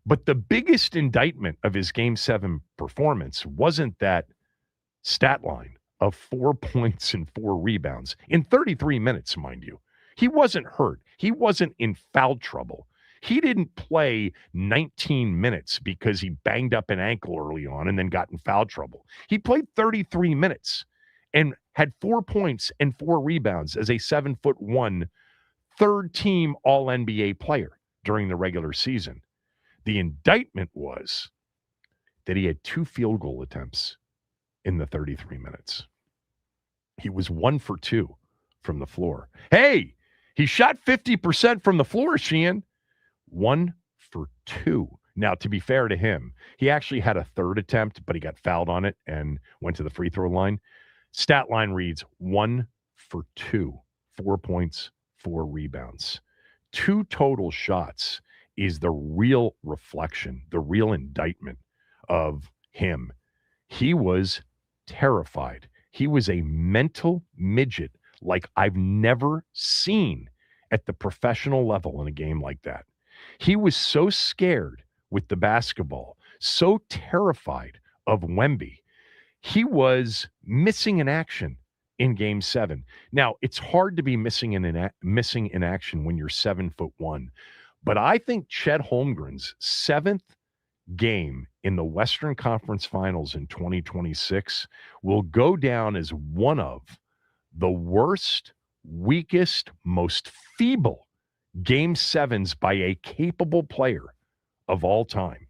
But the biggest indictment of his Game 7 performance wasn't that stat line of 4 points and 4 rebounds in 33 minutes, mind you. He wasn't hurt. He wasn't in foul trouble. He didn't play 19 minutes because he banged up an ankle early on and then got in foul trouble. He played 33 minutes and had 4 points and 4 rebounds as a 7'1" third-team All-NBA player during the regular season. The indictment was that he had 2 field goal attempts in the 33 minutes. He was 1 for 2 from the floor. Hey, he shot 50% from the floor, Sheehan. 1 for 2. Now, to be fair to him, he actually had a third attempt, but he got fouled on it and went to the free throw line. Stat line reads 1 for 2. 4 points, 4 rebounds. 2 total shots is the real reflection, the real indictment of him. He was terrified. He was a mental midget like I've never seen at the professional level in a game like that. He was so scared with the basketball, so terrified of Wemby. He was missing in action in Game 7. Now, it's hard to be missing in action when you're 7'1", but I think Chet Holmgren's 7th game in the Western Conference Finals in 2026 will go down as one of the worst, weakest, most feeble Game 7s by a capable player of all time.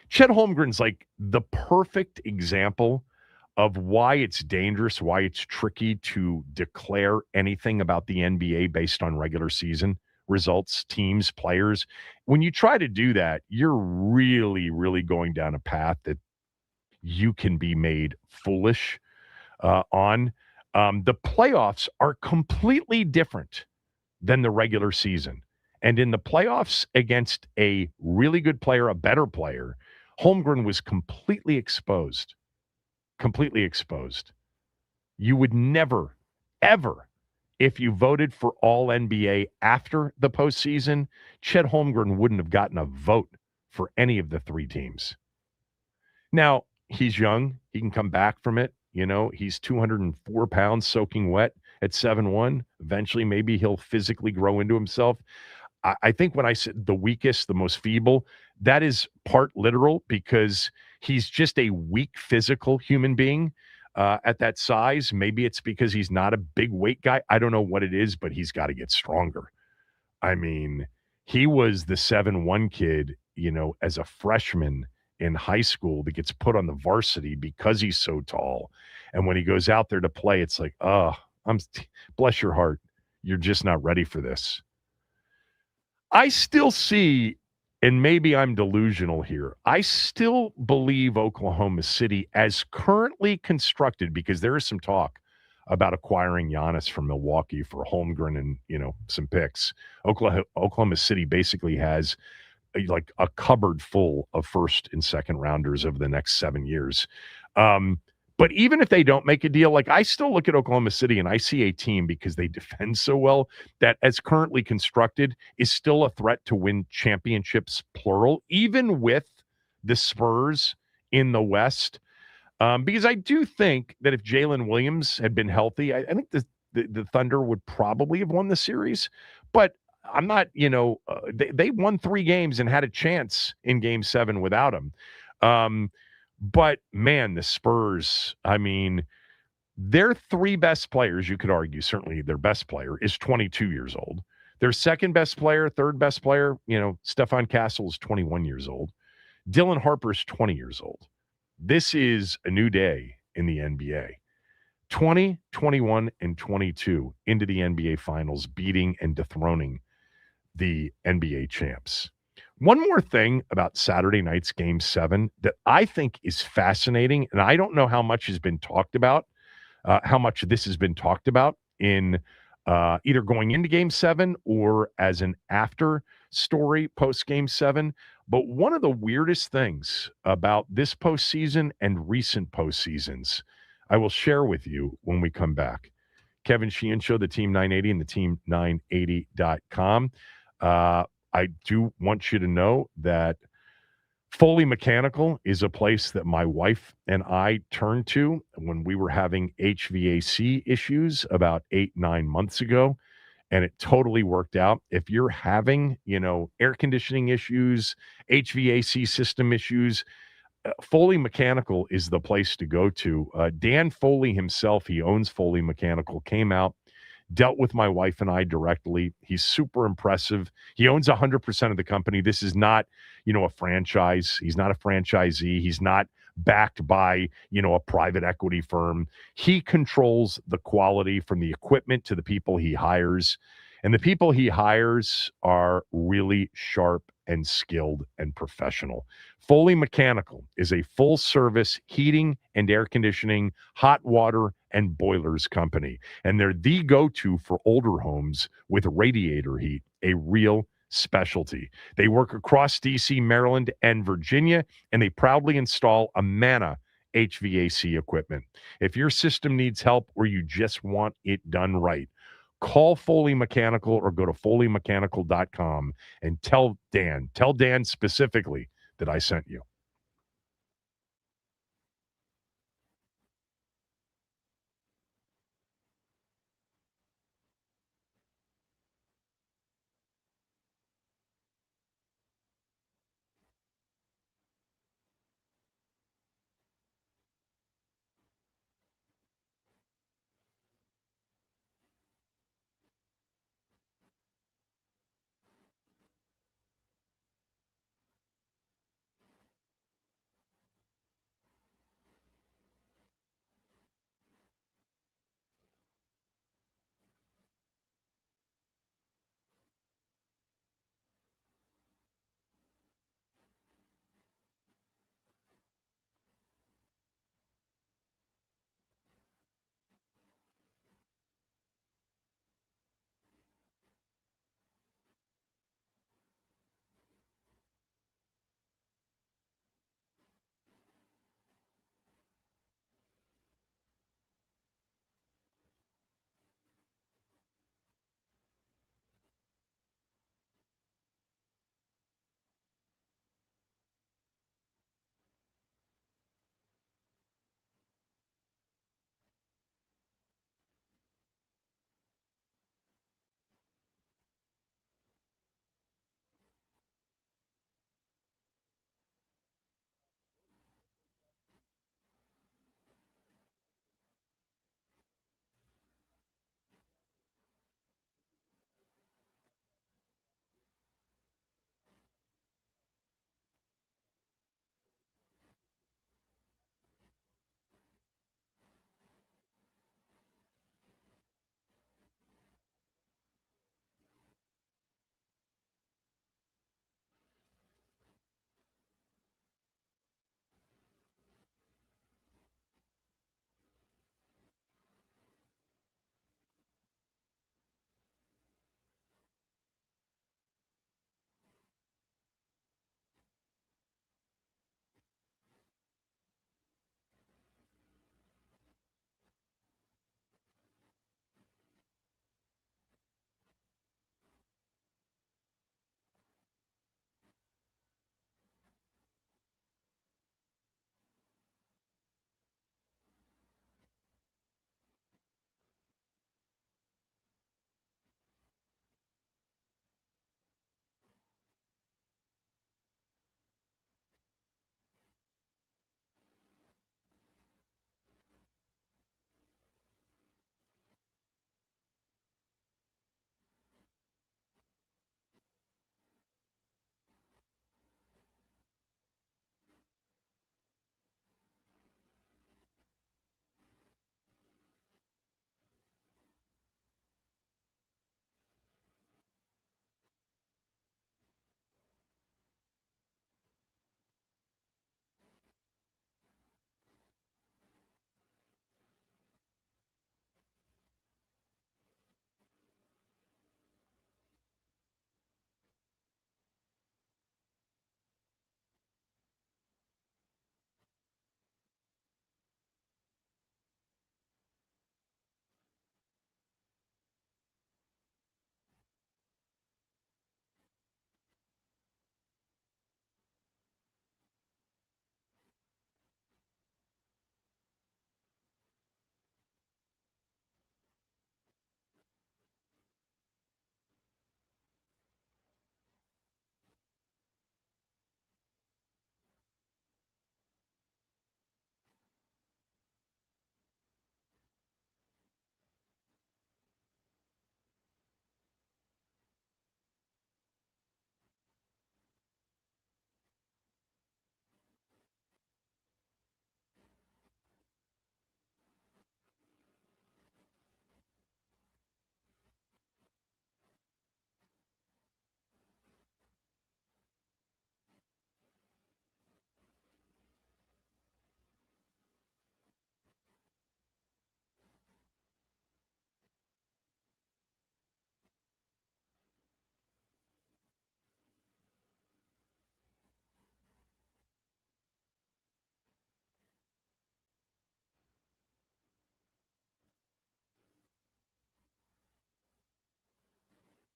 Chet Holmgren's like the perfect example of why it's dangerous, why it's tricky to declare anything about the NBA based on regular season results, teams, players. When you try to do that, you're really, really going down a path that you can be made foolish on. The playoffs are completely different than the regular season. And in the playoffs against a really good player, a better player, Holmgren was completely exposed. Completely exposed. You would never, ever, if you voted for all NBA after the postseason, Chet Holmgren wouldn't have gotten a vote for any of the 3 teams. Now, he's young. He can come back from it. You know, he's 204 pounds soaking wet at 7'1". Eventually, maybe he'll physically grow into himself. I think when I said the weakest, the most feeble, that is part literal because he's just a weak physical human being at that size. Maybe it's because he's not a big weight guy. I don't know what it is, but he's got to get stronger. I mean, he was the 7'1" kid, you know, as a freshman in high school that gets put on the varsity because he's so tall. And when he goes out there to play, it's like, oh, bless your heart. You're just not ready for this. I still see, and maybe I'm delusional here, I still believe Oklahoma City as currently constructed, because there is some talk about acquiring Giannis from Milwaukee for Holmgren and, you know, some picks. Oklahoma City basically has like a cupboard full of first and second rounders over the next 7 years. But even if they don't make a deal, like I still look at Oklahoma City and I see a team because they defend so well that as currently constructed is still a threat to win championships, plural, even with the Spurs in the West. Because I do think that if Jalen Williams had been healthy, I think the Thunder would probably have won the series. But I'm not, they won 3 games and had a chance in Game 7 without him. But man, the Spurs, I mean, their 3 best players, you could argue, certainly their best player is 22 years old. Their second best player, third best player, Stephon Castle is 21 years old. Dylan Harper's 20 years old. This is a new day in the NBA. 20, 21, and 22 into the NBA Finals, beating and dethroning the NBA champs. One more thing about Saturday night's Game 7 that I think is fascinating, and I don't know how much has been talked about, how much this has been talked about in either going into Game 7 or as an after story post Game 7. But one of the weirdest things about this postseason and recent postseasons, I will share with you when we come back. Kevin Sheehan Show, the Team 980 and the Team980.com. I do want you to know that Foley Mechanical is a place that my wife and I turned to when we were having HVAC issues about 8-9 months ago, and it totally worked out. If you're having, air conditioning issues, HVAC system issues, Foley Mechanical is the place to go to. Dan Foley himself, he owns Foley Mechanical, came out, dealt with my wife and I directly. He's super impressive. He owns 100% of the company. This is not, a franchise. He's not a franchisee. He's not backed by, a private equity firm. He controls the quality from the equipment to the people he hires. And the people he hires are really sharp and skilled and professional. Foley Mechanical is a full-service heating and air conditioning, hot water, and boilers company. And they're the go-to for older homes with radiator heat, a real specialty. They work across D.C., Maryland, and Virginia, and they proudly install Amana HVAC equipment. If your system needs help or you just want it done right, call Foley Mechanical or go to FoleyMechanical.com and tell Dan specifically that I sent you.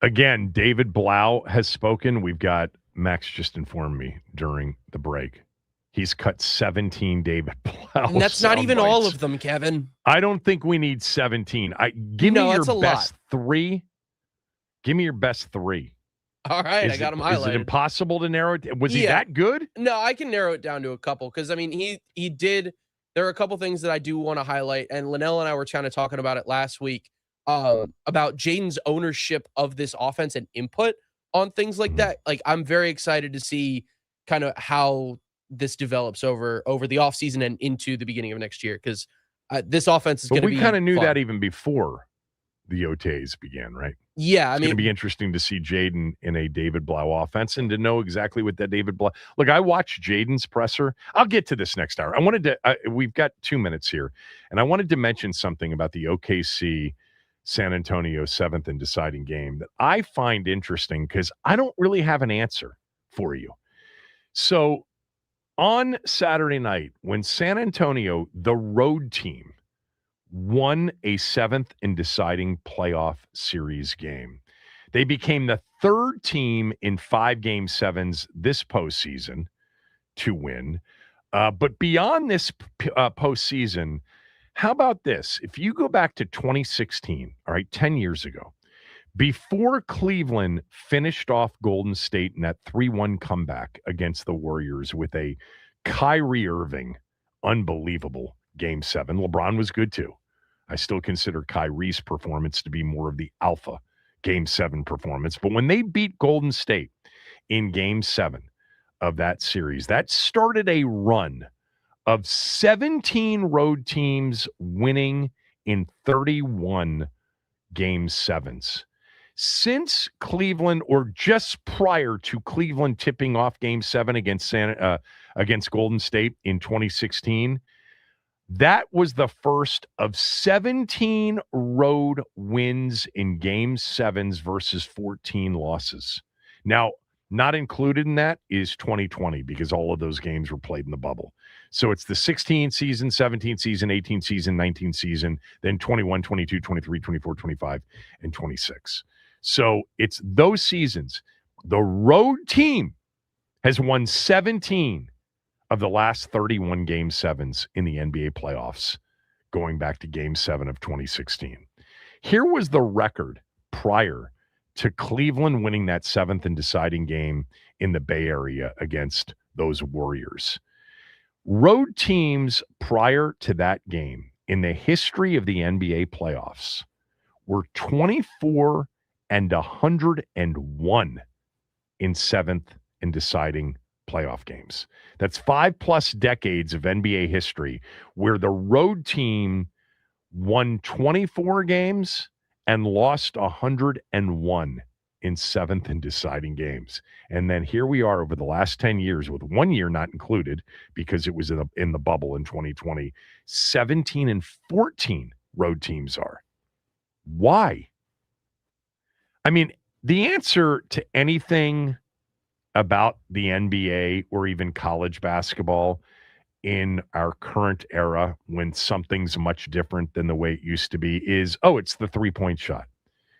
Again, David Blau has spoken. We've got Max just informed me during the break. He's cut 17 David Blau. And that's not even all bites. of them, Kevin. I don't think we need 17. Give me your best three. Give me your best three. All right, I got him highlighted. Is it impossible to narrow it? Was he that good? No, I can narrow it down to a couple because, I mean, he did. There are a couple things that I do want to highlight, and Linnell and I were kind of talking about it last week about Jaden's ownership of this offense and input on things like that. Like, I'm very excited to see kind of how this develops over the offseason and into the beginning of next year because this offense is going to be we kind of knew fun. that even before the OTAs began, right? Yeah, it's going to be interesting to see Jaden in a David Blau offense and to know exactly what that David Blau. Look, I watched Jaden's presser. I'll get to this next hour. I wanted to. We've got 2 minutes here, and I wanted to mention something about the OKC San Antonio 7th and deciding game that I find interesting because I don't really have an answer for you. So on Saturday night, when San Antonio, the road team, won a 7th and deciding playoff series game, they became the third team in 5 Game 7s this postseason to win. But beyond this postseason, how about this? If you go back to 2016, all right, 10 years ago, before Cleveland finished off Golden State in that 3-1 comeback against the Warriors with a Kyrie Irving, unbelievable Game 7. LeBron was good too. I still consider Kyrie's performance to be more of the alpha Game 7 performance. But when they beat Golden State in Game 7 of that series, that started a run of 17 road teams winning in 31 Game 7s. Since Cleveland, or just prior to Cleveland tipping off Game 7 against Golden State in 2016, that was the first of 17 road wins in Game 7s versus 14 losses. Now, not included in that is 2020 because all of those games were played in the bubble. So it's the 16 season, 17 season, 18 season, 19 season, then 21, 22, 23, 24, 25, and 26. So it's those seasons. The road team has won 17 of the last 31 Game 7s in the NBA playoffs, going back to Game 7 of 2016. Here was the record prior to Cleveland winning that 7th and deciding game in the Bay Area against those Warriors. Road teams prior to that game in the history of the NBA playoffs were 24 and 101 in 7th and deciding playoff games. That's 5+ decades of NBA history where the road team won 24 games and lost 101 in 7th and deciding games. And then here we are over the last 10 years, with 1 year not included because it was in the bubble in 2020, 17 and 14 road teams are. Why? I mean, the answer to anything about the NBA or even college basketball in our current era, when something's much different than the way it used to be, is, it's the 3-point shot.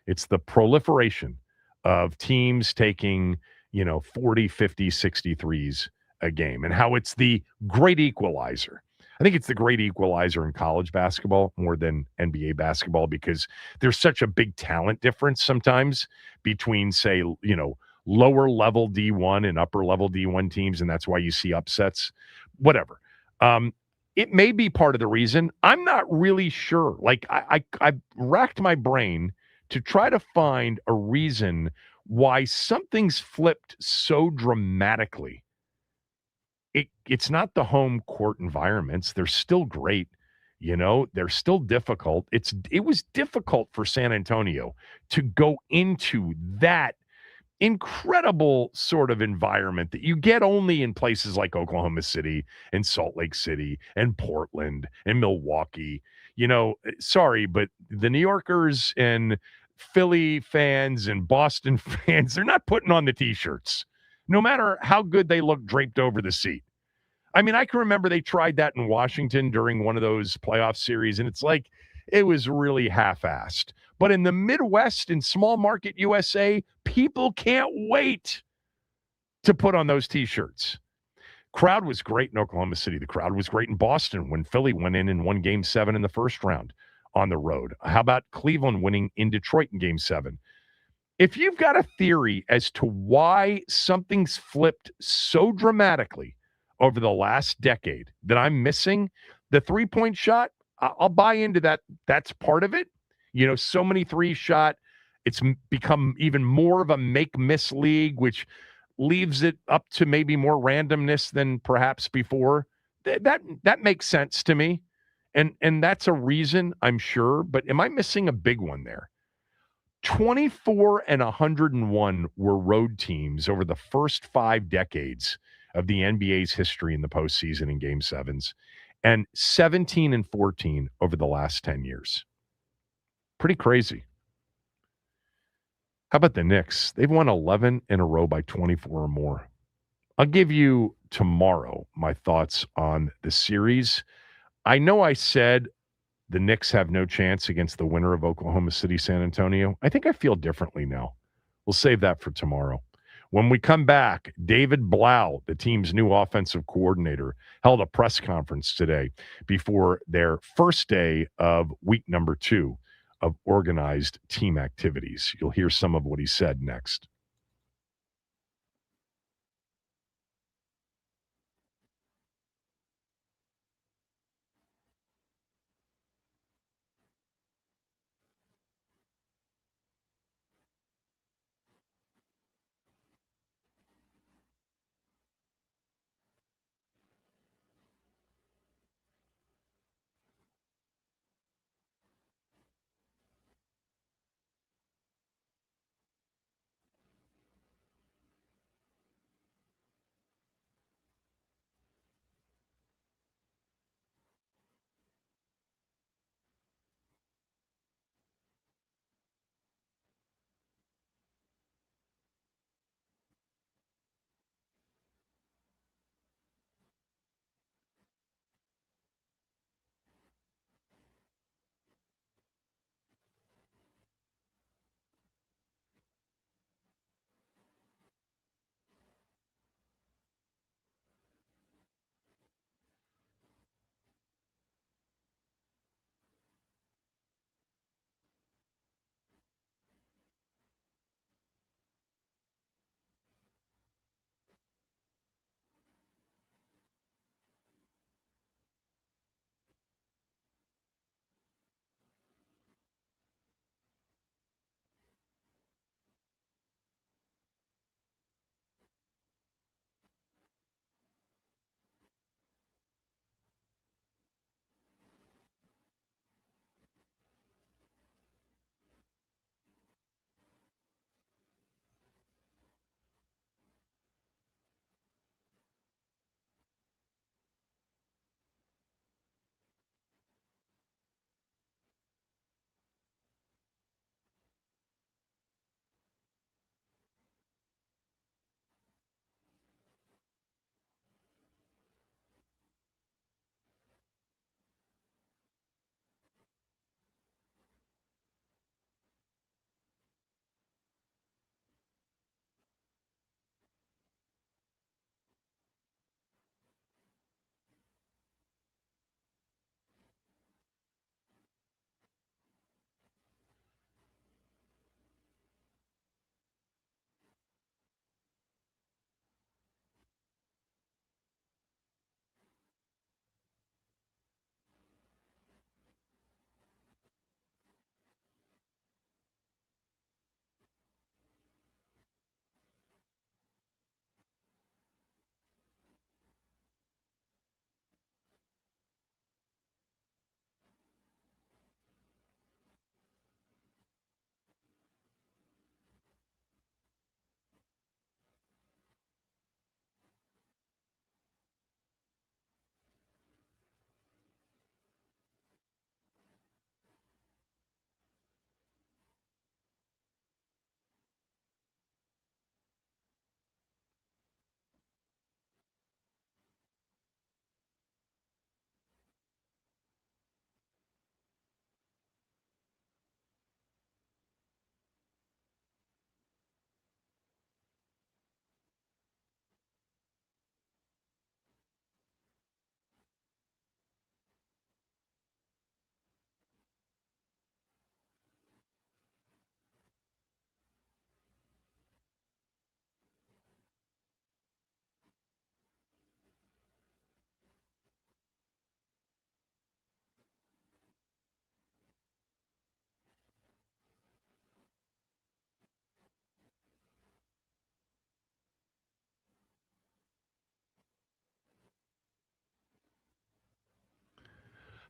It's the proliferation of teams taking, 40, 50, 60 threes a game, and how it's the great equalizer. I think it's the great equalizer in college basketball more than NBA basketball because there's such a big talent difference sometimes between, say, lower level D1 and upper level D1 teams, and that's why you see upsets. Whatever. It may be part of the reason. I'm not really sure. Like, I racked my brain to try to find a reason why something's flipped so dramatically. It's not the home court environments. They're still great. They're still difficult. It was difficult for San Antonio to go into that incredible sort of environment that you get only in places like Oklahoma City and Salt Lake City and Portland and Milwaukee. Sorry, but the New Yorkers and Philly fans and Boston fans, they're not putting on the T-shirts, no matter how good they look draped over the seat. I mean, I can remember they tried that in Washington during one of those playoff series, and it's like, it was really half-assed. But in the Midwest and small market USA, people can't wait to put on those T-shirts. Crowd was great in Oklahoma City. The crowd was great in Boston when Philly went in and won Game 7 in the first round on the road. How about Cleveland winning in Detroit in Game 7? If you've got a theory as to why something's flipped so dramatically over the last decade that I'm missing, the three-point shot, I'll buy into that. That's part of it. You know, so many three-shot, it's become even more of a make-miss league, which leaves it up to maybe more randomness than perhaps before. That makes sense to me. And that's a reason, I'm sure. But am I missing a big one there? 24 and 101 were road teams over the first 5 decades of the NBA's history in the postseason in Game 7s, and 17 and 14 over the last 10 years. Pretty crazy. How about the Knicks? They've won 11 in a row by 24 or more. I'll give you tomorrow my thoughts on the series. I know I said the Knicks have no chance against the winner of Oklahoma City, San Antonio. I think I feel differently now. We'll save that for tomorrow. When we come back, David Blau, the team's new offensive coordinator, held a press conference today before their first day of week number 2 of organized team activities. You'll hear some of what he said next.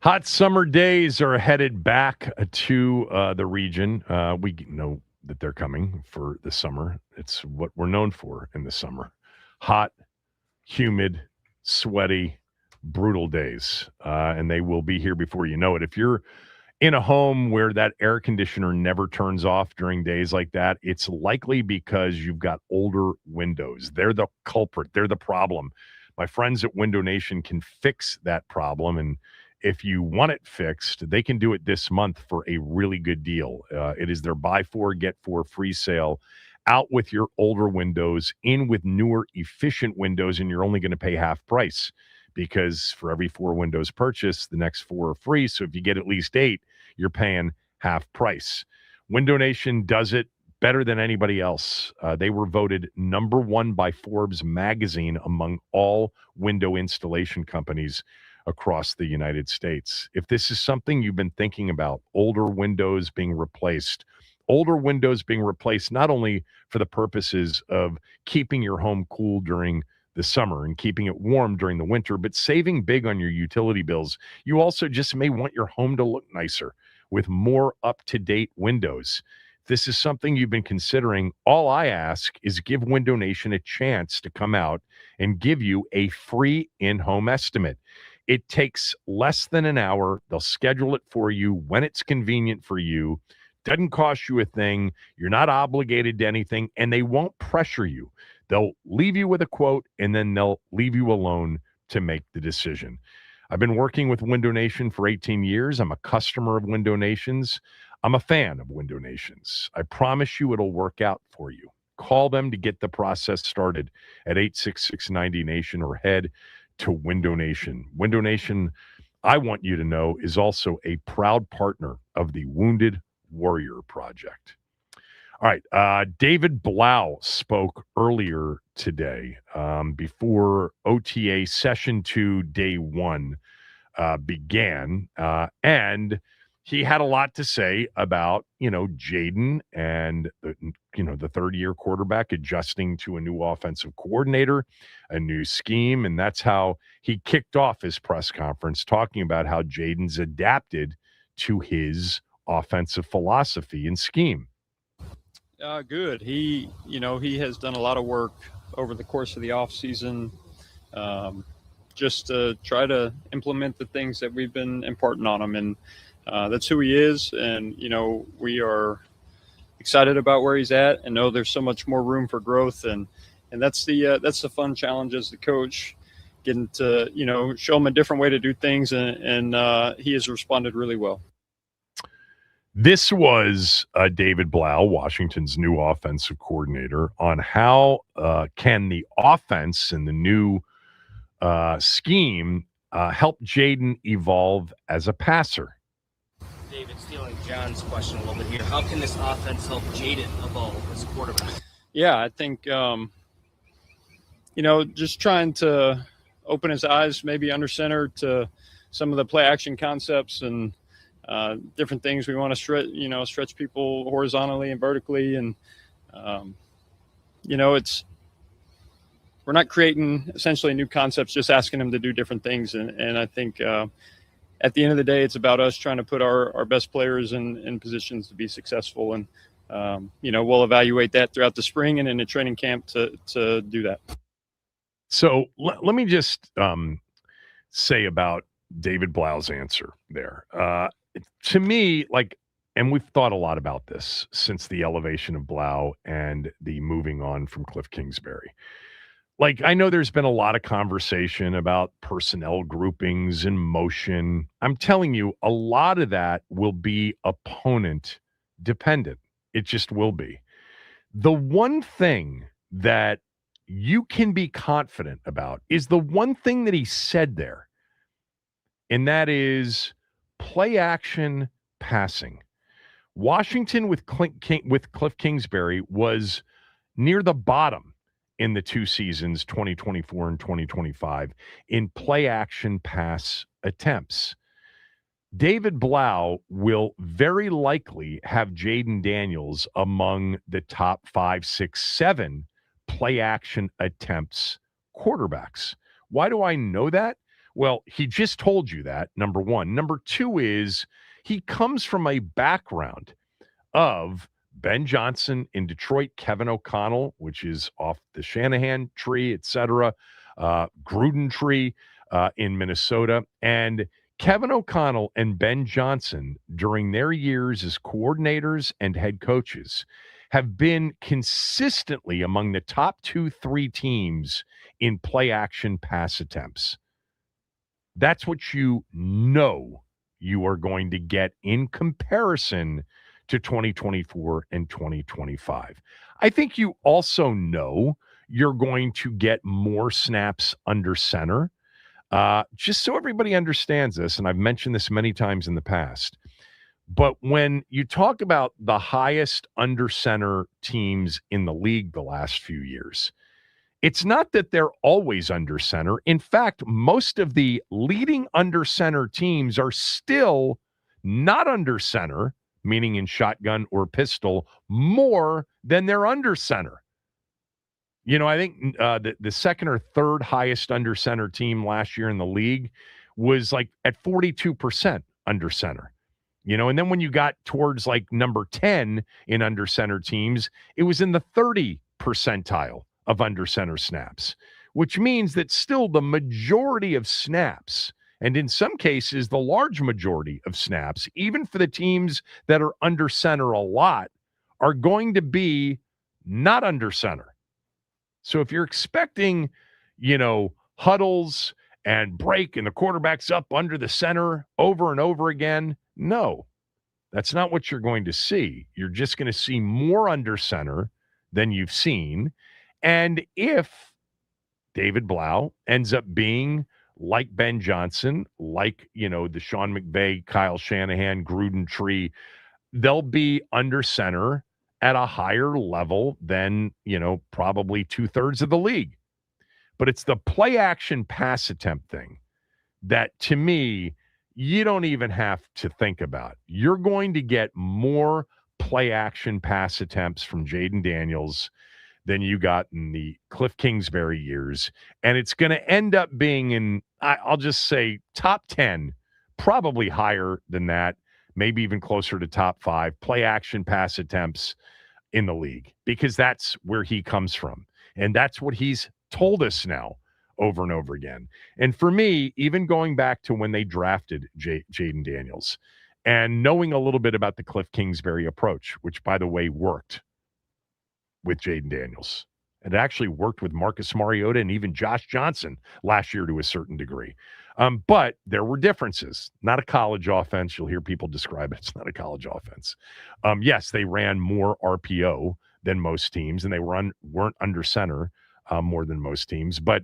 Hot summer days are headed back to the region. We know that they're coming for the summer. It's what we're known for in the summer. Hot, humid, sweaty, brutal days. And they will be here before you know it. If you're in a home where that air conditioner never turns off during days like that, it's likely because you've got older windows. They're the culprit. They're the problem. My friends at Window Nation can fix that problem. And if you want it fixed, they can do it this month for a really good deal. It is their buy four, get four free sale. Out with your older windows, in with newer, efficient windows, and you're only going to pay half price because for every 4 windows purchased, the next 4 are free. So if you get at least 8, you're paying half price. Window Nation does it better than anybody else. They were voted number 1 by Forbes magazine among all window installation companies across the United States. If this is something you've been thinking about, older windows being replaced not only for the purposes of keeping your home cool during the summer and keeping it warm during the winter, but saving big on your utility bills, you also just may want your home to look nicer with more up-to-date windows. If this is something you've been considering, all I ask is give Window Nation a chance to come out and give you a free in-home estimate. It takes less than an hour. They'll schedule it for you when it's convenient for you. Doesn't cost you a thing. You're not obligated to anything, and they won't pressure you. They'll leave you with a quote, and then they'll leave you alone to make the decision. I've been working with Window Nation for 18 years. I'm a customer of Window Nations. I'm a fan of Window Nations. I promise you it'll work out for you. Call them to get the process started at 866-90-NATION or head to Window Nation. Window Nation, I want you to know, is also a proud partner of the Wounded Warrior Project. All right, David Blau spoke earlier today before OTA Session 2, Day 1 began, and he had a lot to say about, Jaden and, the third-year quarterback adjusting to a new offensive coordinator, a new scheme, and that's how he kicked off his press conference, talking about how Jaden's adapted to his offensive philosophy and scheme. Good. He has done a lot of work over the course of the offseason just to try to implement the things that we've been imparting on him. And that's who he is. And, we are excited about where he's at and know there's so much more room for growth. And that's the fun challenge as the coach, getting to, show him a different way to do things. And he has responded really well. This was David Blau, Washington's new offensive coordinator, on how can the offense and the new scheme help Jaden evolve as a passer. David, stealing John's question a little bit here. How can this offense help Jaden evolve as a quarterback? Yeah, I think, just trying to open his eyes, maybe under center to some of the play action concepts and different things we want to stretch people horizontally and vertically. And, we're not creating essentially new concepts, just asking them to do different things. And I think at the end of the day, it's about us trying to put our best players in positions to be successful. And, we'll evaluate that throughout the spring and in the training camp to do that. So let me just say about David Blau's answer there. To me, and we've thought a lot about this since the elevation of Blau and the moving on from Cliff Kingsbury. I know there's been a lot of conversation about personnel groupings and motion. I'm telling you, a lot of that will be opponent dependent. It just will be. The one thing that you can be confident about is the one thing that he said there, and that is play action passing. Washington with Cliff Kingsbury was near the bottom in the 2 seasons, 2024 and 2025, in play action pass attempts. David Blau will very likely have Jaden Daniels among the top 5, 6, 7 play action attempts quarterbacks. Why do I know that? Well, he just told you that, number one. Number two is he comes from a background of Ben Johnson in Detroit, Kevin O'Connell, which is off the Shanahan tree, etc., Gruden tree in Minnesota. And Kevin O'Connell and Ben Johnson, during their years as coordinators and head coaches, have been consistently among the top 2-3 teams in play action pass attempts. That's what you know you are going to get in comparison to 2024 and 2025. I think you also know you're going to get more snaps under center. Just so everybody understands this, and I've mentioned this many times in the past, but when you talk about the highest under center teams in the league the last few years, it's not that they're always under center. In fact, most of the leading under center teams are still not under center, meaning in shotgun or pistol, more than they're under center. You know, I think the second or third highest under center team last year in the league was like at 42% under center. You know, and then when you got towards like number 10 in under center teams, it was in the 30 percentile of under center snaps, which means that still the majority of snaps, and in some cases, the large majority of snaps, even for the teams that are under center a lot, are going to be not under center. So if you're expecting, you know, huddles and break and the quarterback's up under the center over and over again, no, that's not what you're going to see. You're just going to see more under center than you've seen. And if David Blau ends up being like Ben Johnson, like, you know, the Sean McVay, Kyle Shanahan, Gruden tree, they'll be under center at a higher level than, you know, probably 2/3 of the league. But it's the play action pass attempt thing that, to me, you don't even have to think about. You're going to get more play action pass attempts from Jaden Daniels than you got in the Cliff Kingsbury years. And it's going to end up being in, I'll just say, top 10, probably higher than that, maybe even closer to top 5 play action pass attempts in the league, because that's where he comes from. And that's what he's told us now over and over again. And for me, even going back to when they drafted Jaden Daniels and knowing a little bit about the Cliff Kingsbury approach, which, by the way, worked with Jaden Daniels. It actually worked with Marcus Mariota and even Josh Johnson last year to a certain degree. But there were differences. Not a college offense. You'll hear people describe it. It's not a college offense. Yes, they ran more RPO than most teams, and they weren't under center more than most teams. But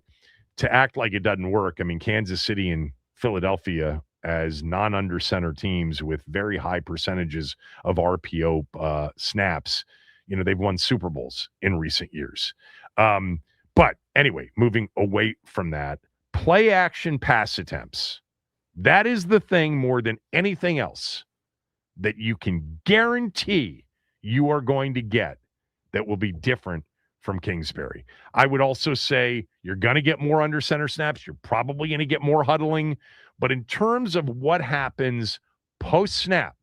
to act like it doesn't work, I mean, Kansas City and Philadelphia as non-under center teams with very high percentages of RPO snaps, you know, they've won Super Bowls in recent years. But anyway, moving away from that, play action pass attempts. That is the thing more than anything else that you can guarantee you are going to get that will be different from Kingsbury. I would also say you're going to get more under center snaps. You're probably going to get more huddling. But in terms of what happens post-snap,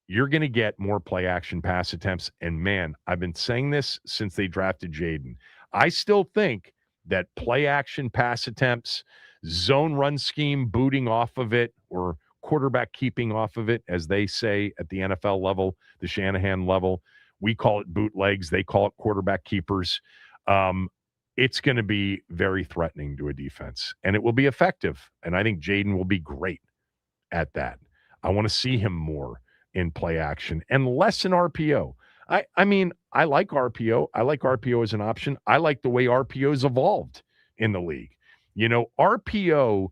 you're going to get more play action pass attempts. And man, I've been saying this since they drafted Jaden. I still think that play action pass attempts, zone run scheme booting off of it, or quarterback keeping off of it, as they say at the NFL level, the Shanahan level. We call it bootlegs. They call it quarterback keepers. It's going to be very threatening to a defense, and it will be effective. And I think Jaden will be great at that. I want to see him more in play action and less in RPO. I mean, I like RPO. I like RPO as an option. I like the way RPO's evolved in the league. You know, RPO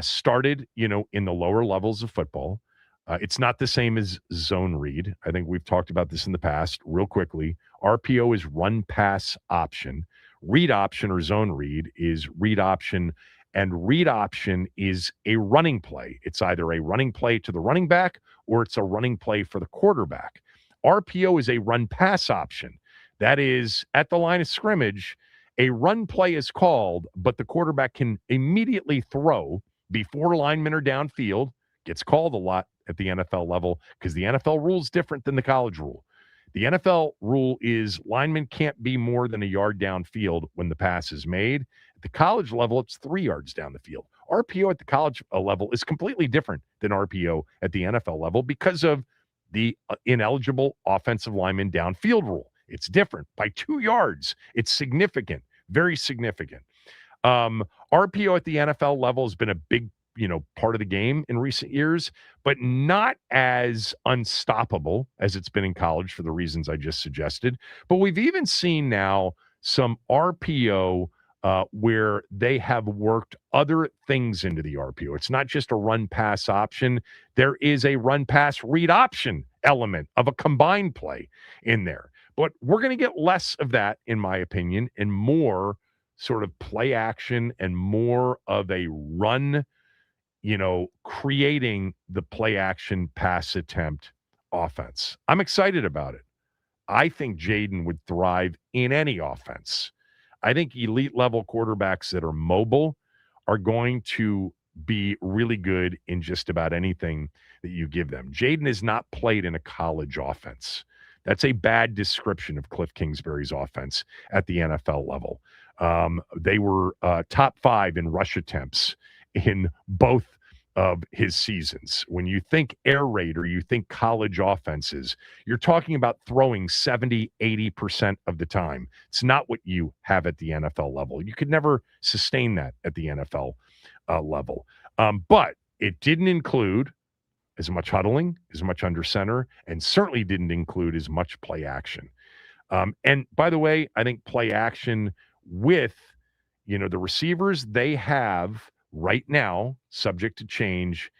started, you know, in the lower levels of football. It's not the same as zone read. I think we've talked about this in the past. Real quickly, RPO is run pass option. Read option or zone read is read option, and read option is a running play. It's either a running play to the running back or it's a running play for the quarterback. RPO is a run pass option. That is, at the line of scrimmage, a run play is called, but the quarterback can immediately throw before linemen are downfield, gets called a lot at the NFL level because the NFL rule is different than the college rule. The NFL rule is linemen can't be more than a yard downfield when the pass is made. At the college level, it's 3 yards down the field. RPO at the college level is completely different than RPO at the NFL level because of the ineligible offensive lineman downfield rule. It's different by 2 yards. It's significant, very significant. RPO at the NFL level has been a big, part of the game in recent years, but not as unstoppable as it's been in college for the reasons I just suggested. But we've even seen now some RPO where they have worked other things into the RPO. It's not just a run pass option. There is a run pass read option element of a combined play in there. But we're going to get less of that, in my opinion, and more sort of play action and more of a run, creating the play action pass attempt offense. I'm excited about it. I think Jaden would thrive in any offense. I think elite level quarterbacks that are mobile are going to be really good in just about anything that you give them. Jaden has not played in a college offense. That's a bad description of Cliff Kingsbury's offense at the NFL level. They were top 5 in rush attempts in both of his seasons. When you think air raid or you think college offenses, you're talking about throwing 70, 80% of the time. It's not what you have at the NFL level. You could never sustain that at the NFL level. But it didn't include as much huddling, as much under center, and certainly didn't include as much play action. And by the way, I think play action with, the receivers they have right now, subject to change,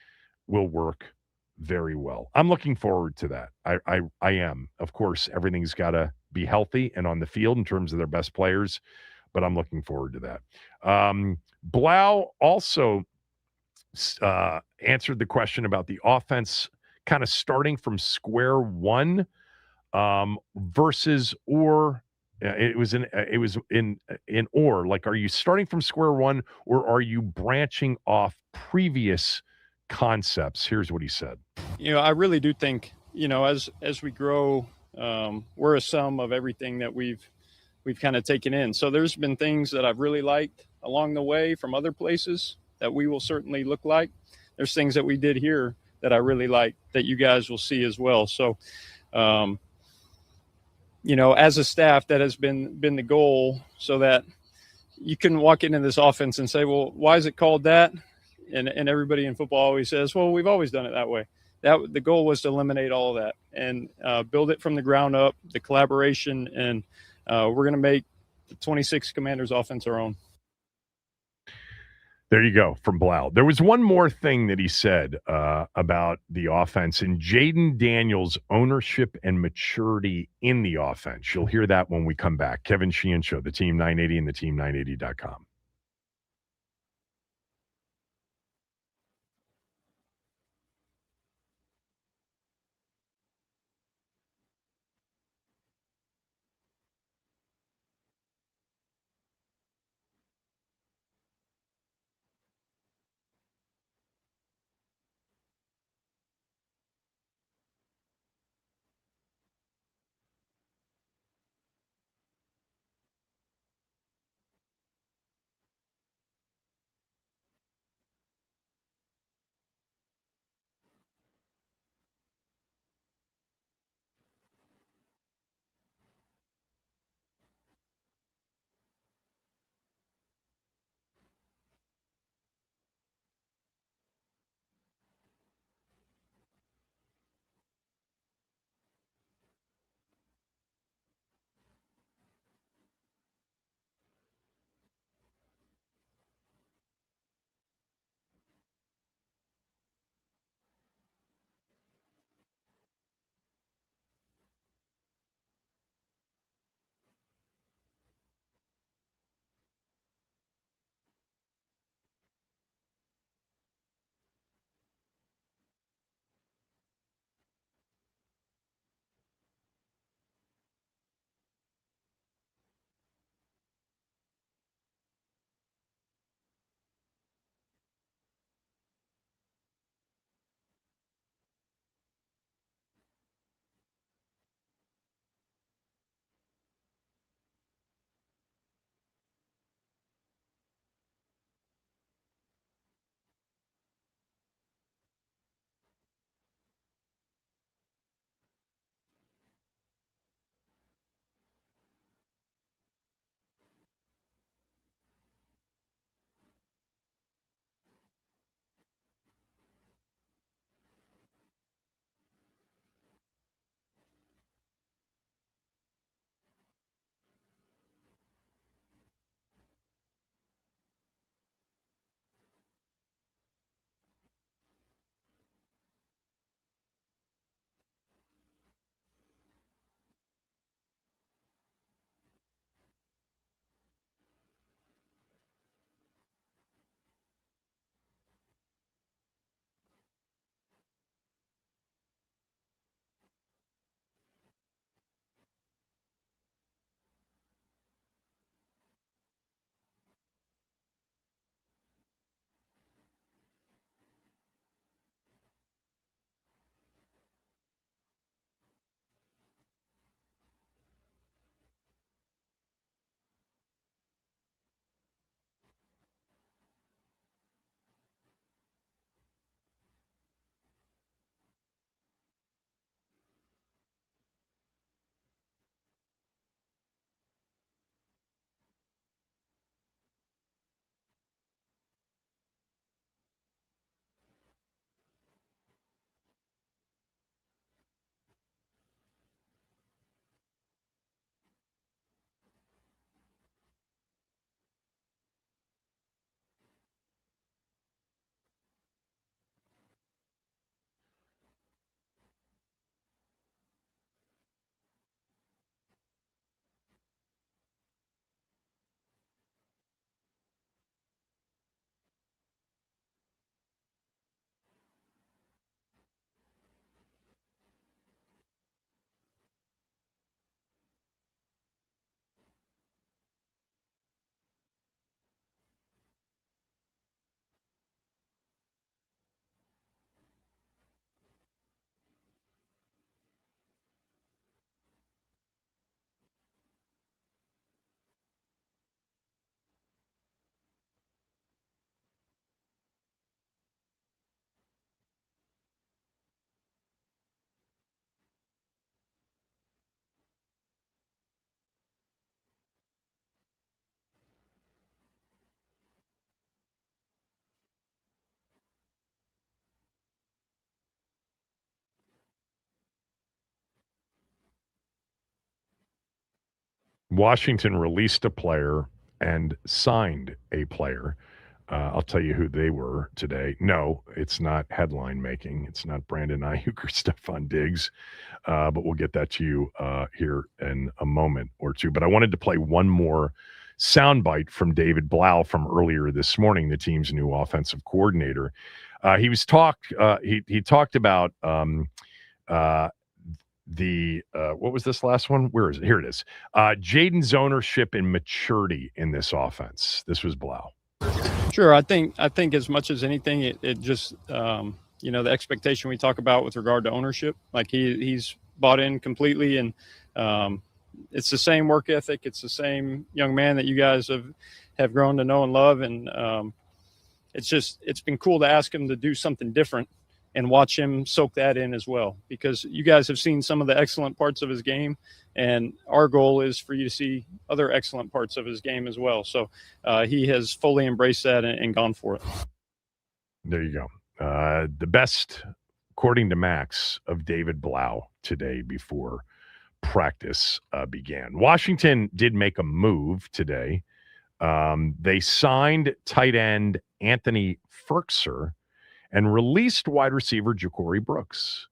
will work very well. I'm looking forward to that. I am. Of course, everything's got to be healthy and on the field in terms of their best players, but I'm looking forward to that. Blau also answered the question about the offense kind of starting from square one versus or. It was in or, like, are you starting from square one or are you branching off previous concepts? Here's what he said. I really do think, as we grow, we're a sum of everything that we've kind of taken in. So there's been things that I've really liked along the way from other places that we will certainly look like. There's things that we did here that I really like that you guys will see as well. So, as a staff, that has been the goal, so that you can walk into this offense and say, well, why is it called that? And everybody in football always says, well, we've always done it that way. The goal was to eliminate all of that and build it from the ground up, the collaboration, and we're going to make the 26 Commanders offense our own. There you go, from Blau. There was one more thing that he said about the offense and Jaden Daniels' ownership and maturity in the offense. You'll hear that when we come back. Kevin Sheehan Show, the Team 980 and the Team980.com. Washington released a player and signed a player. I'll tell you who they were today. No, it's not headline making. It's not Brandon Ayuk or Stephon Diggs, but we'll get that to you here in a moment or two. But I wanted to play one more soundbite from David Blau from earlier this morning, the team's new offensive coordinator. He talked about what was this last one? Where is it? Here it is. Jaden's ownership and maturity in this offense. This was Blau. Sure. I think as much as anything, it just, the expectation we talk about with regard to ownership, like he's bought in completely, and it's the same work ethic. It's the same young man that you guys have grown to know and love. And it's been cool to ask him to do something different and watch him soak that in as well, because you guys have seen some of the excellent parts of his game, and our goal is for you to see other excellent parts of his game as well. So he has fully embraced that and gone for it. There you go. The best, according to Max, of David Blau today before practice began. Washington did make a move today. They signed tight end Anthony Firkser and released wide receiver Ja'Cory Brooks.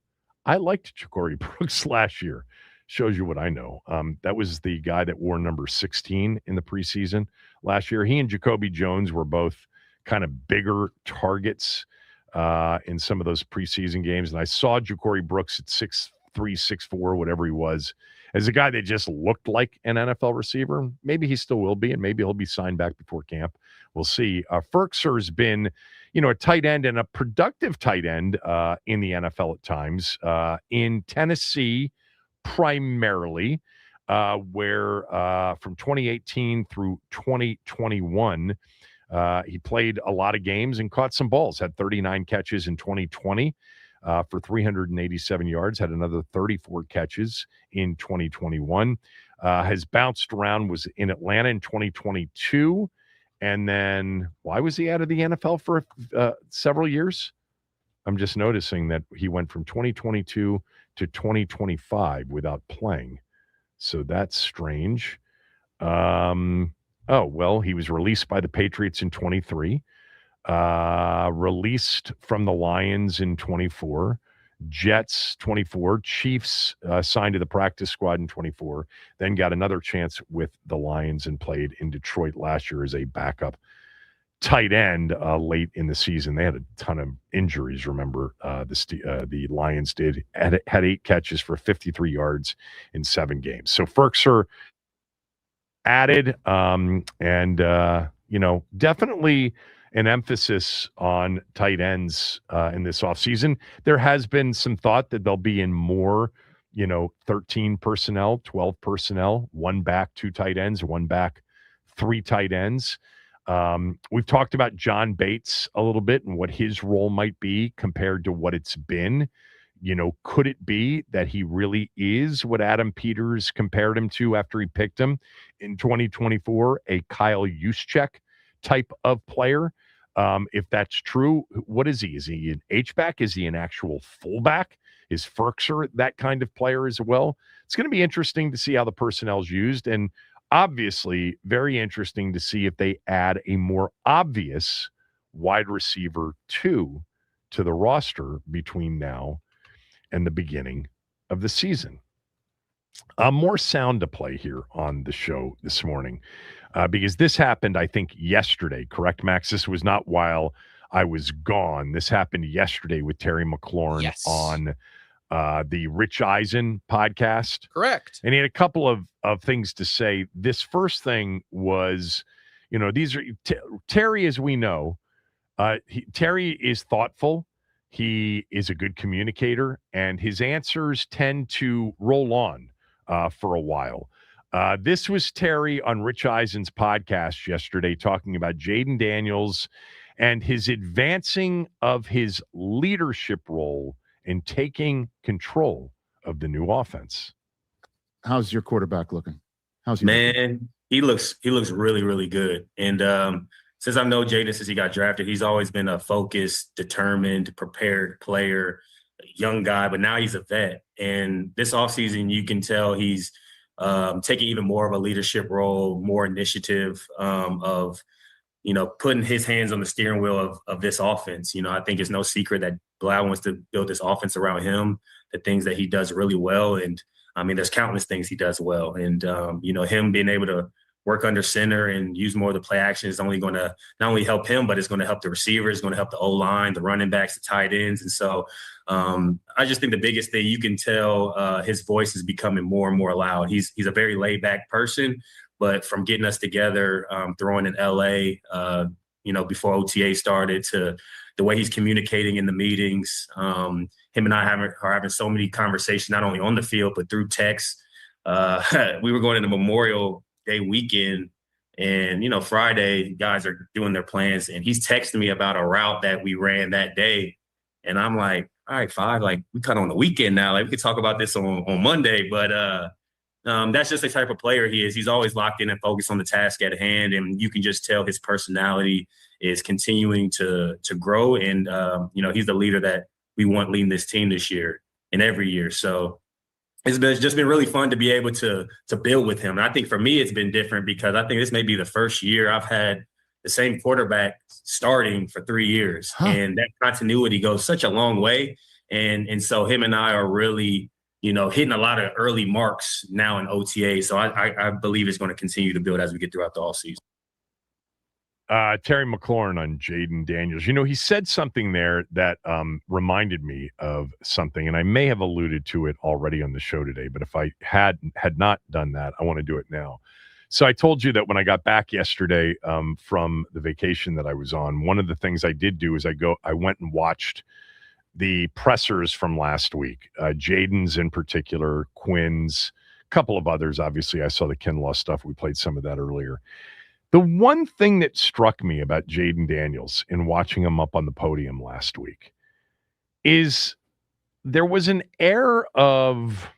I liked Ja'Cory Brooks last year. Shows you what I know. That was the guy that wore number 16 in the preseason last year. He and Jacoby Jones were both kind of bigger targets in some of those preseason games. And I saw Ja'Cory Brooks at 6'3", 6'4", whatever he was, as a guy that just looked like an NFL receiver. Maybe he still will be, and maybe he'll be signed back before camp. We'll see. Firkser's been, a tight end and a productive tight end in the NFL at times. In Tennessee, primarily, where from 2018 through 2021, he played a lot of games and caught some balls. Had 39 catches in 2020 for 387 yards. Had another 34 catches in 2021. Has bounced around, was in Atlanta in 2022. And then why was he out of the NFL for several years? I'm just noticing that he went from 2022 to 2025 without playing. So that's strange. He was released by the Patriots in 23, released from the Lions in 24, Jets 24, Chiefs signed to the practice squad in 24, then got another chance with the Lions and played in Detroit last year as a backup tight end late in the season. They had a ton of injuries, remember, the Lions did. Had 8 catches for 53 yards in 7 games. So Firkser added, definitely an emphasis on tight ends in this offseason. There has been some thought that they'll be in more, 13 personnel, 12 personnel, 1 back, 2 tight ends, 1 back, 3 tight ends. We've talked about John Bates a little bit and what his role might be compared to what it's been. Could it be that he really is what Adam Peters compared him to after he picked him in 2024, a Kyle Juszczyk type of player? If that's true, what is he? Is he an H-back? Is he an actual fullback? Is Firkser that kind of player as well? It's going to be interesting to see how the personnel is used, and obviously very interesting to see if they add a more obvious wide receiver 2 to the roster between now and the beginning of the season. More sound to play here on the show this morning. Because this happened, I think, yesterday, correct, Max? This was not while I was gone. This happened yesterday with Terry McLaurin on the Rich Eisen podcast. Correct. And he had a couple of things to say. This first thing was, these are Terry, as we know, Terry is thoughtful. He is a good communicator, and his answers tend to roll on for a while. This was Terry on Rich Eisen's podcast yesterday talking about Jaden Daniels and his advancing of his leadership role in taking control of the new offense. How's your quarterback looking? How's he looking? He looks really, really good. And since I've known Jaden since he got drafted, he's always been a focused, determined, prepared player, a young guy, but now he's a vet. And this offseason, you can tell he's taking even more of a leadership role, more initiative of, putting his hands on the steering wheel of this offense. I think it's no secret that Blau wants to build this offense around him, the things that he does really well. And I mean, there's countless things he does well. And, him being able to work under center and use more of the play action is only going to not only help him, but it's going to help the receivers, it's going to help the O-line, the running backs, the tight ends. And so I just think the biggest thing you can tell his voice is becoming more and more loud. He's a very laid back person, but from getting us together, throwing in LA, before OTA started, to the way he's communicating in the meetings, him and I are having so many conversations, not only on the field, but through text. We were going into Memorial Day weekend, and, Friday guys are doing their plans, and he's texting me about a route that we ran that day. And I'm like, all right, Five, like, we cut on the weekend now. Like, we could talk about this on Monday, but that's just the type of player he is. He's always locked in and focused on the task at hand, and you can just tell his personality is continuing to grow. And he's the leader that we want leading this team this year and every year. So it's just been really fun to be able to build with him. And I think for me, it's been different because I think this may be the first year I've had the same quarterback starting for 3 years. And that continuity goes such a long way. And so him and I are really, hitting a lot of early marks now in OTA. So I believe it's going to continue to build as we get throughout the offseason. Terry McLaurin on Jaden Daniels. He said something there that reminded me of something, and I may have alluded to it already on the show today, but if I had not done that, I want to do it now. So I told you that when I got back yesterday from the vacation that I was on, one of the things I did do is I went and watched the pressers from last week, Jaden's in particular, Quinn's, a couple of others. Obviously, I saw the Kinlaw stuff. We played some of that earlier. The one thing that struck me about Jaden Daniels in watching him up on the podium last week is there was an air of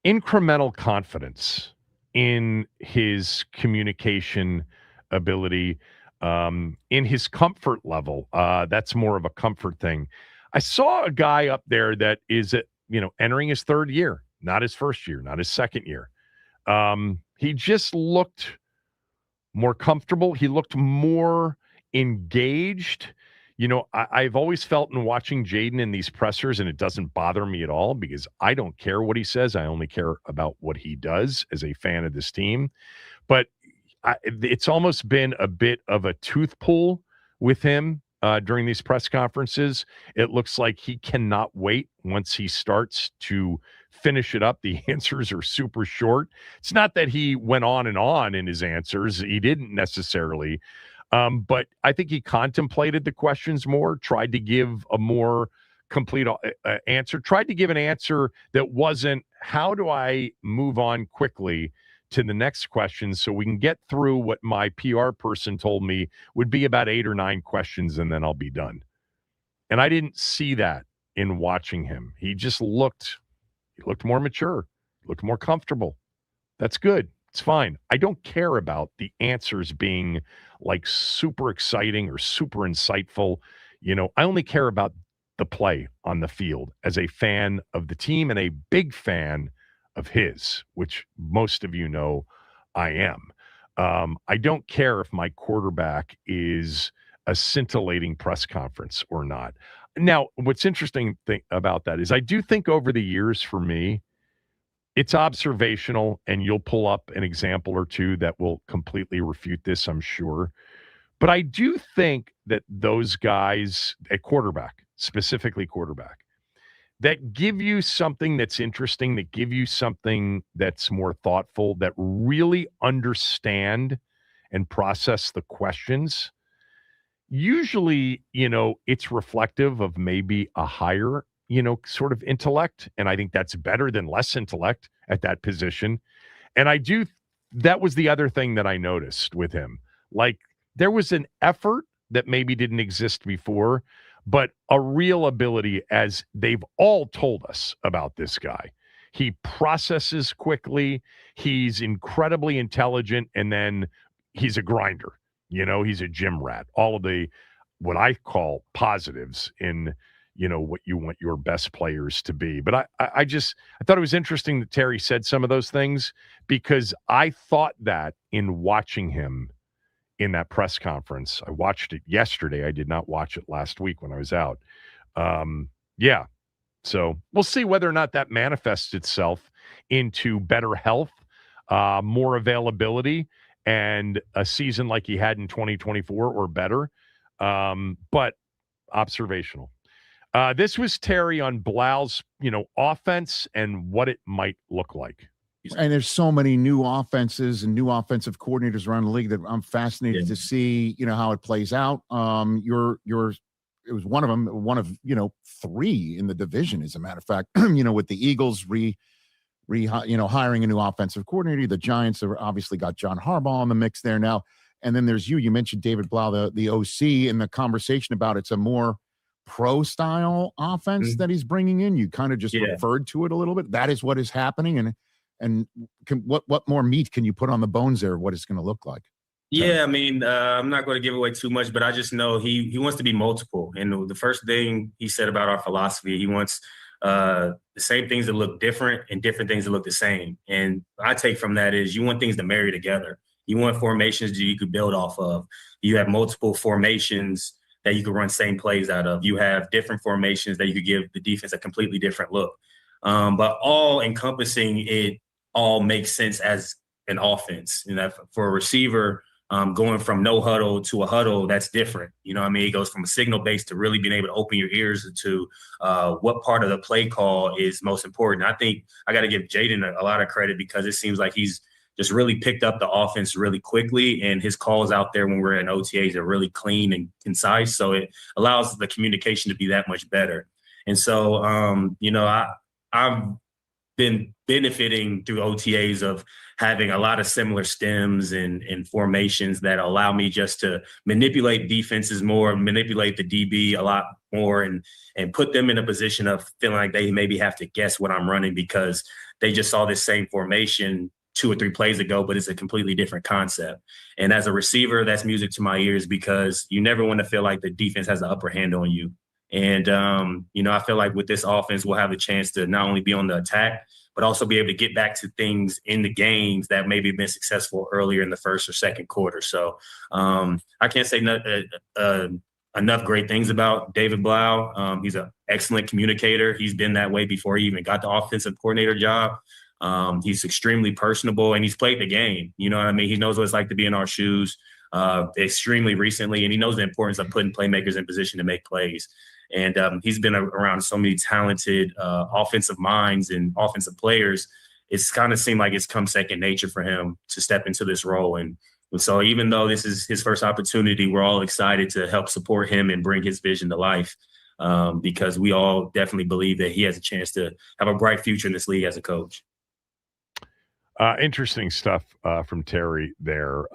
incremental confidence in his communication ability, in his comfort level. That's more of a comfort thing. I saw a guy up there that is, entering his third year, not his first year, not his second year. He just looked more comfortable. He looked more engaged. I've always felt in watching Jaden in these pressers, and it doesn't bother me at all because I don't care what he says. I only care about what he does as a fan of this team. But it's almost been a bit of a tooth pull with him during these press conferences. It looks like he cannot wait once he starts to finish it up. The answers are super short. It's not that he went on and on in his answers. He didn't necessarily. But I think he contemplated the questions more, tried to give a more complete answer, tried to give an answer that wasn't, how do I move on quickly to the next question so we can get through what my PR person told me would be about 8 or 9 questions, and then I'll be done. And I didn't see that in watching him. He just looked more mature, looked more comfortable. That's good. It's fine. I don't care about the answers being like super exciting or super insightful. I only care about the play on the field as a fan of the team and a big fan of his, which most of you know I am. I don't care if my quarterback is a scintillating press conference or not. Now, what's interesting about that is I do think over the years for me, it's observational, and you'll pull up an example or two that will completely refute this, I'm sure. But I do think that those guys at quarterback, specifically quarterback, that give you something that's interesting, that give you something that's more thoughtful, that really understand and process the questions, usually, it's reflective of maybe a higher, sort of intellect. And I think that's better than less intellect at that position. And that was the other thing that I noticed with him. Like, there was an effort that maybe didn't exist before, but a real ability, as they've all told us about this guy. He processes quickly. He's incredibly intelligent. And then he's a grinder. He's a gym rat. All of the, what I call positives in, what you want your best players to be. But I thought it was interesting that Terry said some of those things, because I thought that in watching him in that press conference. I watched it yesterday. I did not watch it last week when I was out. Yeah. So we'll see whether or not that manifests itself into better health, more availability, and a season like he had in 2024 or better. But observational. This was Terry on Blau's, offense and what it might look like. And there's so many new offenses and new offensive coordinators around the league that I'm fascinated to see, how it plays out. It was one of 3 in the division, as a matter of fact, with the Eagles hiring a new offensive coordinator. The Giants have obviously got John Harbaugh in the mix there now. And then there's you mentioned David Blau, the OC, and the conversation about it's a more pro style offense that he's bringing in. You kind of just referred to it a little bit. That is what is happening. And what more meat can you put on the bones there of what it's going to look like? Yeah, I mean, I'm not going to give away too much, but I just know he wants to be multiple. And the first thing he said about our philosophy, he wants the same things that look different and different things that look the same. And I take from that is you want things to marry together. You want formations that you could build off of. You have multiple formations that you could run same plays out of. You have different formations that you could give the defense a completely different look. But all encompassing it all makes sense as an offense. For a receiver, going from no huddle to a huddle, that's different. It goes from a signal base to really being able to open your ears to what part of the play call is most important. I think I got to give Jaden a lot of credit, because it seems like he's just really picked up the offense really quickly, and his calls out there when we're in OTAs are really clean and concise. So it allows the communication to be that much better. And so, I've been benefiting through OTAs of having a lot of similar stems and formations that allow me just to manipulate defenses more, manipulate the DB a lot more, and put them in a position of feeling like they maybe have to guess what I'm running because they just saw this same formation 2 or 3 plays ago, but it's a completely different concept. And as a receiver, that's music to my ears, because you never want to feel like the defense has the upper hand on you. And, I feel like with this offense, we'll have a chance to not only be on the attack, but also be able to get back to things in the games that maybe have been successful earlier in the first or second quarter. So I can't say enough great things about David Blau. He's an excellent communicator. He's been that way before he even got the offensive coordinator job. He's extremely personable, and he's played the game. You know what I mean? He knows what it's like to be in our shoes extremely recently, and he knows the importance of putting playmakers in position to make plays. And he's been around so many talented offensive minds and offensive players. It's kind of seemed like it's come second nature for him to step into this role. And so even though this is his first opportunity, we're all excited to help support him and bring his vision to life, because we all definitely believe that he has a chance to have a bright future in this league as a coach. Interesting stuff from Terry there.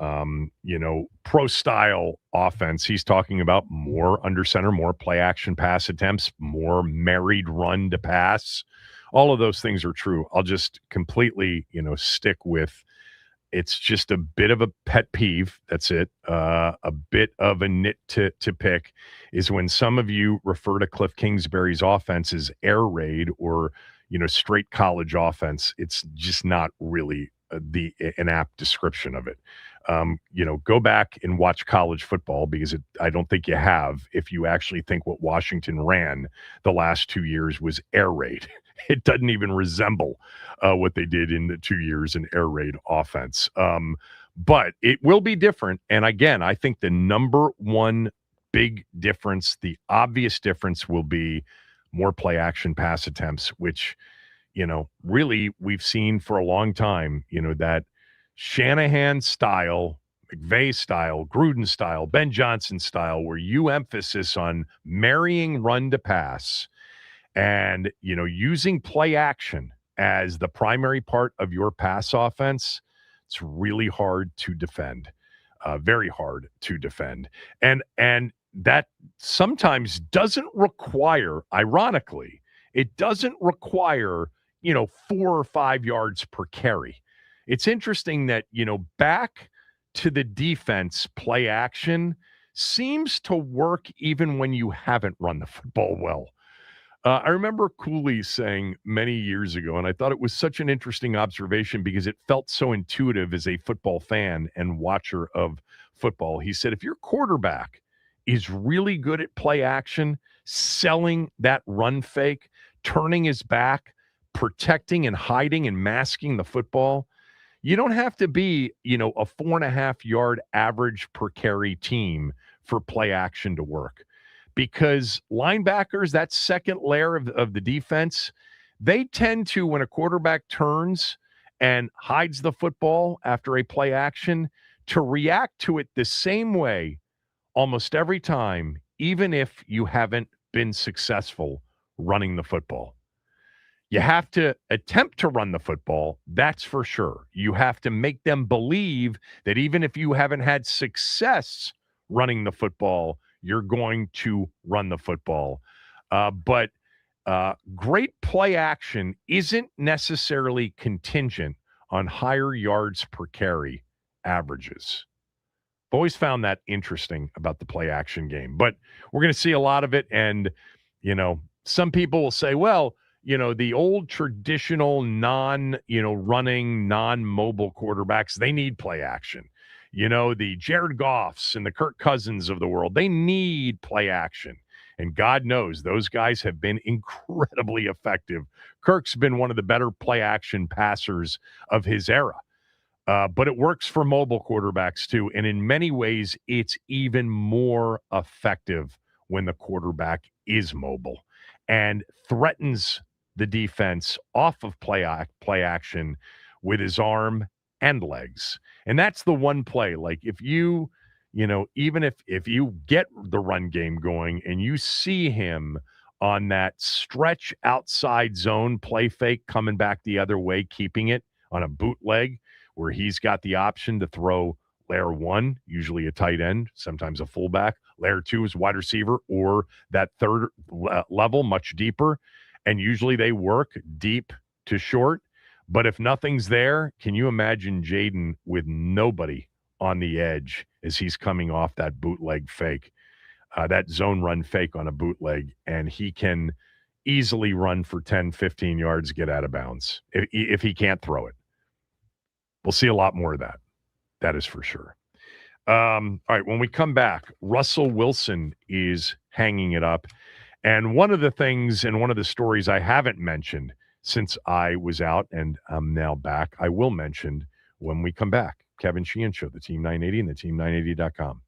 Pro style offense. He's talking about more under center, more play action pass attempts, more married run to pass. All of those things are true. I'll just completely, stick with it's just a bit of a pet peeve. That's it. A bit of a nit to pick is when some of you refer to Cliff Kingsbury's offense as air raid or straight college offense. It's just not really an apt description of it. Go back and watch college football, because I don't think you have, if you actually think what Washington ran the last 2 years was air raid. It doesn't even resemble what they did in the 2 years in air raid offense. But it will be different. And again, I think the number one big difference, the obvious difference, will be more play action pass attempts, which, really we've seen for a long time, that Shanahan style, McVay style, Gruden style, Ben Johnson style, where you emphasis on marrying run to pass and, using play action as the primary part of your pass offense. It's really hard to defend, very hard to defend. And that sometimes doesn't require, ironically, it doesn't require, 4 or 5 yards per carry. It's interesting that, back to the defense, play action seems to work even when you haven't run the football well. I remember Cooley saying many years ago, and I thought it was such an interesting observation because it felt so intuitive as a football fan and watcher of football. He said, if your quarterback is really good at play action, selling that run fake, turning his back, protecting and hiding and masking the football, you don't have to be, a 4.5 yard average per carry team for play action to work. Because linebackers, that second layer of the defense, they tend to, when a quarterback turns and hides the football after a play action, to react to it the same way almost every time, even if you haven't been successful running the football. You have to attempt to run the football, that's for sure. You have to make them believe that even if you haven't had success running the football, you're going to run the football. But great play action isn't necessarily contingent on higher yards per carry averages. I've always found that interesting about the play action game. But we're going to see a lot of it. And, some people will say, well, the old traditional running, non-mobile quarterbacks, they need play action. The Jared Goffs and the Kirk Cousins of the world, they need play action. And God knows those guys have been incredibly effective. Kirk's been one of the better play action passers of his era. But it works for mobile quarterbacks too. And in many ways, it's even more effective when the quarterback is mobile and threatens the defense off of play action with his arm and legs. And that's the one play. Like if you, even if you get the run game going and you see him on that stretch outside zone play fake coming back the other way, keeping it on a bootleg where he's got the option to throw layer one, usually a tight end, sometimes a fullback. Layer two is wide receiver or that third level, much deeper. And usually they work deep to short. But if nothing's there, can you imagine Jaden with nobody on the edge as he's coming off that bootleg fake, that zone run fake on a bootleg, and he can easily run for 10, 15 yards, get out of bounds if he can't throw it. We'll see a lot more of that. That is for sure. All right, when we come back, Russell Wilson is hanging it up. And one of the things and one of the stories I haven't mentioned since I was out and I'm now back, I will mention when we come back. Kevin Sheehan Show, the Team 980 and the team980.com.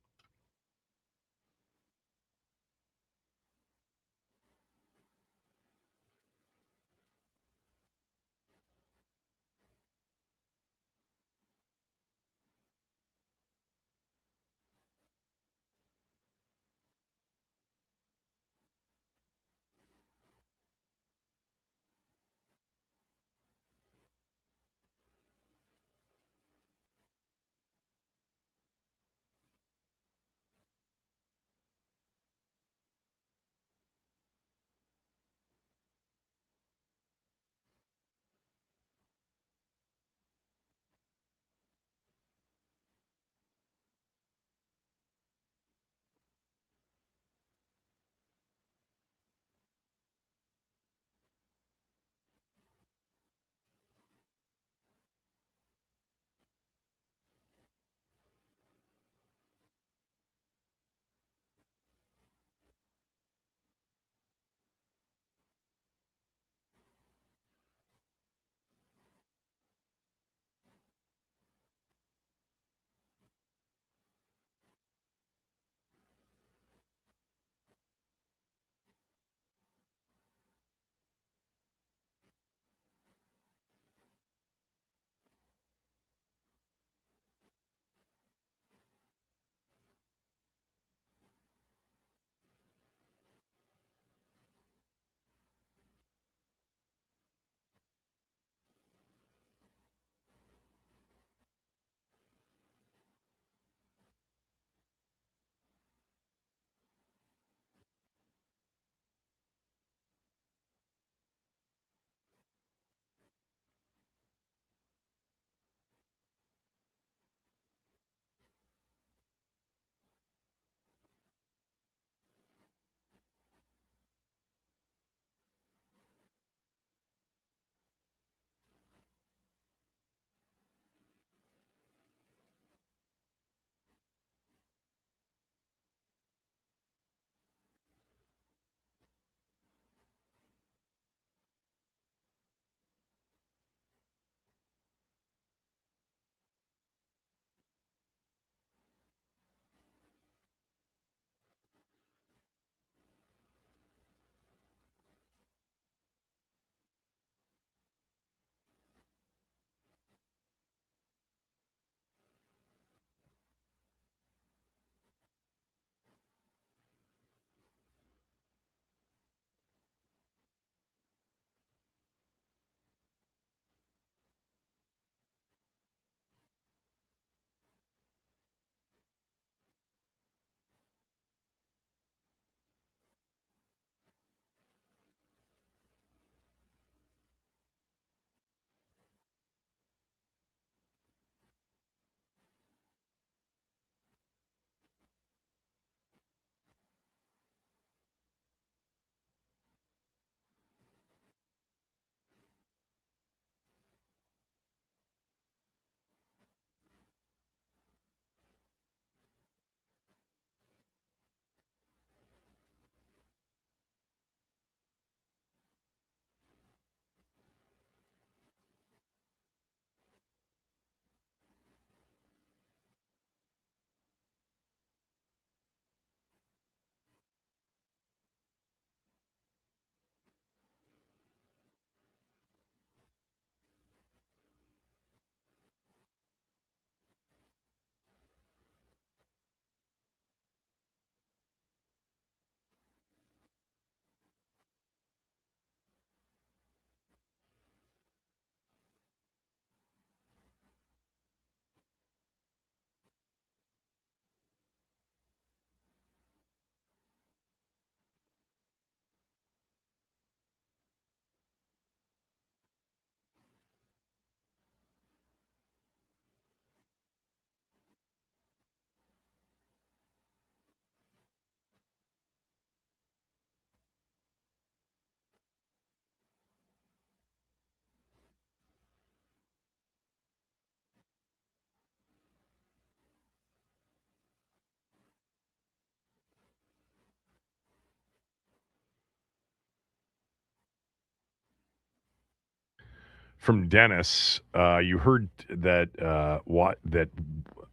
from Dennis. You heard that that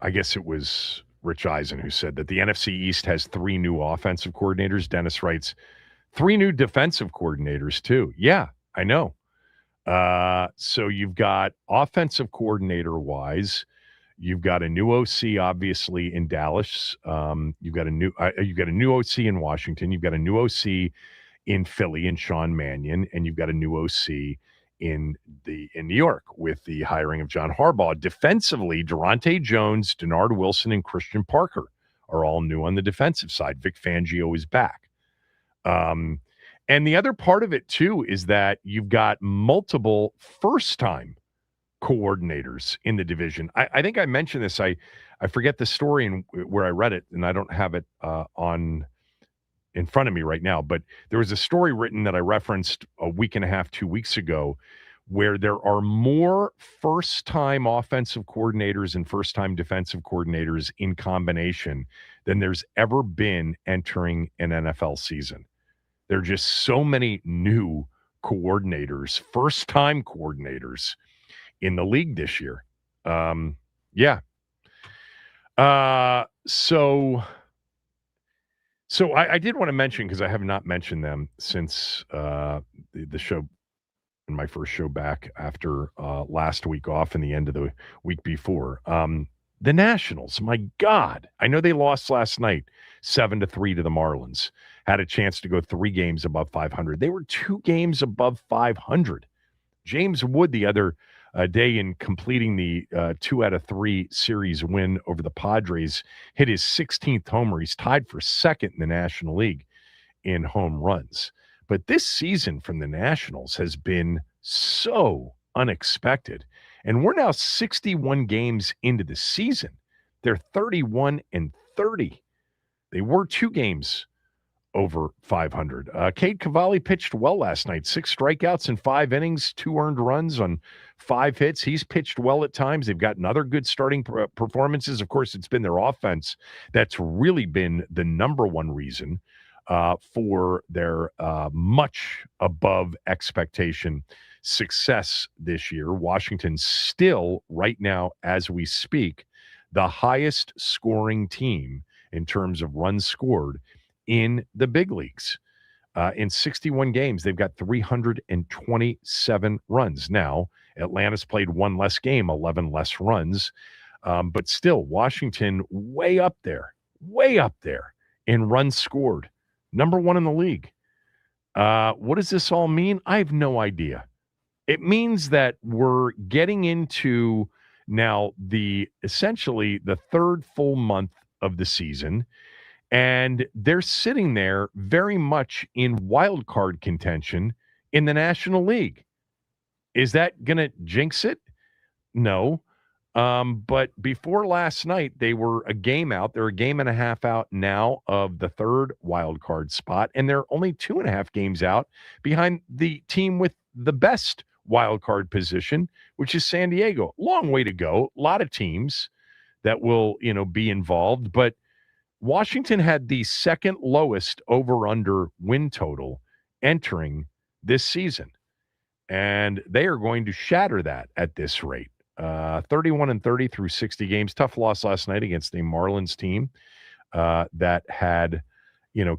I guess it was Rich Eisen who said that the NFC East has 3 new offensive coordinators. Dennis writes, 3 new defensive coordinators too. Yeah, I know. So you've got offensive coordinator wise, you've got a new OC obviously in Dallas. You've got a new OC in Washington. You've got a new OC in Philly and Sean Mannion, and you've got a new OC in New York with the hiring of John Harbaugh. Defensively, Durante Jones, Denard Wilson, and Christian Parker are all new on the defensive side. Vic Fangio is back. And the other part of it, too, is that you've got multiple first-time coordinators in the division. I think I mentioned this. I forget the story and where I read it, and I don't have it in front of me right now. But there was a story written that I referenced a week and a half, 2 weeks ago, where there are more first-time offensive coordinators and first-time defensive coordinators in combination than there's ever been entering an NFL season. There are just so many new coordinators, first-time coordinators in the league this year. Yeah. So I did want to mention, because I have not mentioned them since the show, in my first show back after last week off and the end of the week before. The Nationals, my God. I know they lost last night, 7-3 to the Marlins. Had a chance to go 3 games above 500. They were 2 games above 500. James Wood the other day, in completing the 2 out of 3 series win over the Padres, hit his 16th homer. He's tied for second in the National League in home runs. But this season from the Nationals has been so unexpected. And we're now 61 games into the season. They're 31-30. They were 2 games over 500. Cade Cavalli pitched well last night. 6 strikeouts in 5 innings, 2 earned runs on 5 hits. He's pitched well at times. They've gotten other good starting performances. Of course, it's been their offense that's really been the number one reason for their much above expectation success this year. Washington's still, right now, as we speak, the highest scoring team in terms of runs scored in the big leagues. In 61 games, they've got 327 runs. Now, Atlanta's played 1 less game, 11 less runs. But still, Washington way up there in runs scored. Number 1 in the league. What does this all mean? I have no idea. It means that we're getting into now essentially the 3rd full month of the season. And they're sitting there very much in wild card contention in the National League. Is that going to jinx it? No. But before last night, they were a game out. They're a game and a half out now of the 3rd wild card spot. And they're only 2.5 games out behind the team with the best wild card position, which is San Diego. Long way to go. A lot of teams that will, be involved. But Washington had the 2nd lowest over-under win total entering this season. And they are going to shatter that at this rate. 31-30 through 60 games. Tough loss last night against the Marlins team that had,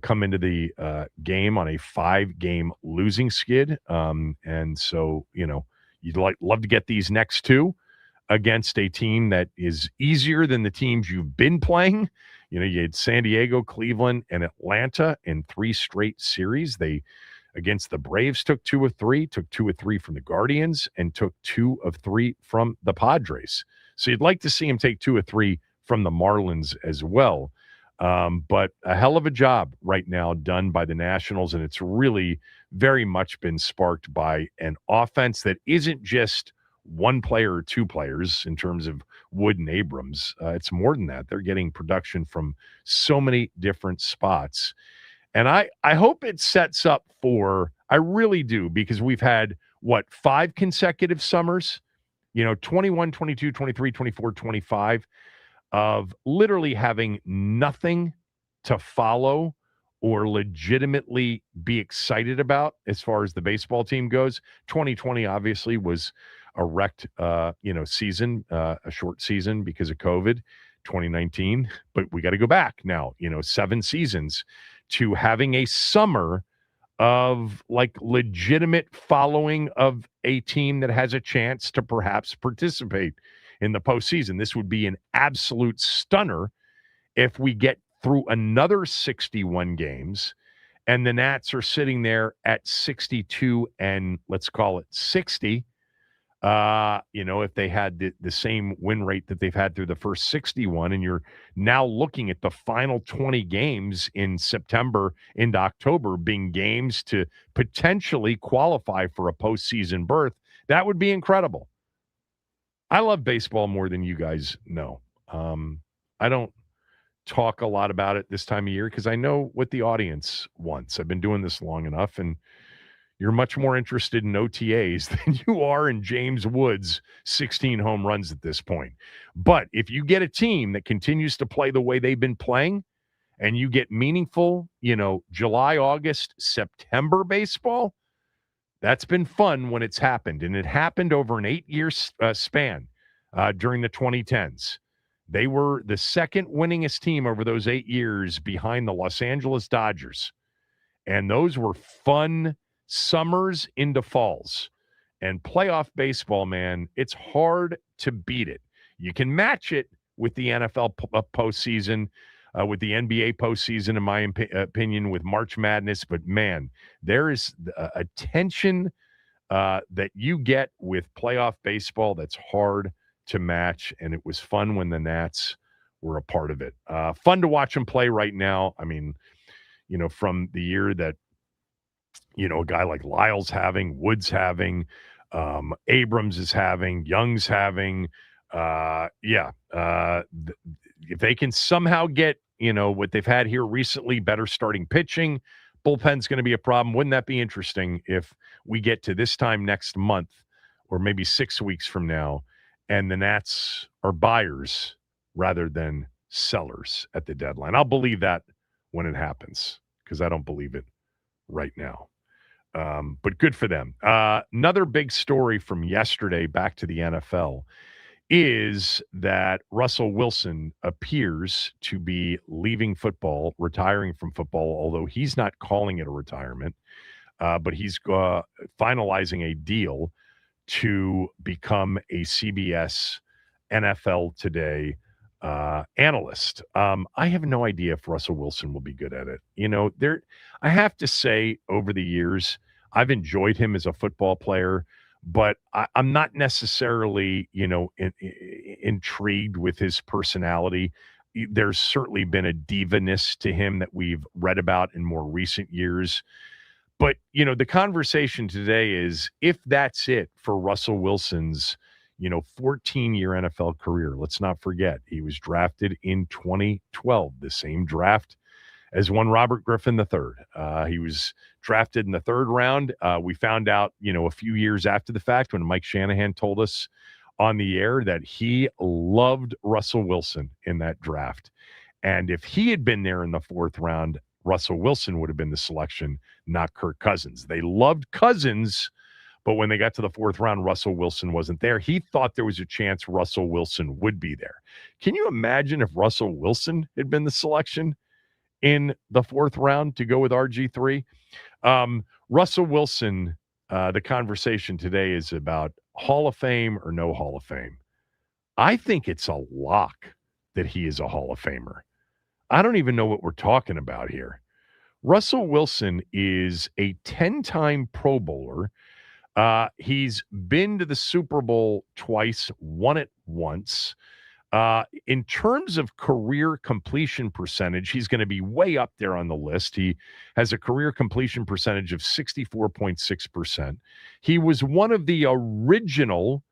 come into the game on a 5-game losing skid. And so, you'd love to get these next 2 against a team that is easier than the teams you've been playing. You had San Diego, Cleveland, and Atlanta in 3 straight series. They, against the Braves, took 2 of 3, took 2 of 3 from the Guardians, and took 2 of 3 from the Padres. So you'd like to see him take 2 of 3 from the Marlins as well. But a hell of a job right now done by the Nationals, and it's really very much been sparked by an offense that isn't just 1 player or 2 players in terms of Wood and Abrams. It's more than that. They're getting production from so many different spots. And I hope it sets up for, I really do, because we've had, 5 consecutive summers, 21, 22, 23, 24, 25, of literally having nothing to follow or legitimately be excited about as far as the baseball team goes. 2020 obviously was a wrecked, season, a short season because of COVID, 2019. But we got to go back now, 7 seasons to having a summer of like legitimate following of a team that has a chance to perhaps participate in the postseason. This would be an absolute stunner if we get through another 61 games and the Nats are sitting there at 62 and let's call it 60. If they had the same win rate that they've had through the first 61, and you're now looking at the final 20 games in September into October being games to potentially qualify for a postseason berth, that would be incredible. I love baseball more than you guys know. I don't talk a lot about it this time of year because I know what the audience wants. I've been doing this long enough, and you're much more interested in OTAs than you are in James Woods' 16 home runs at this point. But if you get a team that continues to play the way they've been playing and you get meaningful, July, August, September baseball, that's been fun when it's happened. And it happened over an 8-year span during the 2010s. They were the second winningest team over those 8 years behind the Los Angeles Dodgers. And those were fun summers into falls. And playoff baseball, man, it's hard to beat it. You can match it with the NFL postseason, with the NBA postseason, in my opinion, with March Madness. But, man, there is a tension that you get with playoff baseball that's hard to match. And it was fun when the Nats were a part of it. Fun to watch them play right now. I mean, from the year that, a guy like Lyle's having, Woods having, Abrams is having, Young's having. If they can somehow get, what they've had here recently, better starting pitching, bullpen's going to be a problem. Wouldn't that be interesting if we get to this time next month or maybe 6 weeks from now and the Nats are buyers rather than sellers at the deadline? I'll believe that when it happens because I don't believe it right now. But good for them. Another big story from yesterday, back to the NFL, is that Russell Wilson appears to be leaving football, retiring from football, although he's not calling it a retirement, but he's finalizing a deal to become a CBS NFL Today analyst. I have no idea if Russell Wilson will be good at it. I have to say, over the years, I've enjoyed him as a football player, but I'm not necessarily, intrigued with his personality. There's certainly been a divaness to him that we've read about in more recent years. But, the conversation today is if that's it for Russell Wilson's 14-year NFL career. Let's not forget, he was drafted in 2012, the same draft as one Robert Griffin III. He was drafted in the 3rd round. We found out, a few years after the fact when Mike Shanahan told us on the air that he loved Russell Wilson in that draft. And if he had been there in the 4th round, Russell Wilson would have been the selection, not Kirk Cousins. They loved Cousins, but when they got to the 4th round, Russell Wilson wasn't there. He thought there was a chance Russell Wilson would be there. Can you imagine if Russell Wilson had been the selection in the 4th round to go with RG3? Russell Wilson, the conversation today is about Hall of Fame or no Hall of Fame. I think it's a lock that he is a Hall of Famer. I don't even know what we're talking about here. Russell Wilson is a 10-time Pro Bowler. He's been to the Super Bowl twice, won it once. In terms of career completion percentage, he's going to be way up there on the list. He has a career completion percentage of 64.6%. He was one of the original,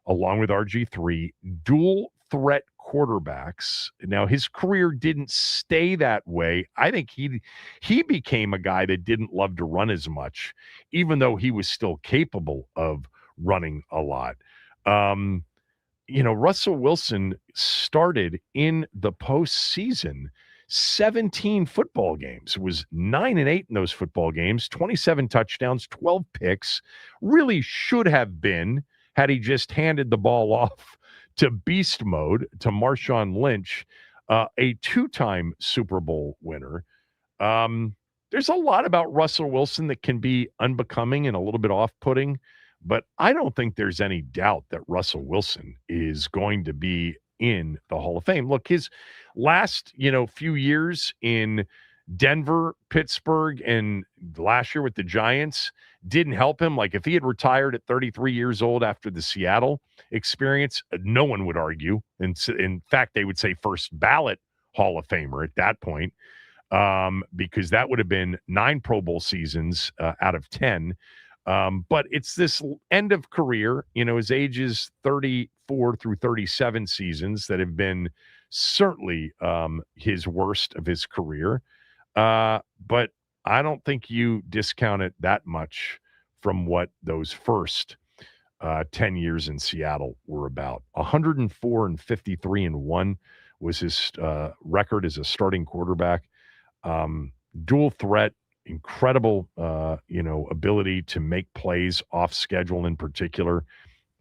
along with RG3, dual threat quarterbacks. Now, his career didn't stay that way. I think he became a guy that didn't love to run as much, even though he was still capable of running a lot. Russell Wilson started in the postseason 17 football games, was 9-8 in those football games, 27 touchdowns, 12 picks, really should have been, had he just handed the ball off to beast mode to Marshawn Lynch, a two-time Super Bowl winner. There's a lot about Russell Wilson that can be unbecoming and a little bit off-putting, but I don't think there's any doubt that Russell Wilson is going to be in the Hall of Fame. Look, his last, few years in Denver, Pittsburgh, and last year with the Giants didn't help him. Like if he had retired at 33 years old after the Seattle experience, no one would argue. And in fact, they would say first ballot Hall of Famer at that point, because that would have been 9 Pro Bowl seasons out of 10. But it's this end of career, his age is 34 through 37 seasons that have been certainly his worst of his career. But I don't think you discount it that much from what those first 10 years in Seattle were about. 104-53-1 was his record as a starting quarterback. Dual threat, incredible, ability to make plays off schedule in particular.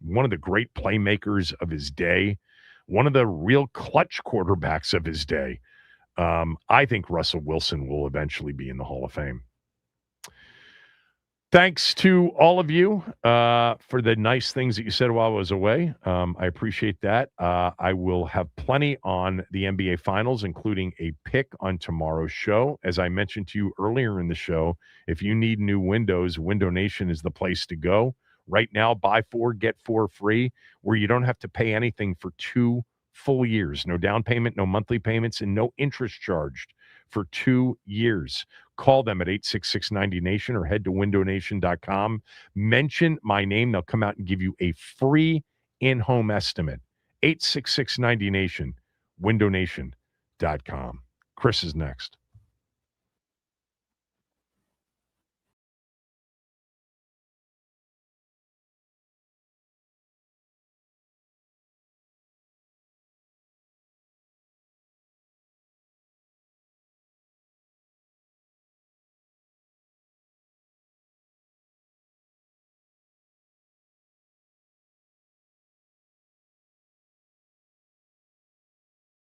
One of the great playmakers of his day, one of the real clutch quarterbacks of his day. I think Russell Wilson will eventually be in the Hall of Fame. Thanks to all of you for the nice things that you said while I was away. I appreciate that. I will have plenty on the NBA Finals, including a pick on tomorrow's show. As I mentioned to you earlier in the show, if you need new windows, Window Nation is the place to go. Right now, buy 4, get 4 free, where you don't have to pay anything for 2 full years. No down payment, no monthly payments, and no interest charged for 2 years. Call them at 866-90-NATION or head to windownation.com. Mention my name. They'll come out and give you a free in-home estimate. 866-90-NATION, windownation.com. Chris is next.